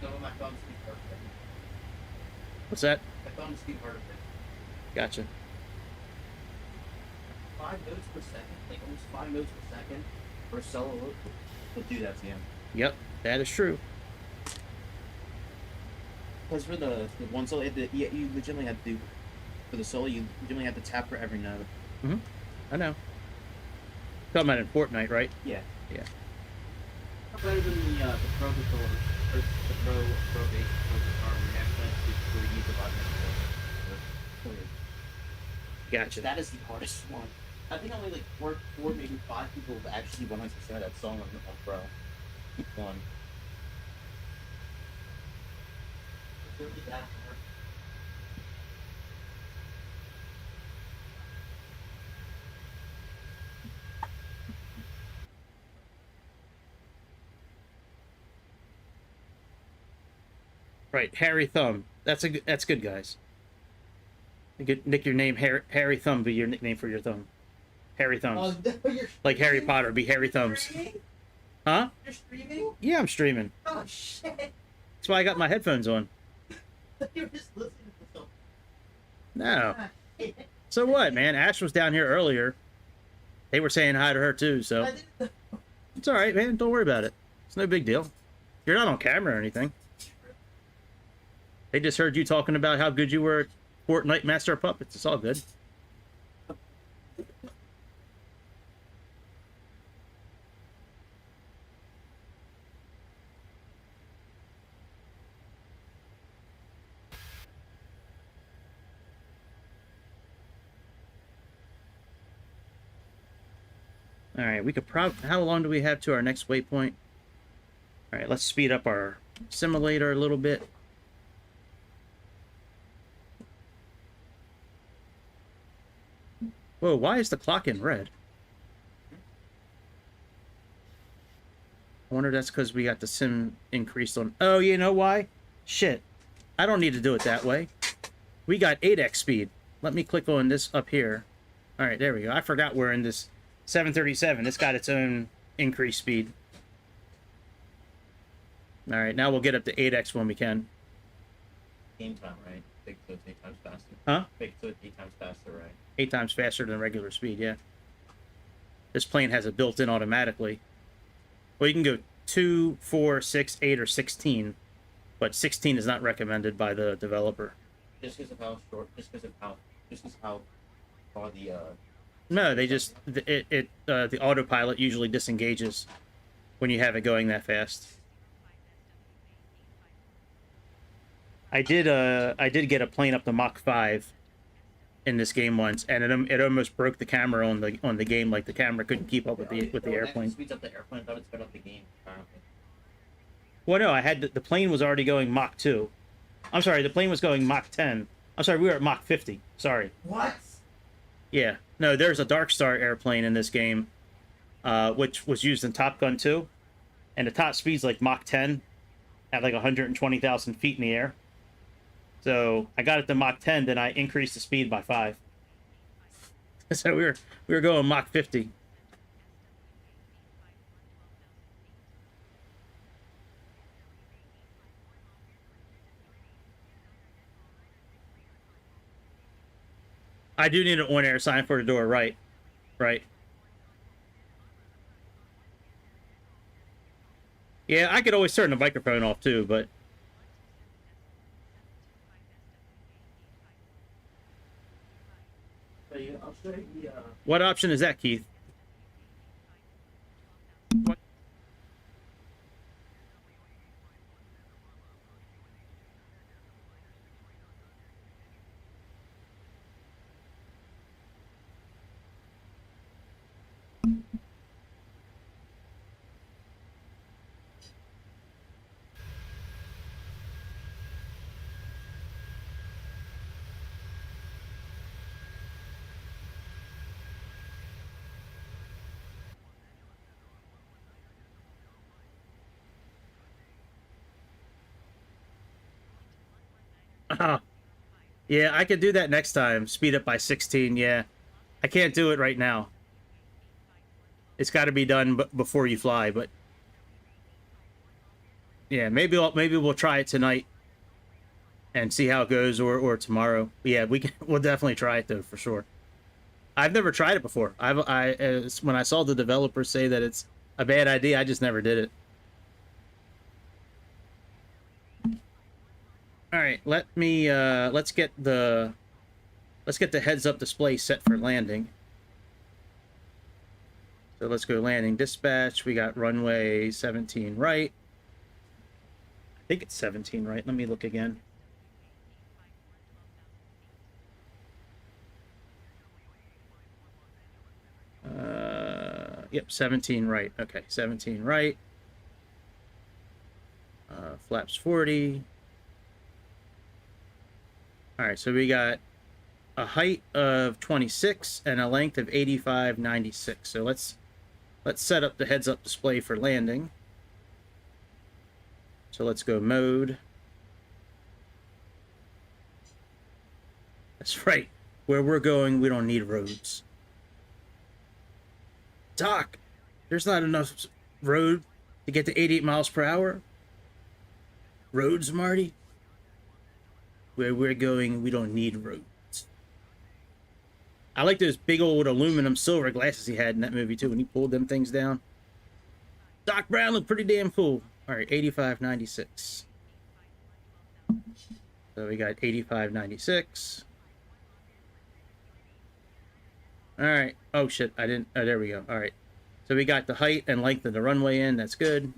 No, my thumbs keep hurting. What's that? My thumbs keep hurting. Gotcha. 5 notes per second, like almost 5 notes per second for a solo will do that to you. Yep, that is true. Because for the one solo, you legitimately have to do, for the solo, you legitimately have to tap for every note. Mm-hmm. I know. Talking about in Fortnite, right? Yeah. Yeah. Better than the pro controller, or the pro base pro guitar, where you actually have to use the button. Gotcha. That is the hardest one. I think only like four, maybe 5 people have actually 100% that song on pro. One. It's really that hard. Right, Harry Thumb. That's good, guys. You could nick your name Harry Thumb be your nickname for your thumb. Harry Thumbs. Like Harry Potter be Harry Thumbs. Streaming? Huh? You're streaming? Yeah, I'm streaming. Oh shit! That's why I got my headphones on. You're just listening to something. No. So what, man? Ash was down here earlier. They were saying hi to her too, so it's all right, man. Don't worry about it. It's no big deal. You're not on camera or anything. They just heard you talking about how good you were at Fortnite Master of Puppets. It's all good. All right, we could how long do we have to our next waypoint? All right, let's speed up our simulator a little bit. Whoa, why is the clock in red? I wonder if that's because we got the sim increased on... Oh, you know why? Shit. I don't need to do it that way. We got 8x speed. Let me click on this up here. All right, there we go. I forgot we're in this 737. It's got its own increased speed. All right, now we'll get up to 8x when we can. Game time, right? Big so it's 8 times faster. Huh? Big so it's 8 times faster, right? 8 times faster than regular speed, yeah. This plane has it built in automatically. Well, you can go 2, 4, 6, 8, or 16, but 16 is not recommended by the developer. Just because of how short, just because of how far the No, they just the autopilot usually disengages when you have it going that fast. I did get a plane up to Mach 5 in this game once, and it almost broke the camera on the game. Like the camera couldn't keep up with the airplane. Speeds up the airplane. I thought it sped up the game. Apparently. Well, no, the plane was already going Mach 2. I'm sorry, the plane was going Mach 10. I'm sorry, we were at Mach 50. Sorry. What? Yeah. No, there's a Dark Star airplane in this game, which was used in Top Gun 2, and the top speed's like Mach 10 at like 120,000 feet in the air. So I got it to Mach 10, then I increased the speed by 5. So we were going Mach 50. I do need an on-air sign for the door, right? Right. Yeah, I could always turn the microphone off too, but... I'll show you the, What option is that, Keith? Oh, yeah, I could do that next time. Speed up by 16, yeah. I can't do it right now. It's got to be done before you fly, but yeah, maybe we'll try it tonight and see how it goes, or tomorrow. Yeah, we'll definitely try it though, for sure. I've never tried it before. When I saw the developers say that it's a bad idea, I just never did it. All right, let's get the heads up display set for landing. So let's go landing dispatch. We got runway 17 right. I think it's 17 right. Let me look again. Yep, 17 right. Okay, 17 right. Flaps 40. All right, so we got a height of 26 and a length of 85.96. So let's set up the heads-up display for landing. So let's go mode. That's right. Where we're going, we don't need roads. Doc, there's not enough road to get to 88 miles per hour. Roads, Marty? Where we're going, we don't need roads. I like those big old aluminum silver glasses he had in that movie, too, when he pulled them things down. Doc Brown looked pretty damn cool. All right, 85.96. So we got 85.96. All right. Oh, shit. I didn't... Oh, there we go. All right. So we got the height and length of the runway in. That's good.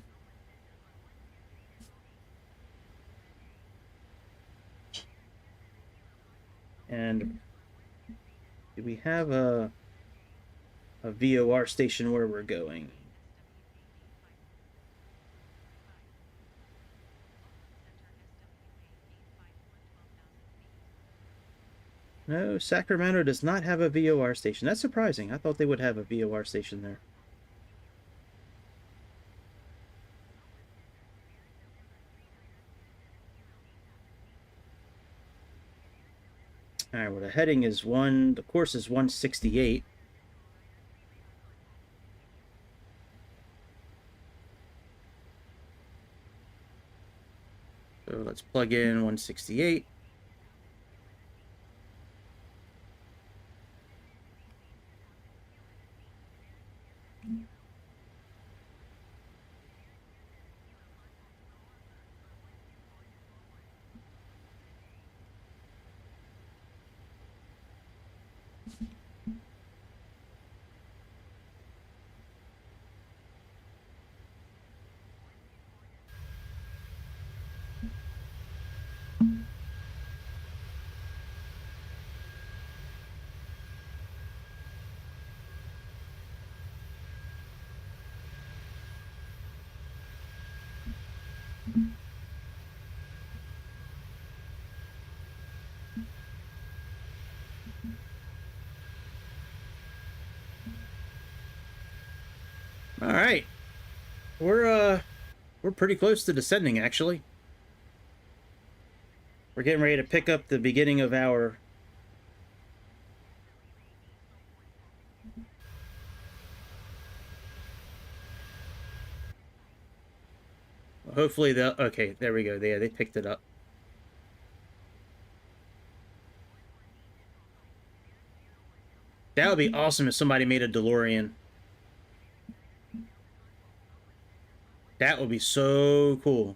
And do we have a VOR station where we're going? No, Sacramento does not have a VOR station. That's surprising. I thought they would have a VOR station there. All right, well, the heading is the course is 168. So let's plug in 168. All right. We're pretty close to descending, actually. We're getting ready to pick up the beginning of our hopefully they'll... Okay, there we go. They picked it up. That would be awesome if somebody made a DeLorean. That would be so cool.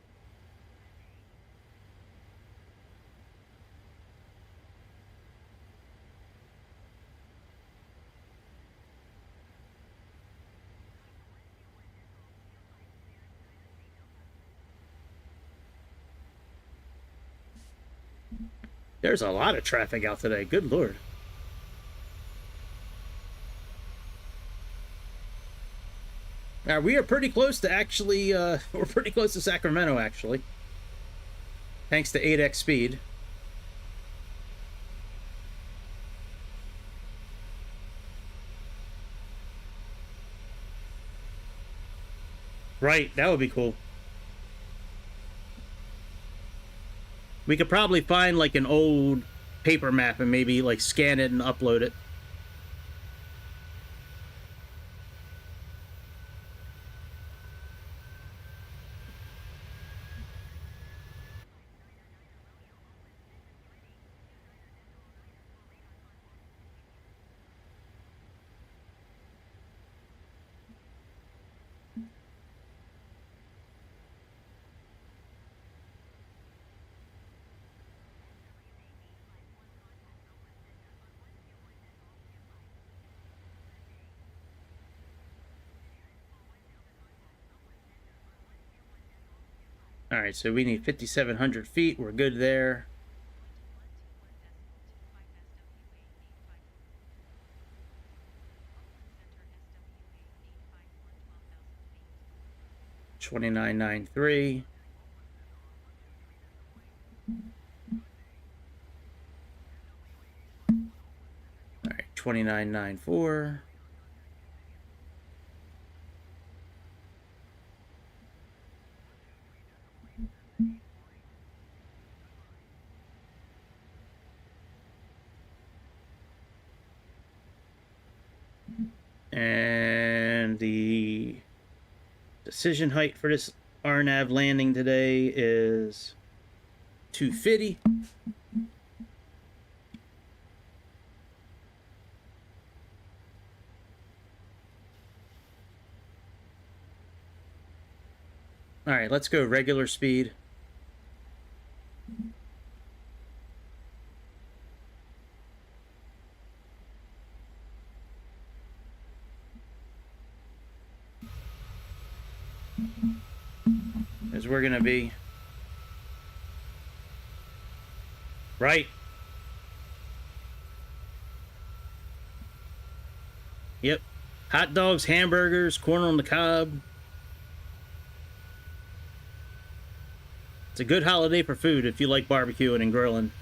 There's a lot of traffic out today. Good Lord. Now, we are pretty close to actually, we're pretty close to Sacramento, actually. Thanks to 8x speed. Right, that would be cool. We could probably find like an old paper map and maybe like scan it and upload it. All right, so we need 5,700 feet. We're good there. $29.93. All right, $29.94. And the decision height for this RNAV landing today is 250. All right, let's go regular speed. As we're gonna be right. Yep. Hot dogs, hamburgers, corn on the cob. It's a good holiday for food if you like barbecuing and grilling.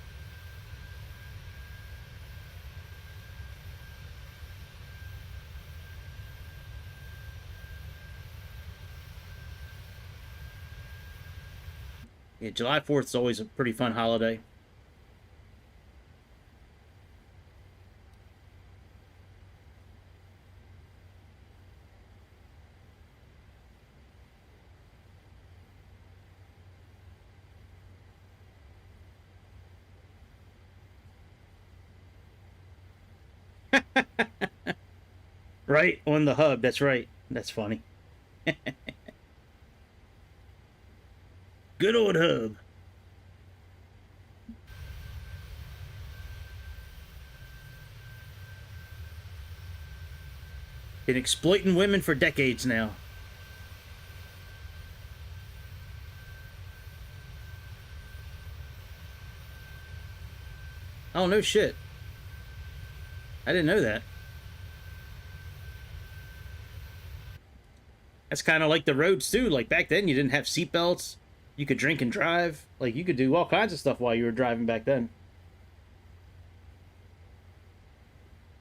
Yeah, July 4th is always a pretty fun holiday. Right on the hub, that's right. That's funny. Good old hub. Been exploiting women for decades now. Oh, no shit. I didn't know that. That's kind of like the roads, too. Like, back then, you didn't have seatbelts. You could drink and drive. Like, you could do all kinds of stuff while you were driving back then.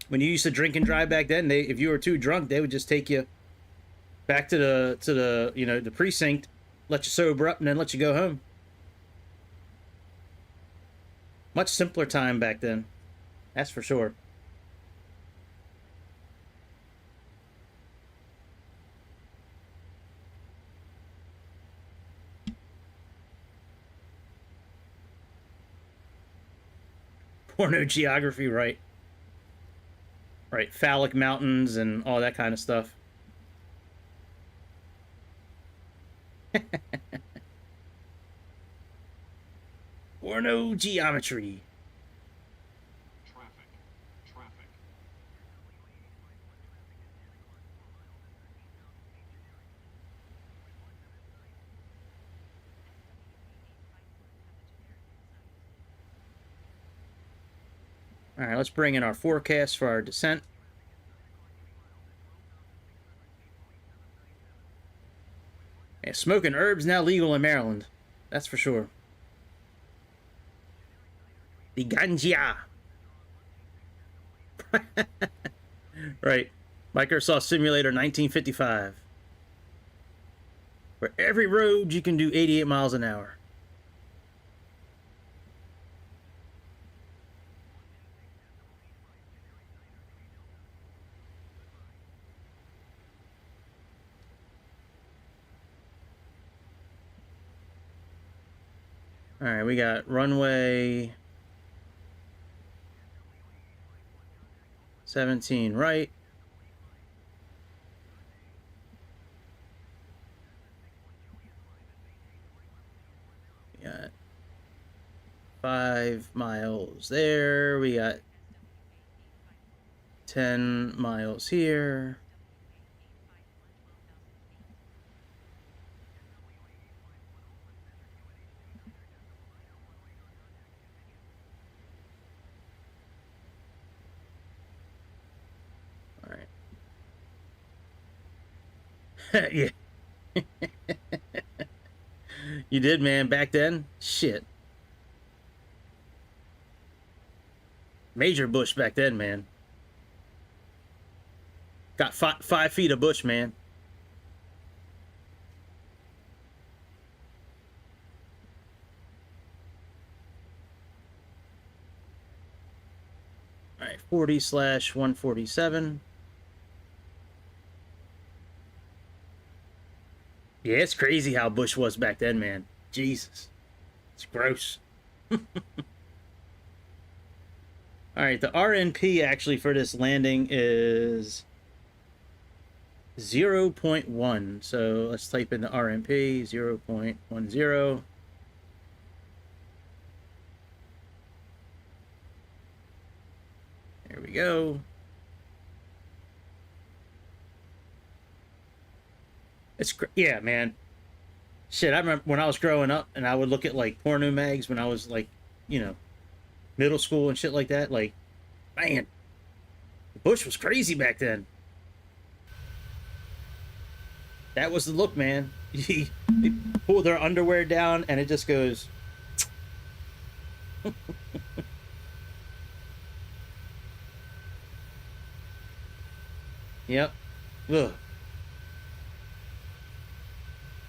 When you used to drink and drive back then, if you were too drunk, they would just take you back to the you know, the precinct, let you sober up, and then let you go home. Much simpler time back then. That's for sure. Porno geography, right? Right, phallic mountains and all that kind of stuff. Porno geometry. Traffic. All right, let's bring in our forecast for our descent. Yeah, smoking herbs now legal in Maryland. That's for sure. The ganja. Right. Microsoft Simulator 1955. For every road, you can do 88 miles an hour. All right, we got runway 17 right. We got 5 miles there. We got 10 miles here. All right. Yeah. You did, man, back then? Shit. Major bush back then, man. Got 5 feet of bush, man. All right, 40/147. Yeah, it's crazy how bush was back then, man. Jesus. It's gross. All right, the RNP actually for this landing is 0.1. So let's type in the RNP, 0.10. There we go. Yeah, man. Shit, I remember when I was growing up and I would look at like porno mags when I was like, you know, middle school and shit like that. Like, man, the bush was crazy back then. That was the look, man. They pull their underwear down and it just goes. Yep. Ugh.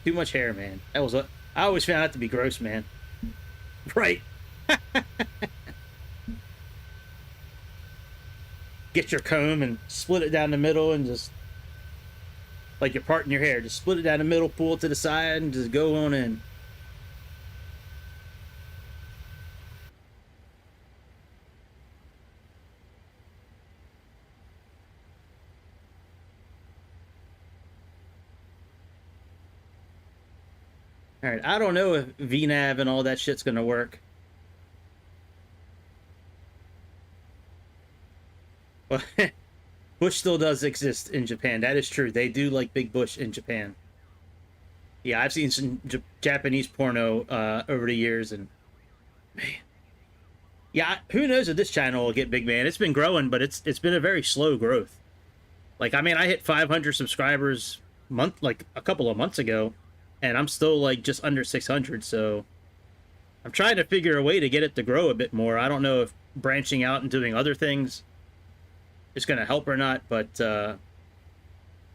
Too much hair, man. That was what I always found that to be gross, man. Right. Get your comb and split it down the middle and just like you're parting your hair. Just split it down the middle, pull it to the side, and just go on in. All right, I don't know if VNAV and all that shit's gonna work. Well, bush still does exist in Japan. That is true. They do like big bush in Japan. Yeah, I've seen some Japanese porno over the years, and man, yeah, who knows if this channel will get big, man. It's been growing, but it's been a very slow growth. Like, I mean, I hit 500 subscribers like a couple of months ago, and I'm still like just under 600. So I'm trying to figure a way to get it to grow a bit more. I don't know if branching out and doing other things is going to help or not, but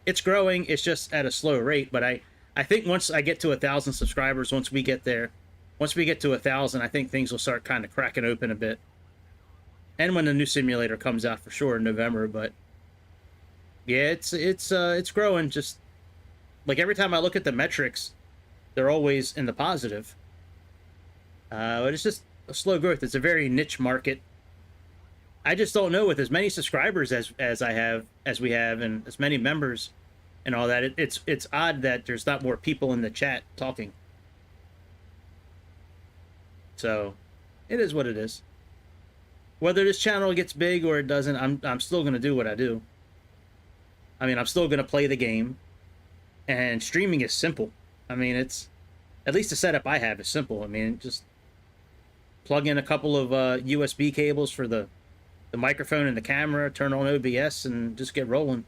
it's growing. It's just at a slow rate. But I think once I get to 1,000 subscribers, once we get to 1,000, I think things will start kind of cracking open a bit. And when the new simulator comes out for sure in November, but yeah, it's growing. Just like every time I look at the metrics, they're always in the positive. But it's just a slow growth. It's a very niche market. I just don't know with as many subscribers as we have, and as many members and all that. It's odd that there's not more people in the chat talking. So, it is what it is. Whether this channel gets big or it doesn't, I'm still gonna do what I do. I mean, I'm still gonna play the game, and streaming is simple. I mean, it's at least the setup I have is simple. I mean, just plug in a couple of USB cables for the microphone and the camera, turn on OBS, and just get rolling.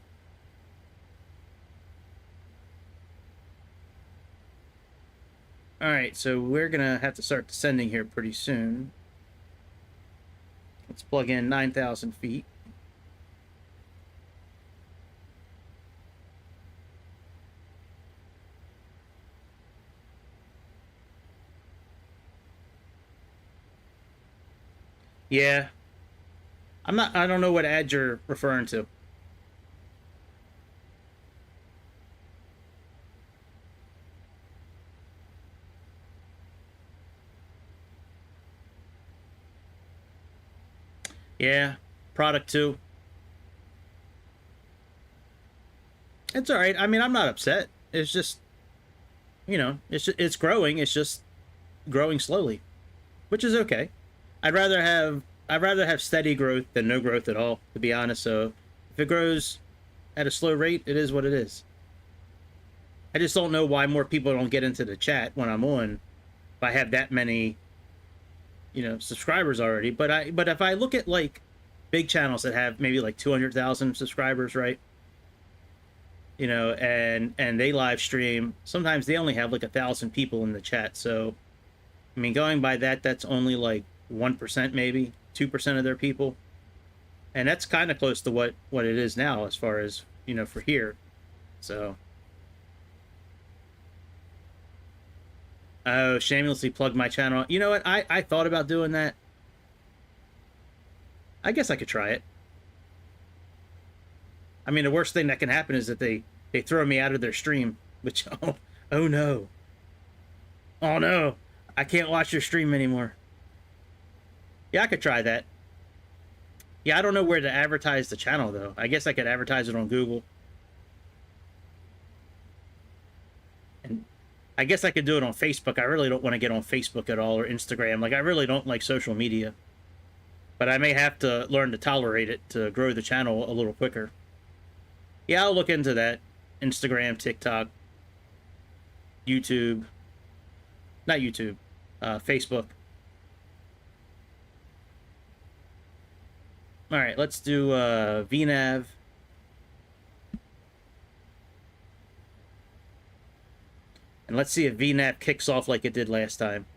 All right, so we're gonna have to start descending here pretty soon. Let's plug in 9,000 feet. Yeah. I don't know what ad you're referring to. Yeah, product 2. It's all right. I mean, I'm not upset. It's just, you know, it's growing. It's just growing slowly, which is okay. I'd rather have steady growth than no growth at all, to be honest. So if it grows at a slow rate, it is what it is. I just don't know why more people don't get into the chat when I'm on. If I have that many, you know, subscribers already. But if I look at like big channels that have maybe like 200,000 subscribers, right? You know, and they live stream, sometimes they only have like 1,000 people in the chat. So I mean, going by that, that's only like 1%, maybe 2% of their people, and that's kind of close to what it is now, as far as, you know, for here. So, oh, shamelessly plug my channel. You know what? I thought about doing that. I guess I could try it. I mean, the worst thing that can happen is that they throw me out of their stream, which, oh no. Oh no, I can't watch your stream anymore. Yeah, I could try that. Yeah, I don't know where to advertise the channel, though. I guess I could advertise it on Google. And I guess I could do it on Facebook. I really don't want to get on Facebook at all, or Instagram. Like, I really don't like social media. But I may have to learn to tolerate it to grow the channel a little quicker. Yeah, I'll look into that. Instagram, TikTok, YouTube. Not YouTube. Facebook. All right, let's do VNav. And let's see if VNav kicks off like it did last time.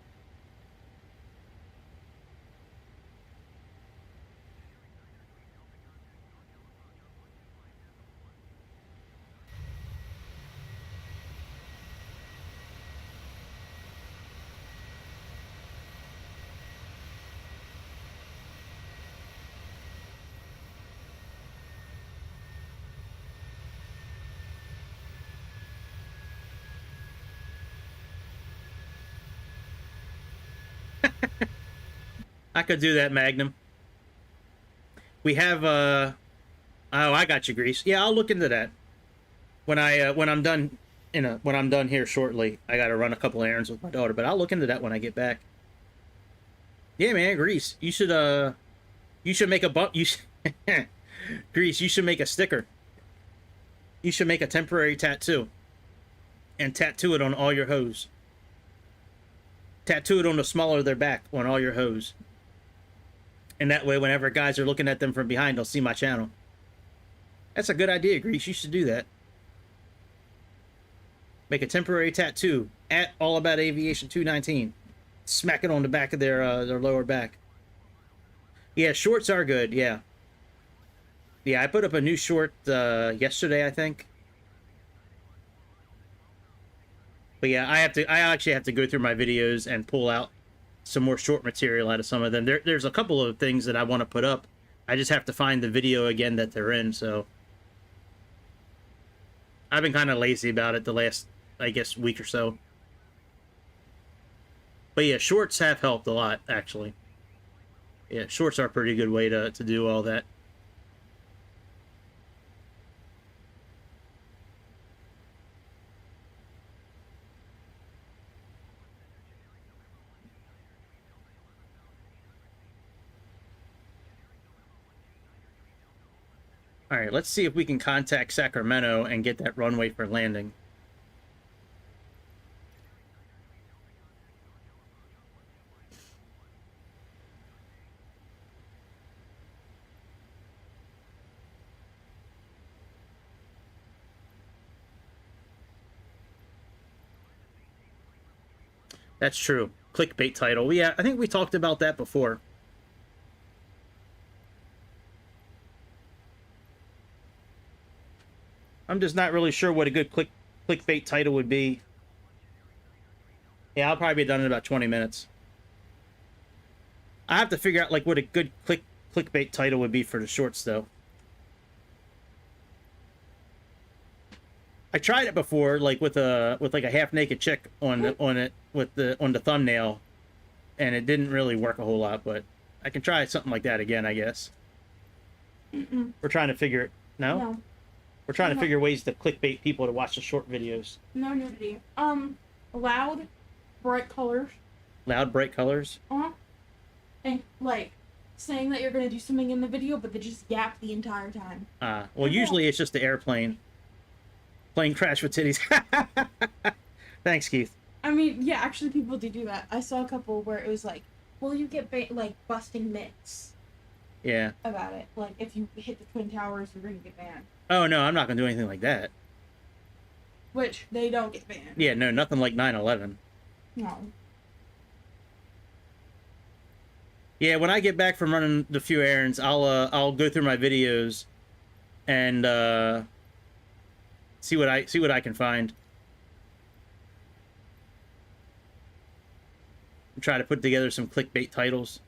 I could do that, Magnum. We have oh, I got you, Grease. Yeah, I'll look into that. When I'm done, when I'm done here shortly, I gotta run a couple errands with my daughter, but I'll look into that when I get back. Yeah, man, Grease, you should make a bump. Grease, you should make a sticker. You should make a temporary tattoo and tattoo it on all your hose. Tattoo it on the smaller of their back on all your hose. And that way, whenever guys are looking at them from behind, they'll see my channel. That's a good idea, Grease. You should do that. Make a temporary tattoo at All About Aviation 219. Smack it on the back of their lower back. Yeah, shorts are good. Yeah. Yeah, I put up a new short yesterday, I think. But yeah, I actually have to go through my videos and pull out some more short material out of some of them. There's a couple of things that I want to put up. I just have to find the video again that they're in, so I've been kind of lazy about it the last, I guess, week or so. But yeah, shorts have helped a lot, actually. Yeah, shorts are a pretty good way to do all that. All right, let's see if we can contact Sacramento and get that runway for landing. That's true. Clickbait title. Yeah, I think we talked about that before. I'm just not really sure what a good clickbait title would be. Yeah, I'll probably be done in about 20 minutes. I have to figure out like what a good clickbait title would be for the shorts, though. I tried it before, like with like a half naked chick on the thumbnail, and it didn't really work a whole lot. But I can try something like that again, I guess. Mm-mm. We're trying to figure it. No? No. We're trying to No. figure ways to clickbait people to watch the short videos. No nudity. Loud, bright colors. Loud, bright colors. And, like, saying that you're gonna do something in the video, but they just yap the entire time. Well, usually it's just the airplane. Plane crash with titties. Thanks, Keith. I mean, yeah, actually people do that. I saw a couple where it was like, will you get, like, busting mitts Yeah. about it. Like, if you hit the Twin Towers, you're gonna get banned. Oh, no, I'm not going to do anything like that. Which, they don't get banned. Yeah, no, nothing like 9/11. No. Yeah, when I get back from running the few errands, I'll go through my videos and see what I can find. Try to put together some clickbait titles.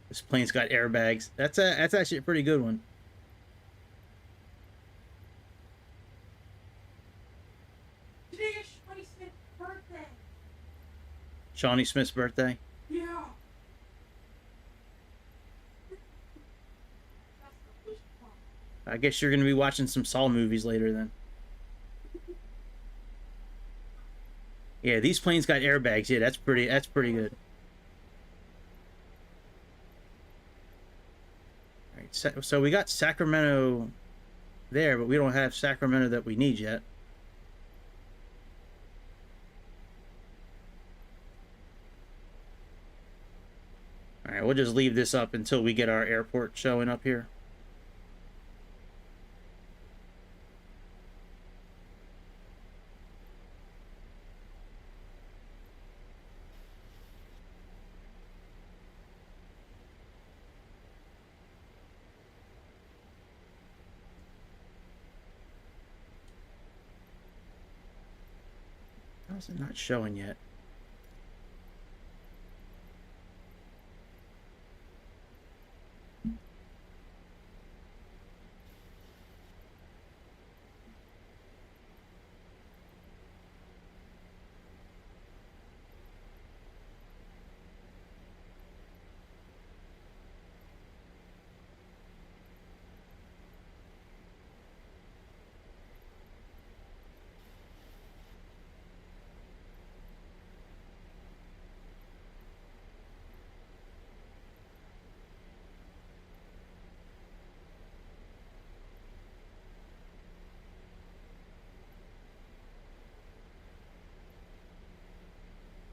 This plane's got airbags. That's actually a pretty good one. Today is Shawnee Smith's birthday. Shawnee Smith's birthday. Yeah. I guess you're gonna be watching some Saw movies later then. Yeah, these planes got airbags. Yeah, that's pretty good. All right, so we got Sacramento there, but we don't have Sacramento that we need yet. All right, we'll just leave this up until we get our airport showing up here. How's it not showing yet?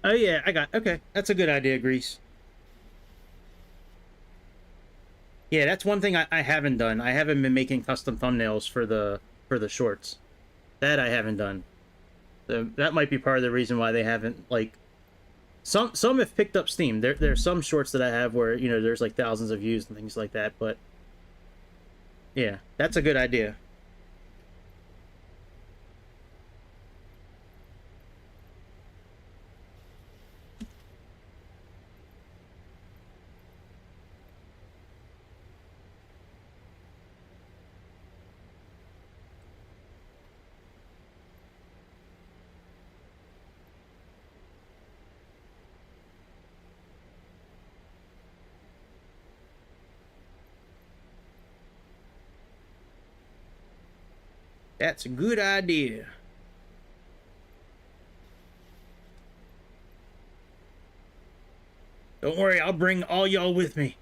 Oh yeah, okay. That's a good idea, Grease. Yeah, that's one thing I haven't done. I haven't been making custom thumbnails for the shorts. That I haven't done. That might be part of the reason why they haven't, like, some have picked up steam. There's some shorts that I have where, you know, there's like thousands of views and things like that, but yeah, that's a good idea. That's a good idea. Don't worry, I'll bring all y'all with me.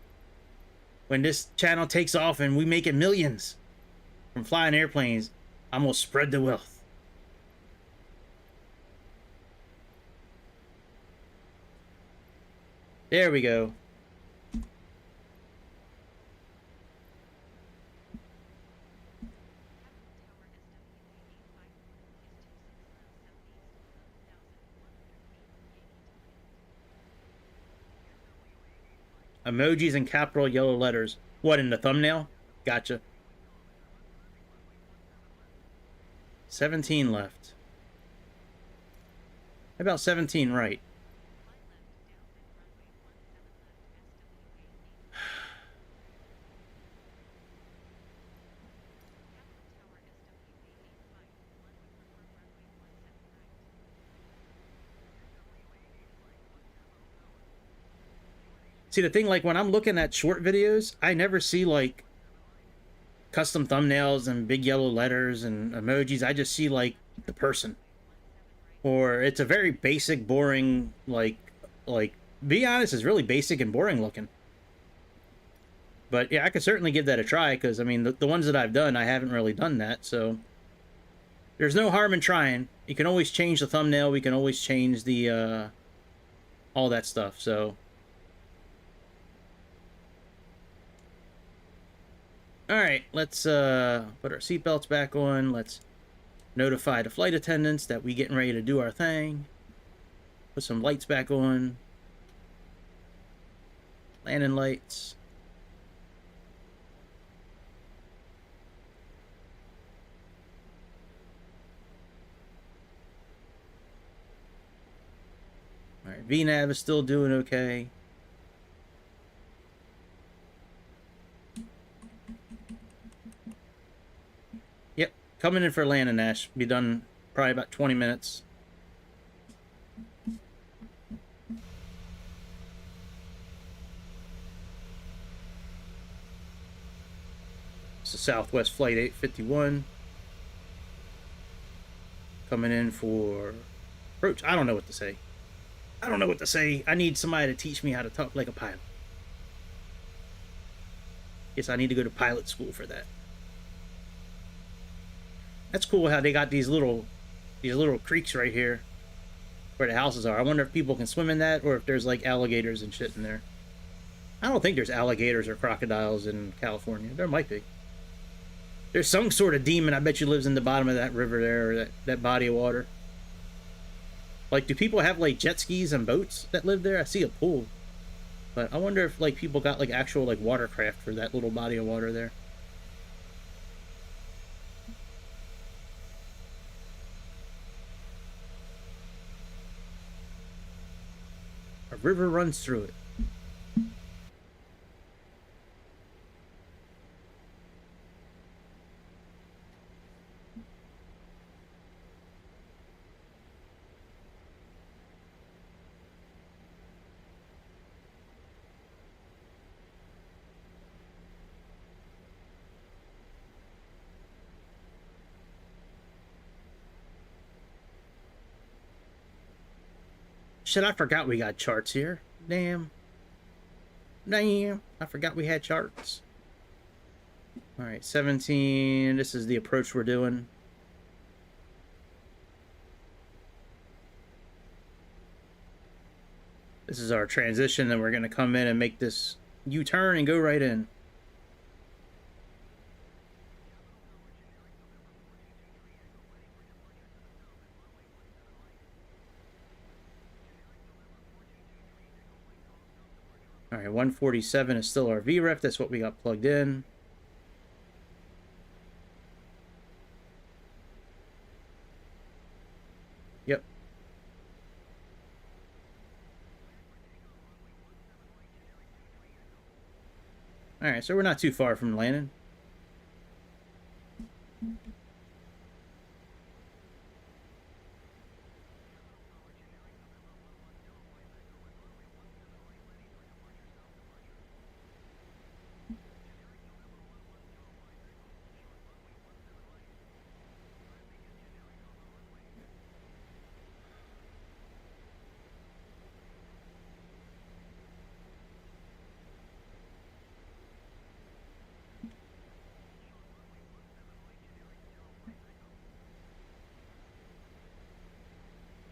When this channel takes off and we make it millions from flying airplanes, I'm gonna spread the wealth. There we go. Emojis in capital yellow letters. What, in the thumbnail? Gotcha. 17 left. About 17 right. See, the thing, like, when I'm looking at short videos, I never see, like, custom thumbnails and big yellow letters and emojis. I just see, like, the person. Or it's a very basic, boring, like, be honest, it's really basic and boring looking. But, yeah, I could certainly give that a try, because, I mean, the ones that I've done, I haven't really done that, so... There's no harm in trying. You can always change the thumbnail, we can always change the, all that stuff, so... Alright, let's put our seatbelts back on. Let's notify the flight attendants that we getting ready to do our thing. Put some lights back on. Landing lights. Alright, VNAV is still doing okay. Coming in for landing, Nash. Be done probably about 20 minutes. This is Southwest Flight 851. Coming in for approach. I don't know what to say. I don't know what to say. I need somebody to teach me how to talk like a pilot. Guess I need to go to pilot school for that. That's cool how they got these little creeks right here where the houses are. I wonder if people can swim in that, or if there's like alligators and shit in there. I don't think there's alligators or crocodiles in California. There might be. There's some sort of demon, I bet you, lives in the bottom of that river there, or that body of water. Like, do people have like jet skis and boats that live there? I see a pool. But I wonder if like people got like actual like watercraft for that little body of water there. A river runs through it. Shit, I forgot we got charts here. Damn. Damn. I forgot we had charts. Alright, 17. This is the approach we're doing. This is our transition, then we're going to come in and make this U-turn and go right in. Alright, 147 is still our VREF. That's what we got plugged in. Yep. Alright, so we're not too far from landing.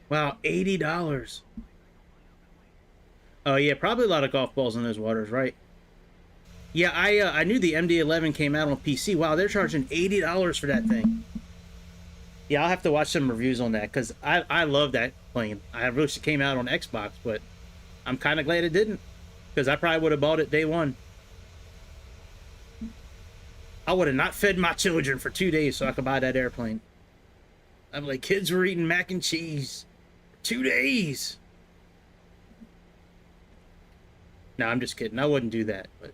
Wow, $80. Oh yeah, probably a lot of golf balls in those waters, right? Yeah, I knew the MD-11 came out on PC. Wow, they're charging $80 for that thing. Yeah, I'll have to watch some reviews on that, because I love that plane. I wish it came out on Xbox, but I'm kind of glad it didn't, because I probably would have bought it day one. I would have not fed my children for 2 days so I could buy that airplane. I'm like, kids were eating mac and cheese. 2 days. No, I'm just kidding. I wouldn't do that, but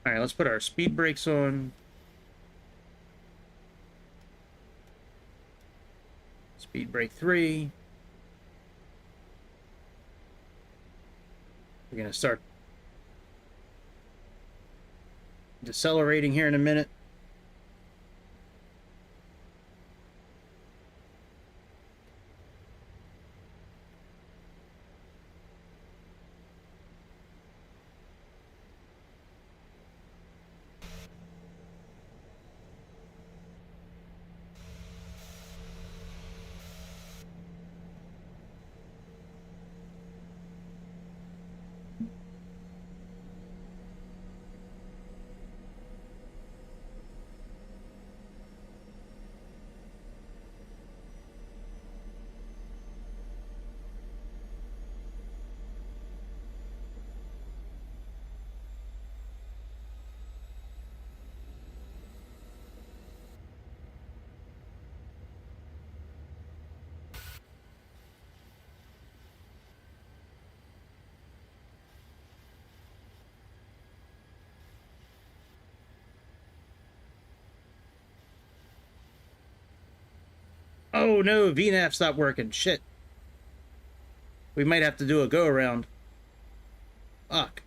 All right, let's put our speed brakes on. Speed brake 3. We're going to start decelerating here in a minute. Oh no, VNAV stopped working. Shit. We might have to do a go around. Fuck.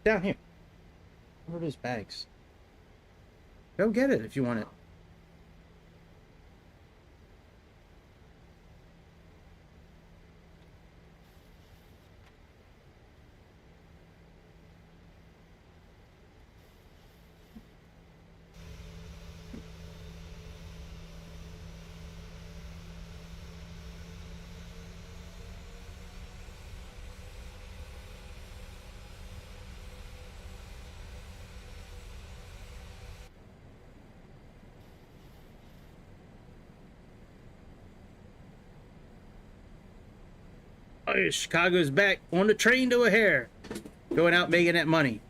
Down here. Where are those bags? Go get it if you want it. Oh, Chicago's back on the train to a hair. Going out making that money.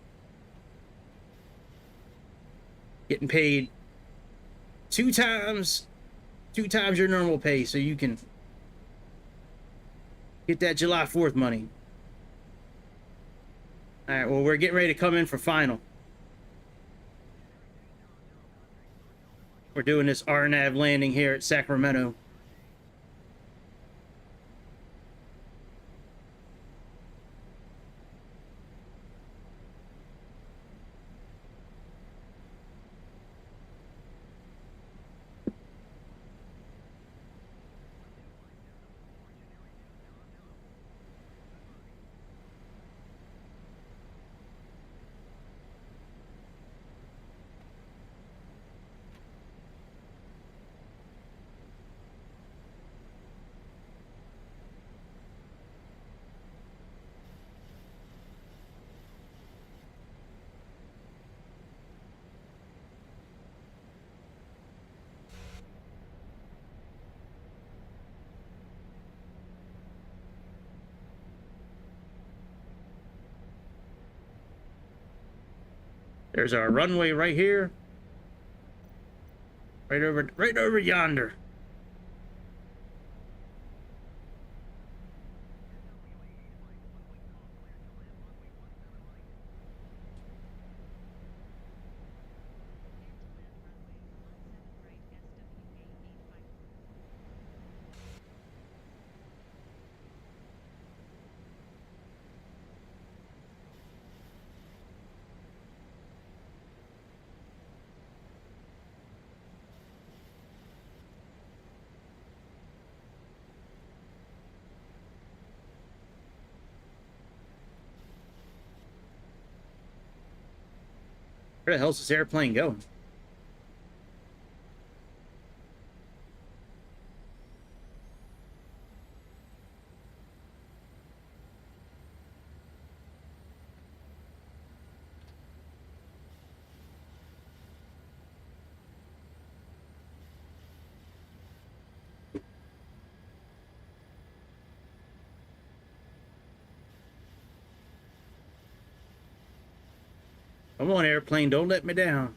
Getting paid two times your normal pay so you can get that July 4th money. All right, well, we're getting ready to come in for final. We're doing this RNAV landing here at Sacramento. There's our runway right here. Right over yonder. Where the hell's this airplane going? Come on, airplane, don't let me down.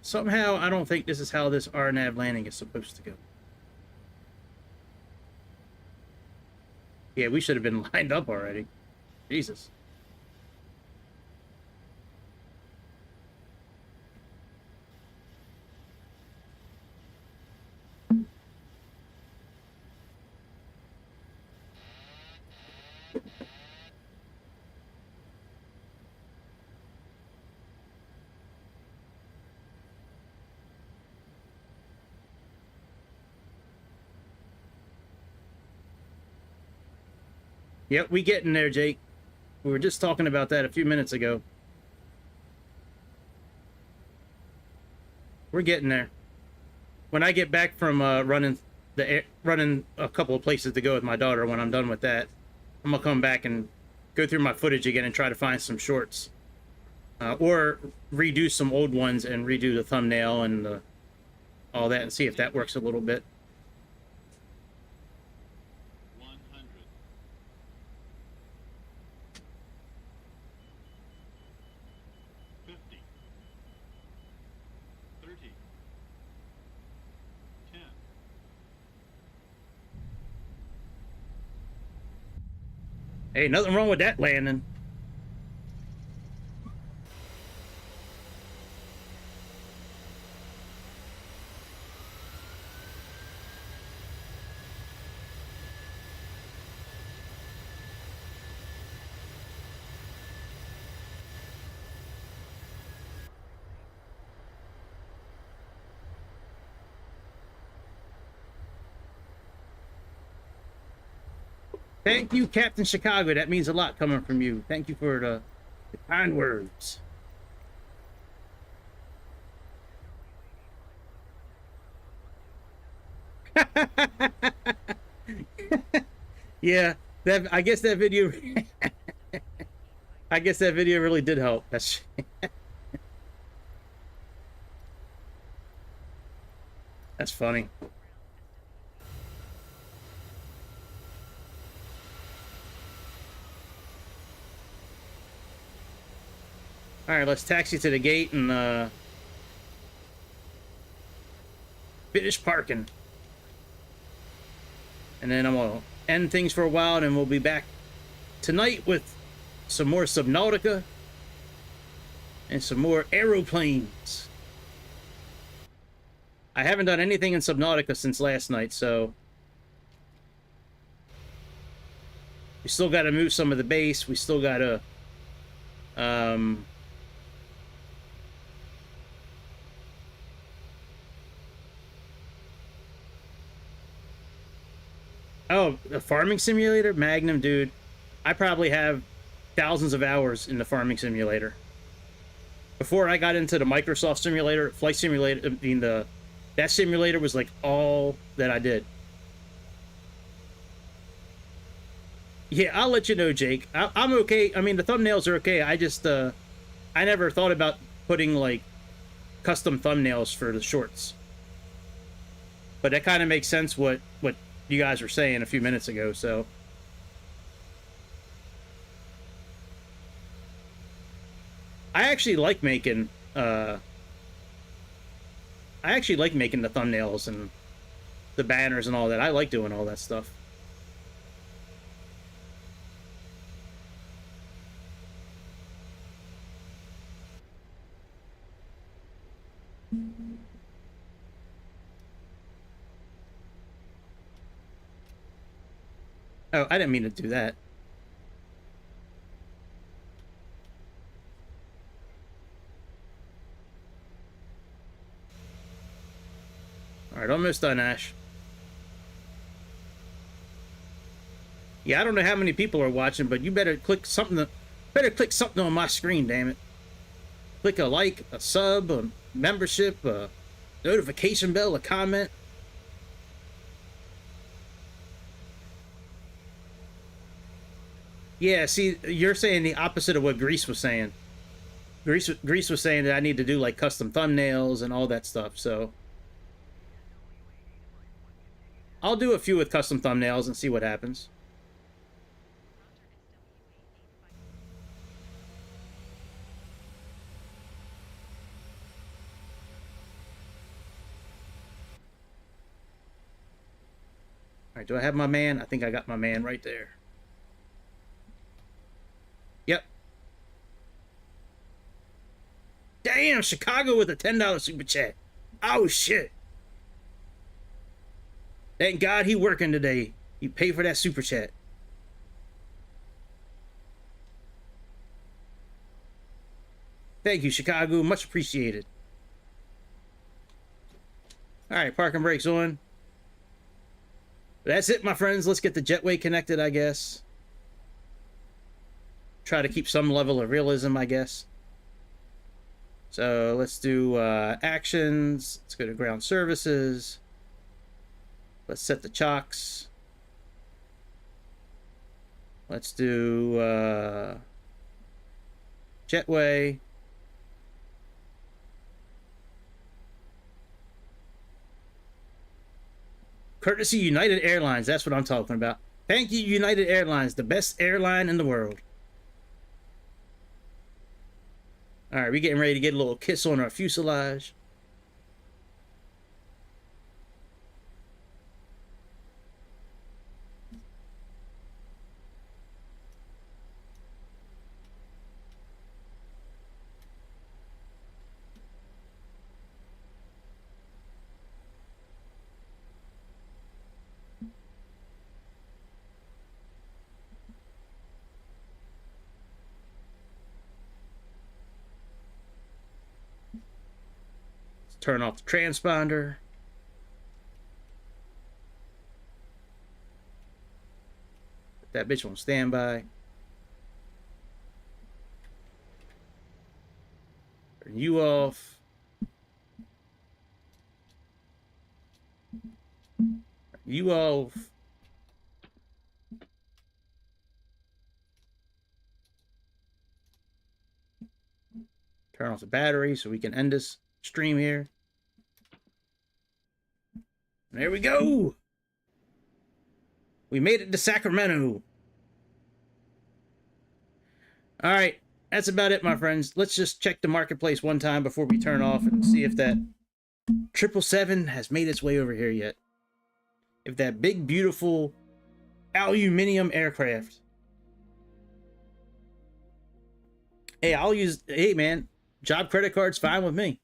Somehow, I don't think this is how this RNAV landing is supposed to go. Yeah, we should have been lined up already. Jesus. Yep, we getting there, Jake. We were just talking about that a few minutes ago. We're getting there. When I get back from running a couple of places to go with my daughter, when I'm done with that, I'm gonna come back and go through my footage again and try to find some shorts, or redo some old ones and redo the thumbnail and all that, and see if that works a little bit. 100. 50. 30. 10. Hey, nothing wrong with that landing. Thank you, Captain Chicago. That means a lot coming from you. Thank you for the kind words. Yeah, I guess that video I guess that video really did help. That's That's funny. All right, let's taxi to the gate and finish parking. And then I'm gonna end things for a while, and then we'll be back tonight with some more Subnautica and some more aeroplanes. I haven't done anything in Subnautica since last night, so we still got to move some of the base. We still got to oh, the farming simulator? Magnum, dude. I probably have thousands of hours in the farming simulator. Before I got into the Microsoft simulator, flight simulator, I mean, that simulator was like all that I did. Yeah, I'll let you know, Jake. I'm okay. I mean, the thumbnails are okay. I just, I never thought about putting, like, custom thumbnails for the shorts. But that kind of makes sense what you guys were saying a few minutes ago, so. I actually like making the thumbnails and the banners and all that. I like doing all that stuff. Oh, I didn't mean to do that. All right, almost done, Ash. Yeah, I don't know how many people are watching, but you better click something. Better click something on my screen, damn it. Click a like, a sub, a membership, a notification bell, a comment. Yeah, see, you're saying the opposite of what Grease was saying. Grease was saying that I need to do like custom thumbnails and all that stuff, so I'll do a few with custom thumbnails and see what happens. All right, do I have my man? I think I got my man right there. Yep. Damn, Chicago with a $10 super chat. Oh, shit. Thank God he working today. He paid for that super chat. Thank you, Chicago. Much appreciated. All right, parking brakes on. That's it, my friends. Let's get the jetway connected, I guess. Try to keep some level of realism, I guess. So let's do actions. Let's go to ground services. Let's set the chocks. Let's do jetway. Courtesy United Airlines. That's what I'm talking about. Thank you, United Airlines, the best airline in the world. All right, we're getting ready to get a little kiss on our fuselage. Turn off the transponder. Put that bitch on standby. Turn you off. Turn you off. Turn off the battery so we can end this stream here. There we go. We made it to Sacramento. All right, that's about it, my friends. Let's just check the marketplace one time before we turn off and see if that 777 has made its way over here yet. If that big, beautiful aluminum aircraft. Hey, hey man, job credit card's fine with me.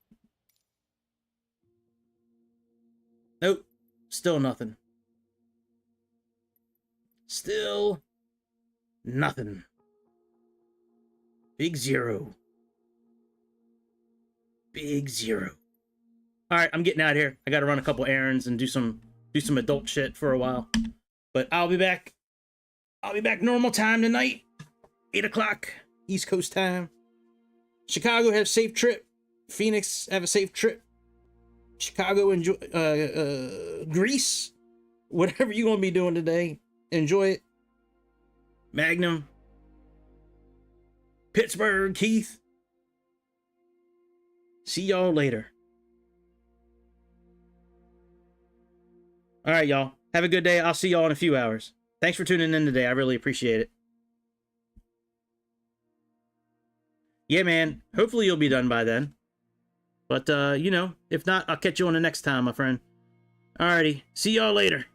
Nope, still nothing. Still nothing. Big zero. Big zero. All right, I'm getting out of here. I got to run a couple errands and do some adult shit for a while. But I'll be back. I'll be back normal time tonight. 8 o'clock East Coast time. Chicago, have a safe trip. Phoenix, have a safe trip. Chicago, enjoy Greece, whatever you're gonna be doing today, enjoy it. Magnum, Pittsburgh, Keith, see y'all later. All right, y'all. Have a good day. I'll see y'all in a few hours. Thanks for tuning in today. I really appreciate it. Yeah, man. Hopefully you'll be done by then. But, you know, if not, I'll catch you on the next time, my friend. Alrighty. See y'all later.